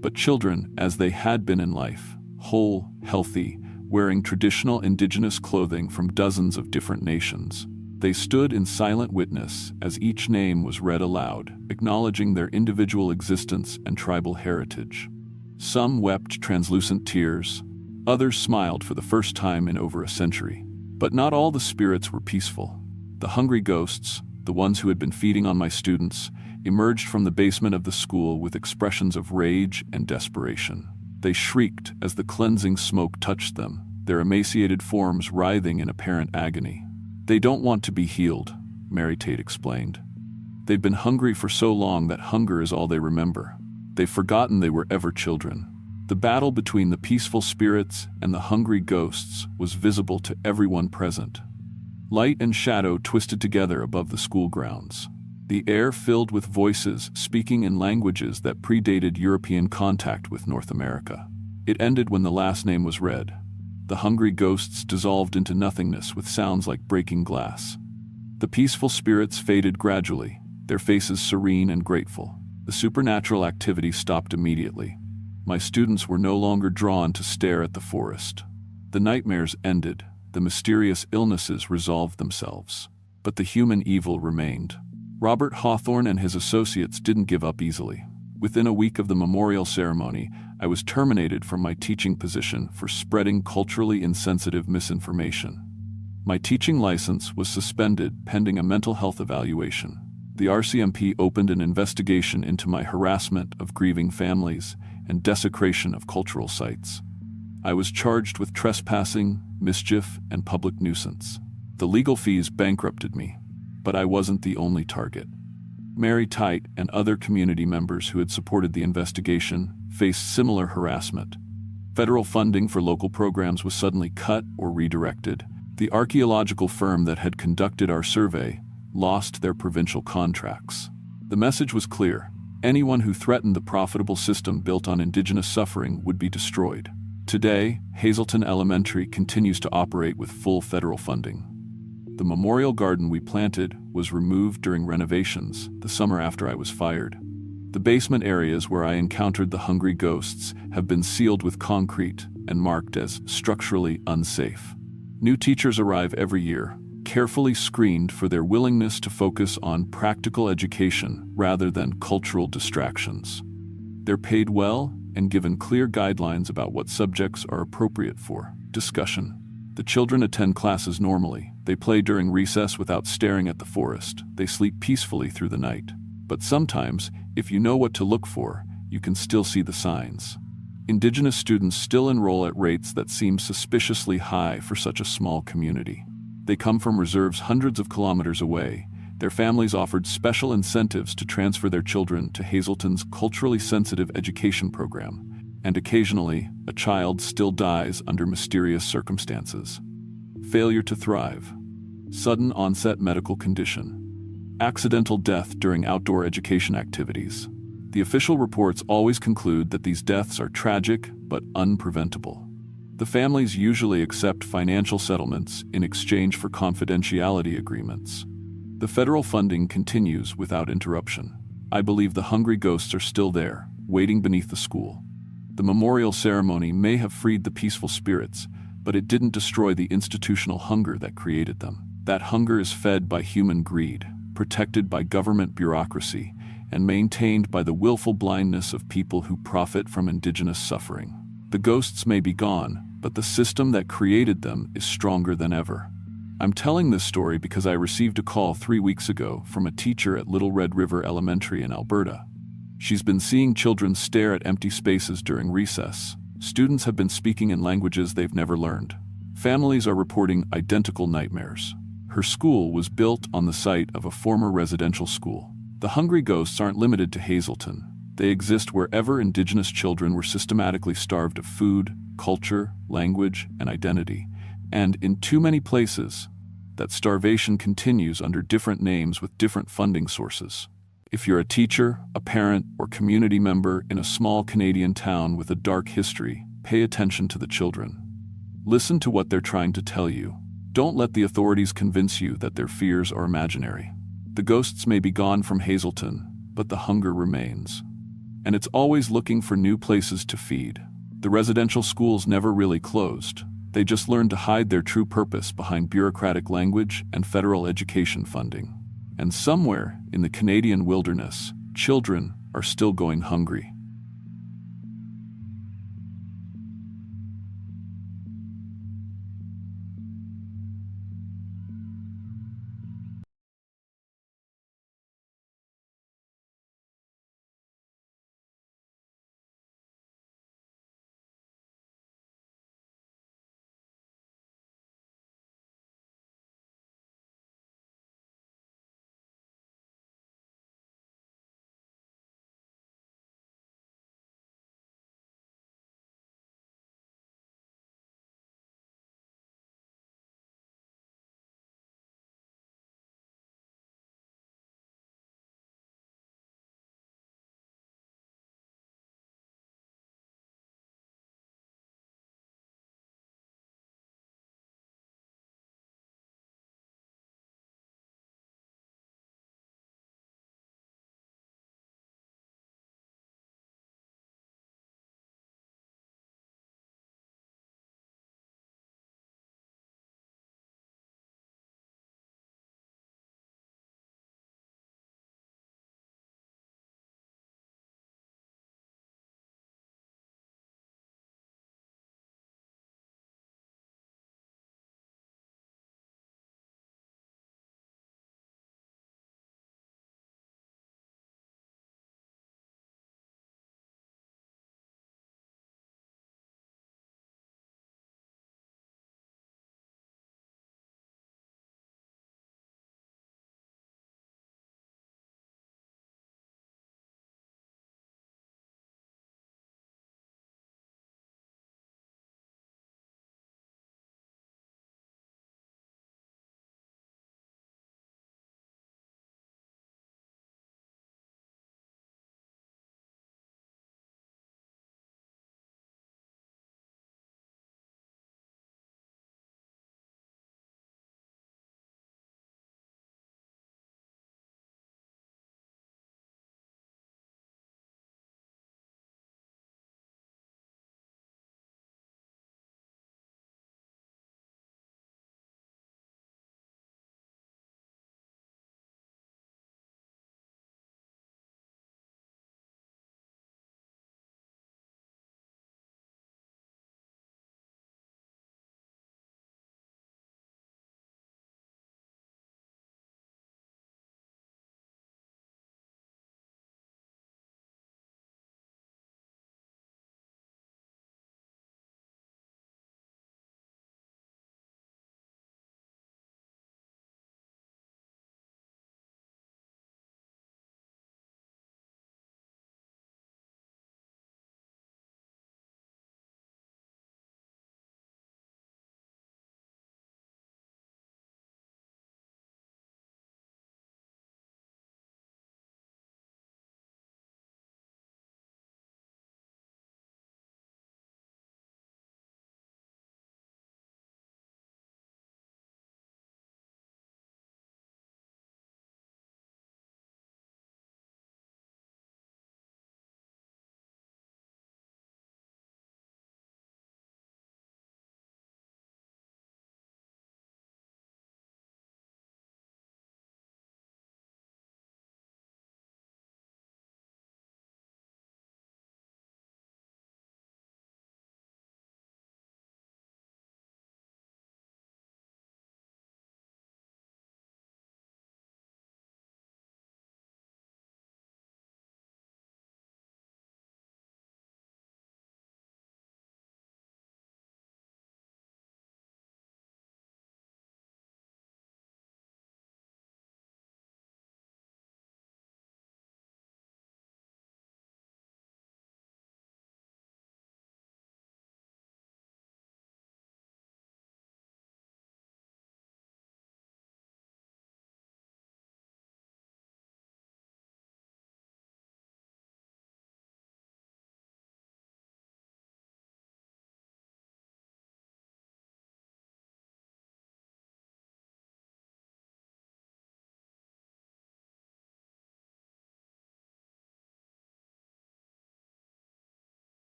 but children as they had been in life, whole, healthy, wearing traditional Indigenous clothing from dozens of different nations. They stood in silent witness as each name was read aloud, acknowledging their individual existence and tribal heritage. Some wept translucent tears, others smiled for the first time in over a century. But not all the spirits were peaceful. The hungry ghosts, the ones who had been feeding on my students, emerged from the basement of the school with expressions of rage and desperation. They shrieked as the cleansing smoke touched them, their emaciated forms writhing in apparent agony. "They don't want to be healed," Mary Tate explained. "They've been hungry for so long that hunger is all they remember. They've forgotten they were ever children." The battle between the peaceful spirits and the hungry ghosts was visible to everyone present. Light and shadow twisted together above the school grounds. the air filled with voices speaking in languages that predated European contact with North America. It ended when the last name was read. The hungry ghosts dissolved into nothingness with sounds like breaking glass. The peaceful spirits faded gradually, their faces serene and grateful. The supernatural activity stopped immediately. My students were no longer drawn to stare at the forest. The nightmares ended, the mysterious illnesses resolved themselves. But the human evil remained. Robert Hawthorne and his associates didn't give up easily. Within a week of the memorial ceremony, I was terminated from my teaching position for spreading culturally insensitive misinformation. My teaching license was suspended pending a mental health evaluation. The RCMP opened an investigation into my harassment of grieving families and desecration of cultural sites. I was charged with trespassing, mischief, and public nuisance. The legal fees bankrupted me, but I wasn't the only target. Mary Tite and other community members who had supported the investigation faced similar harassment. Federal funding for local programs was suddenly cut or redirected. The archaeological firm that had conducted our survey lost their provincial contracts. The message was clear: anyone who threatened the profitable system built on Indigenous suffering would be destroyed. Today, Hazelton Elementary continues to operate with full federal funding. The memorial garden we planted was removed during renovations the summer after I was fired. The basement areas where I encountered the hungry ghosts have been sealed with concrete and marked as structurally unsafe. New teachers arrive every year, carefully screened for their willingness to focus on practical education rather than cultural distractions. They're paid well and given clear guidelines about what subjects are appropriate for discussion. The children attend classes normally. They play during recess without staring at the forest. They sleep peacefully through the night. But sometimes, if you know what to look for, you can still see the signs. Indigenous students still enroll at rates that seem suspiciously high for such a small community. They come from reserves hundreds of kilometers away. Their families offered special incentives to transfer their children to Hazelton's culturally sensitive education program, and occasionally, a child still dies under mysterious circumstances. Failure to thrive. Sudden onset medical condition. Accidental death during outdoor education activities. The official reports always conclude that these deaths are tragic but unpreventable. The families usually accept financial settlements in exchange for confidentiality agreements. The federal funding continues without interruption. I believe the hungry ghosts are still there, waiting beneath the school. The memorial ceremony may have freed the peaceful spirits, but it didn't destroy the institutional hunger that created them. That hunger is fed by human greed, protected by government bureaucracy, and maintained by the willful blindness of people who profit from Indigenous suffering. The ghosts may be gone, but the system that created them is stronger than ever. I'm telling this story because I received a call 3 weeks ago from a teacher at Little Red River Elementary in Alberta. She's been seeing children stare at empty spaces during recess. Students have been speaking in languages they've never learned. Families are reporting identical nightmares. Her school was built on the site of a former residential school. The hungry ghosts aren't limited to Hazelton. They exist wherever Indigenous children were systematically starved of food, culture, language, and identity. And in too many places, that starvation continues under different names with different funding sources. If you're a teacher, a parent, or community member in a small Canadian town with a dark history, pay attention to the children. Listen to what they're trying to tell you. Don't let the authorities convince you that their fears are imaginary. The ghosts may be gone from Hazelton, but the hunger remains. And it's always looking for new places to feed. The residential schools never really closed. They just learned to hide their true purpose behind bureaucratic language and federal education funding. And somewhere in the Canadian wilderness, children are still going hungry.